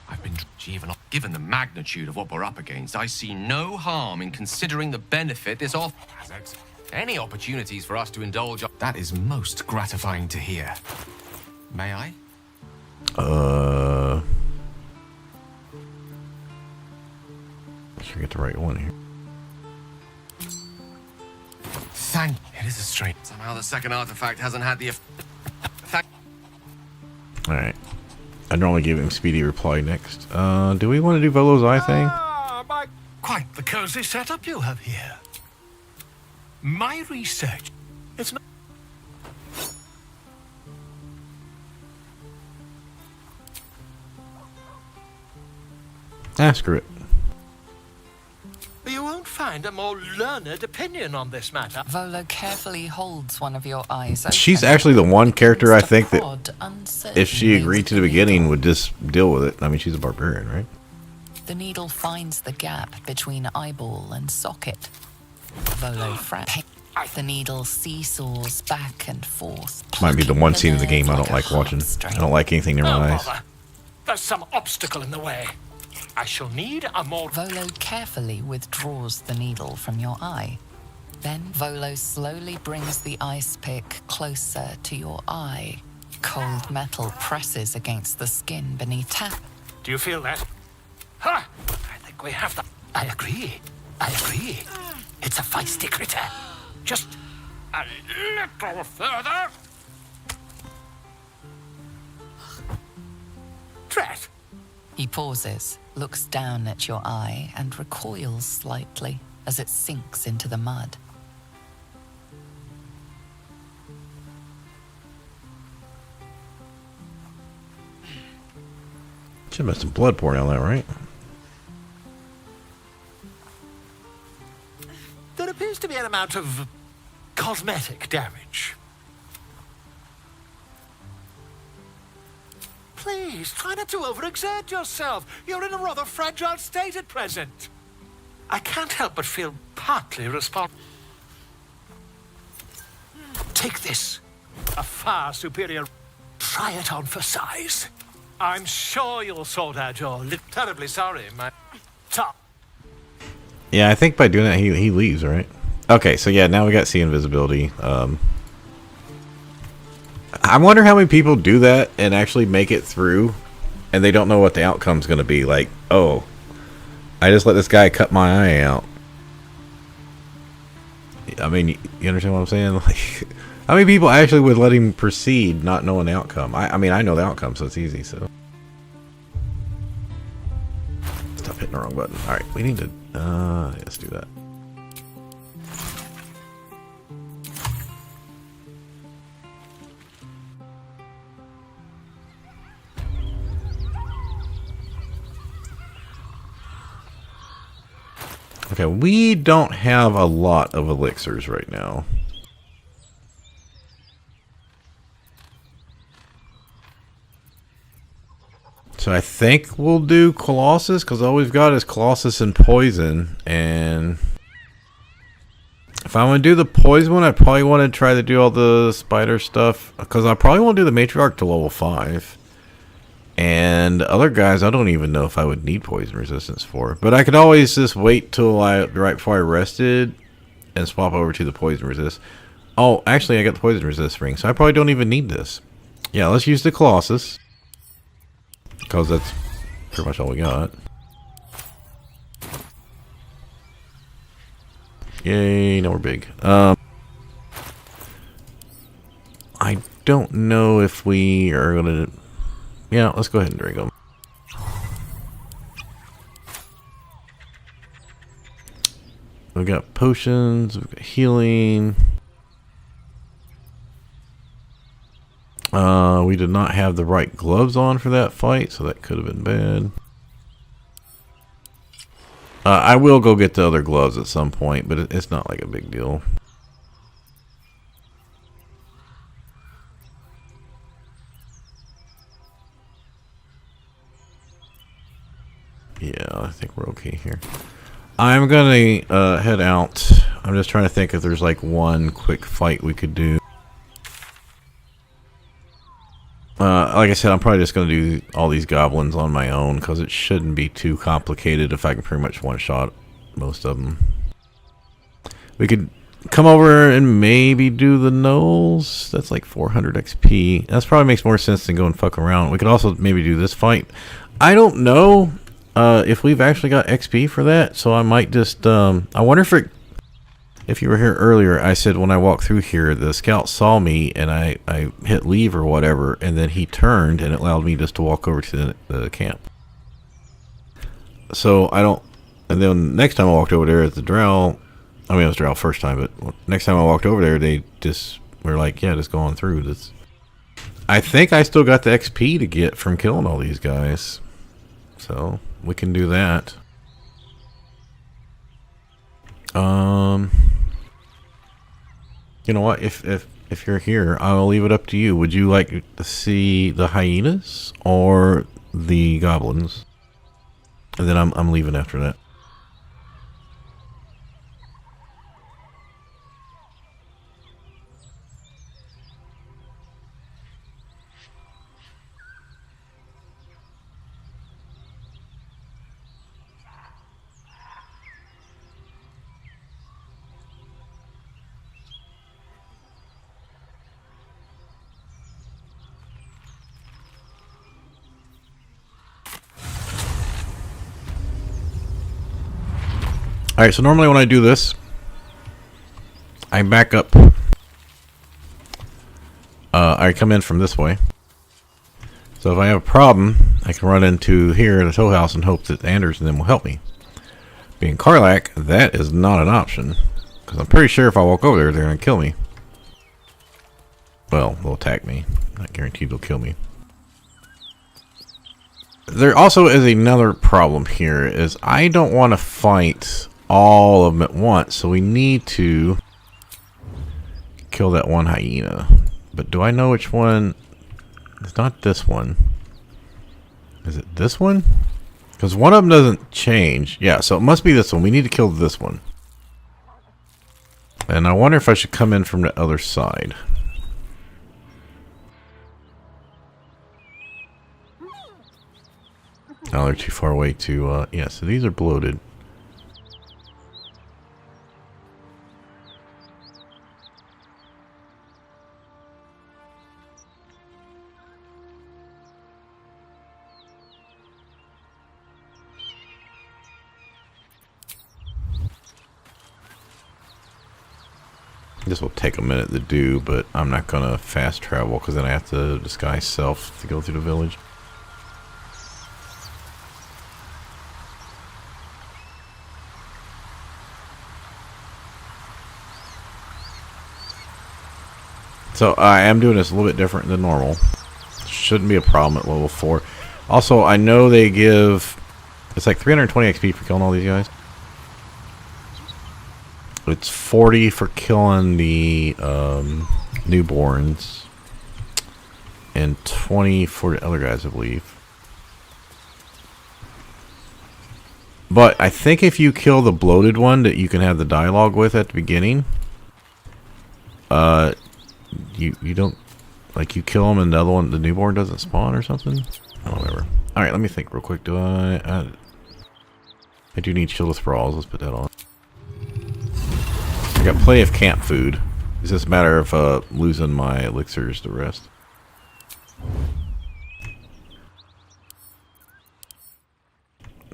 I've been given the magnitude of what we're up against. I see no harm in considering the benefit this offers. Any opportunities for us to indulge. That is most gratifying to hear. May I? Should get the right one here. Thank. It is a strange. Somehow the second artifact hasn't had the effect. All right. I normally give him speedy reply next. Do we want to do Volo's eye thing? Quite the cozy setup you have here. My research, it's not... Screw it. You won't find a more learned opinion on this matter. Volo carefully holds one of your eyes open. She's actually the one character I think that, Prod if she agreed to the beginning, would just deal with it. I mean, she's a barbarian, right? The needle finds the gap between eyeball and socket. Volo fracks. The needle seesaws back and forth. Might be the one scene in the game I don't like watching. I don't like anything near my eyes. Bother. There's some obstacle in the way. I shall need a more... Volo carefully withdraws the needle from your eye. Then Volo slowly brings the ice pick closer to your eye. Cold metal presses against the skin beneath tap. Do you feel that? Ha! I think we have that. I agree. It's a feisty critter. Just a little further. Drat. He pauses, looks down at your eye, and recoils slightly as it sinks into the mud. Should have some blood pouring out of that, right? There appears to be an amount of cosmetic damage. Please, try not to overexert yourself. You're in a rather fragile state at present. I can't help but feel partly responsible. Take this. A far superior... Try it on for size. I'm sure you'll sort out your... Terribly sorry, my... Top. Yeah, I think by doing that, he leaves, right? Okay, so yeah, now we got see invisibility. I wonder how many people do that and actually make it through, and they don't know what the outcome's going to be. Like, oh, I just let this guy cut my eye out. I mean, you understand what I'm saying? Like, how many people actually would let him proceed not knowing the outcome? I mean, I know the outcome, so it's easy, so. Stop hitting the wrong button. Alright, we need to, let's do that. Okay, we don't have a lot of elixirs right now. So I think we'll do Colossus, because all we've got is Colossus and Poison. And if I want to do the Poison one, I probably want to try to do all the spider stuff, because I probably want to do the Matriarch to level 5. And other guys, I don't even know if I would need poison resistance for. But I could always just wait till right before I rested and swap over to the poison resist. Oh, actually, I got the poison resist ring, so I probably don't even need this. Yeah, let's use the Colossus, because that's pretty much all we got. Yay, now we're big. I don't know if we are going to... Yeah, let's go ahead and drink them. We've got potions, we've got healing. We did not have the right gloves on for that fight, so that could have been bad. I will go get the other gloves at some point, but it's not like a big deal. Yeah, I think we're okay here. I'm gonna head out. I'm just trying to think if there's like one quick fight we could do. Like I said, I'm probably just gonna do all these goblins on my own, because it shouldn't be too complicated if I can pretty much one-shot most of them. We could come over and maybe do the gnolls. That's like 400 XP. That probably makes more sense than going fuck around. We could also maybe do this fight. I don't know if we've actually got XP for that, so I might just I wonder if you were here earlier, I said when I walked through here, the scout saw me and I hit leave or whatever, and then he turned and it allowed me just to walk over to the camp. So I don't, and then next time I walked over there at the drow, I mean it was drow first time, but next time I walked over there, they just were like, yeah, just go on through this. I think I still got the XP to get from killing all these guys, so we can do that. You know what? If you're here, I'll leave it up to you. Would you like to see the hyenas or the goblins? And then I'm leaving after that. Alright, so normally when I do this, I back up. I come in from this way. So if I have a problem, I can run into here in the tow house and hope that Anders and them will help me. Being Karlach, that is not an option, because I'm pretty sure if I walk over there, they're going to kill me. Well, they'll attack me. Not guaranteed they'll kill me. There also is another problem here, is I don't want to fight all of them at once, so we need to kill that one hyena. But do I know which one? It's not this one. Is it this one? Because one of them doesn't change. Yeah, so it must be this one. We need to kill this one. And I wonder if I should come in from the other side. Oh, they're too far away to, yeah, so these are bloated. This will take a minute to do, but I'm not going to fast travel because then I have to disguise self to go through the village. So I am doing this a little bit different than normal. Shouldn't be a problem at level 4. Also, I know they give... It's like 320 XP for killing all these guys. It's 40 for killing the newborns. And 20 for the other guys, I believe. But I think if you kill the bloated one that you can have the dialogue with at the beginning... You don't, like, you kill them and the other one, the newborn doesn't spawn or something? Oh, whatever. Alright, let me think real quick. Do I do need Shield of Thralls. Let's put that on. I got plenty of camp food. It's just a matter of losing my elixirs to rest.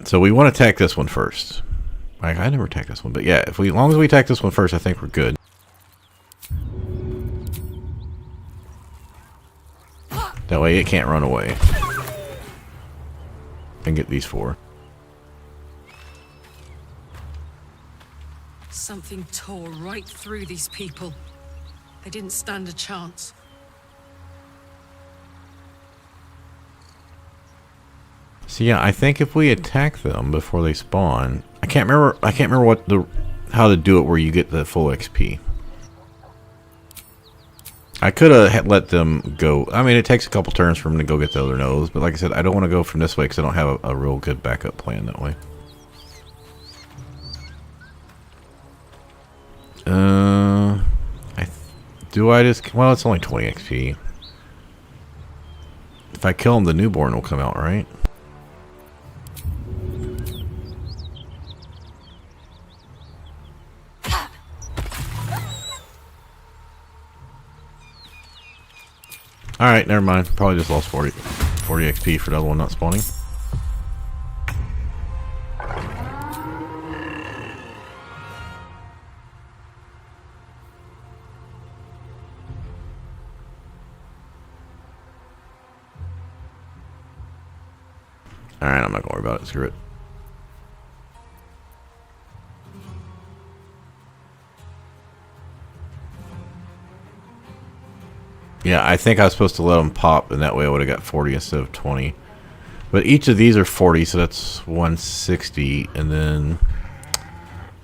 So we want to attack this one first. I never attack this one, but yeah, as long as we attack this one first, I think we're good. That way it can't run away. And get these 4. Something tore right through these people. They didn't stand a chance. So yeah, I think if we attack them before they spawn, I can't remember what how to do it where you get the full XP. I could have let them go. I mean, it takes a couple turns for them to go get the other nose, but like I said, I don't want to go from this way because I don't have a real good backup plan that way. Well, it's only 20 XP. If I kill him, the newborn will come out, right? Alright, never mind. Probably just lost 40 XP for the other one not spawning. Alright, I'm not gonna worry about it. Screw it. Yeah, I think I was supposed to let them pop, and that way I would have got 40 instead of 20. But each of these are 40, so that's 160, and then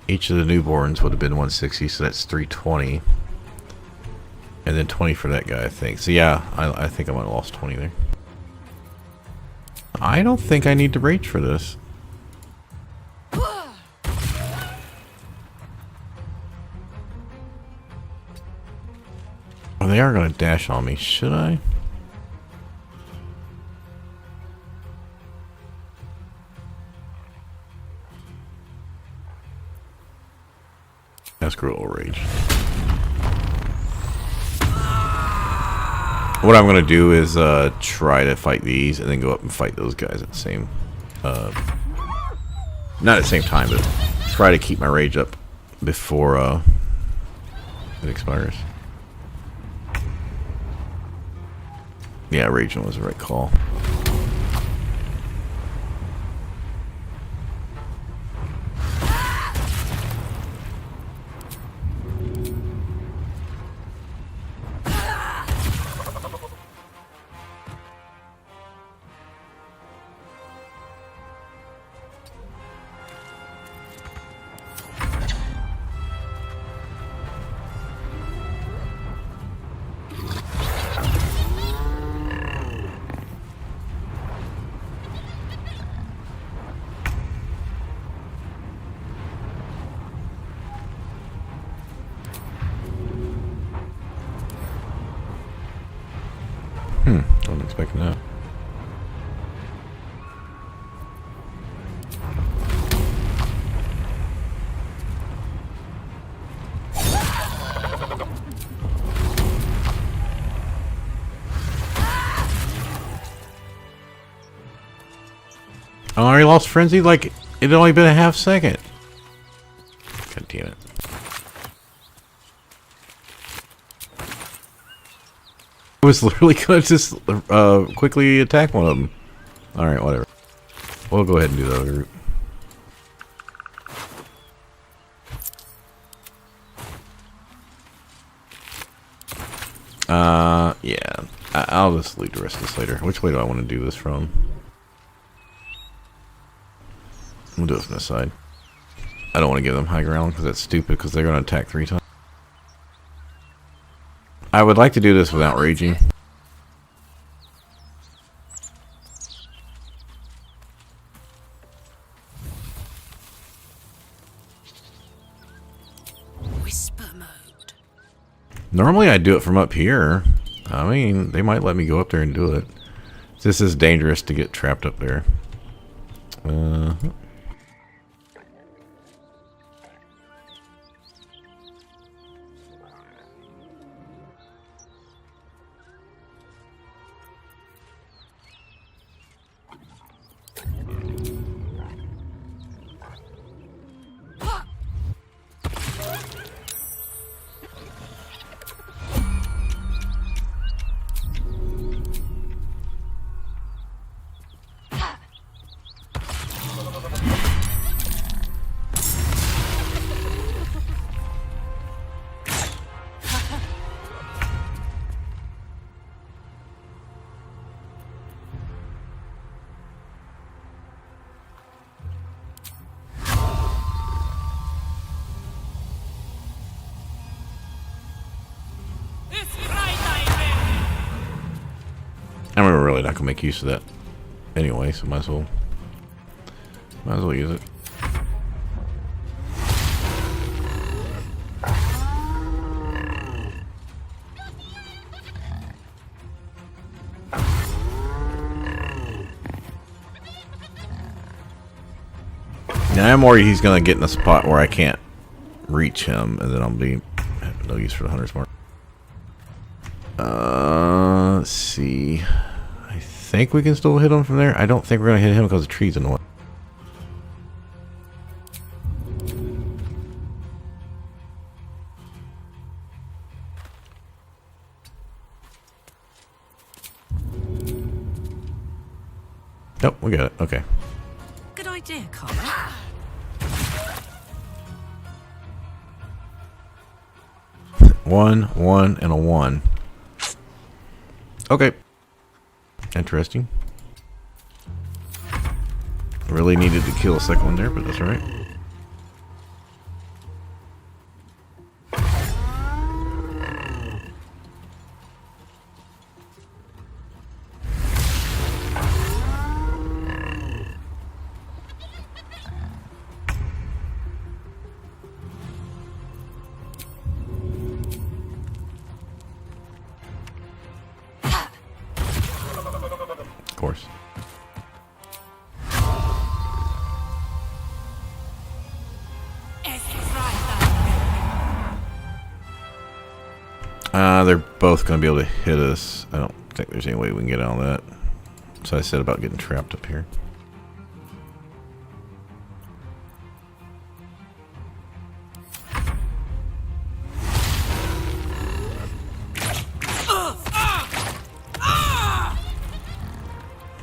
each of the newborns would have been 160, so that's 320. And then 20 for that guy, I think. So yeah, I think I might have lost 20 there. I don't think I need to rage for this. Oh, they are going to dash on me. Should I? Escrow rage. What I'm going to do is try to fight these and then go up and fight those guys at the same... not at the same time, but try to keep my rage up before it expires. Yeah, raging was the right call. Wasn't expecting that. I already lost frenzy like it had only been a half second. God damn it. I was literally gonna just quickly attack one of them. Alright, whatever. We'll go ahead and do the other route. Yeah. I'll just leave the rest of this later. Which way do I want to do this from? We'll do it from this side. I don't want to give them high ground because that's stupid because they're going to attack 3 times. I would like to do this without raging. Whisper mode. Normally I do it from up here. I mean, they might let me go up there and do it. This is dangerous to get trapped up there. And we're really not gonna make use of that anyway, so might as well use it. Now I'm worried he's gonna get in a spot where I can't reach him, and then I'll be no use for the hunter's mark. Let's see. I think we can still hit him from there. I don't think we're gonna hit him because the tree's in the way. Nope, we got it. Okay. Good idea, Karlach. One, and a 1. Okay. Interesting. Really needed to kill a second one there, but that's alright. Of course. They're both going to be able to hit us. I don't think there's any way we can get out of that. So I said about getting trapped up here.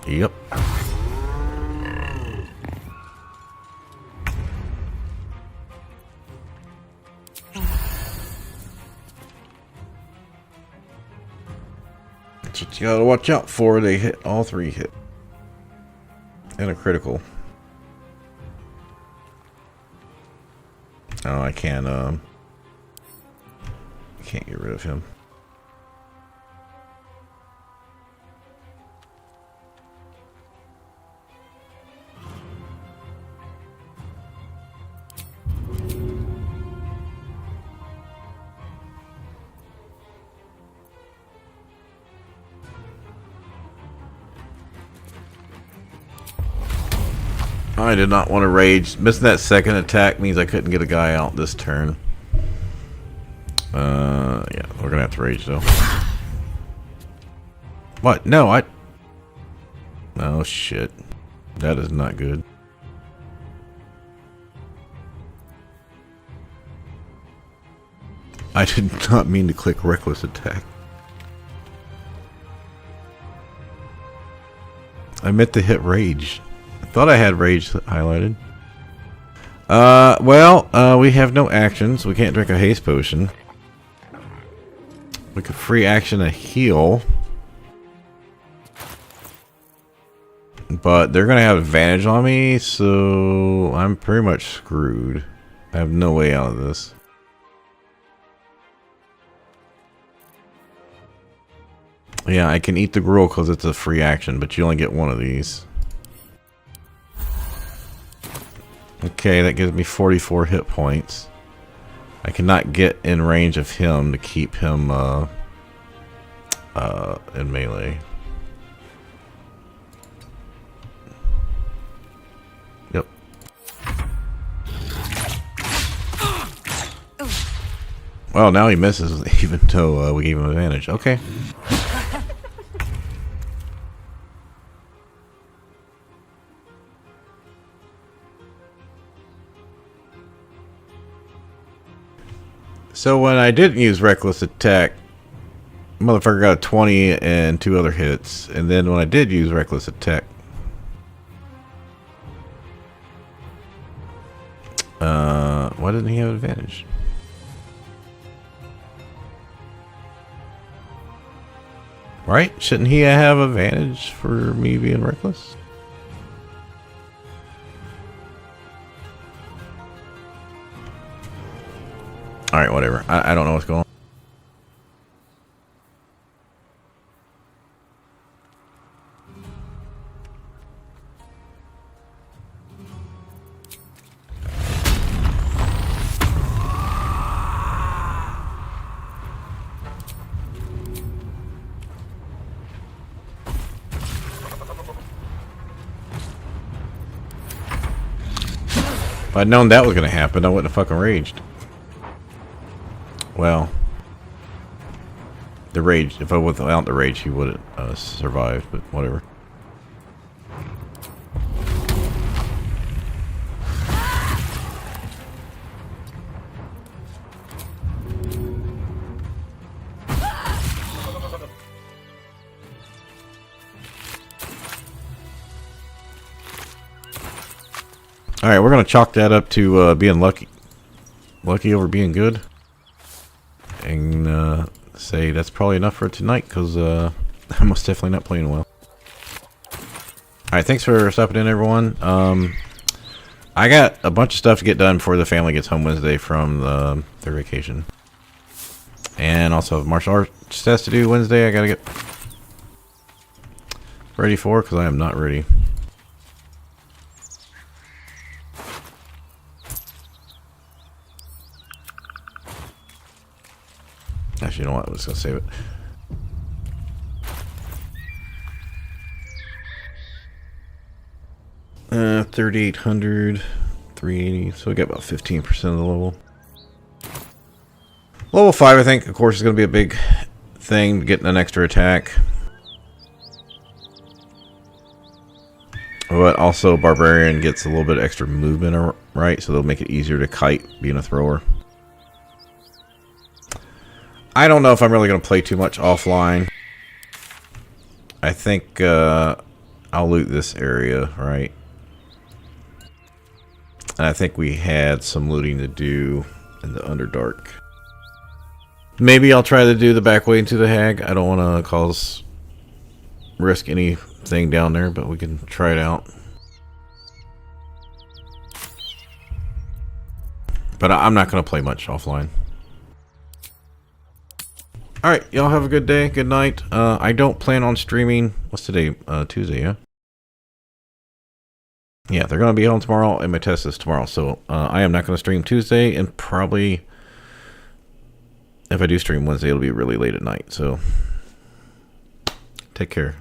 Yep. That's what you gotta watch out for. They hit all 3 hit. And a critical. Oh, I can't get rid of him. I did not want to rage. Missing that second attack means I couldn't get a guy out this turn. Yeah, we're gonna have to rage though. What? No, oh shit. That is not good. I did not mean to click reckless attack. I meant to hit rage. I thought I had rage highlighted. Well, we have no actions. We can't drink a haste potion. We could free action a heal. But they're going to have advantage on me, so I'm pretty much screwed. I have no way out of this. Yeah, I can eat the gruel because it's a free action, but you only get one of these. Okay, that gives me 44 hit points. I cannot get in range of him to keep him in melee. Yep. Well, now he misses even though we gave him advantage. Okay. So when I didn't use reckless attack, motherfucker got a 20 and 2 other hits. And then when I did use reckless attack, why didn't he have advantage? Right? Shouldn't he have advantage for me being reckless? Alright, whatever. I don't know what's going on. If I'd known that was going to happen, I wouldn't have fucking raged. Well, the rage, if I without the rage, he would have survived, but whatever. Alright, we're going to chalk that up to being lucky. Lucky over being good. And say that's probably enough for tonight, because I'm most definitely not playing well. Alright, thanks for stopping in, everyone. I got a bunch of stuff to get done before the family gets home Wednesday from their vacation. And also have martial arts test to do Wednesday I gotta get ready for, because I am not ready. Actually, you know what? I'm just going to save it. Uh, 3,800, 380. So we got about 15% of the level. Level 5, I think, of course, is going to be a big thing, getting an extra attack. But also, Barbarian gets a little bit extra movement, right? So they'll make it easier to kite being a thrower. I don't know if I'm really going to play too much offline. I think I'll loot this area, right? And I think we had some looting to do in the Underdark. Maybe I'll try to do the back way into the Hag. I don't want to risk anything down there, but we can try it out. But I'm not going to play much offline. Alright, y'all have a good day, good night. I don't plan on streaming. What's today? Tuesday, yeah? Yeah, they're going to be home tomorrow, and my test is tomorrow. So, I am not going to stream Tuesday, and probably, if I do stream Wednesday, it'll be really late at night. So, take care.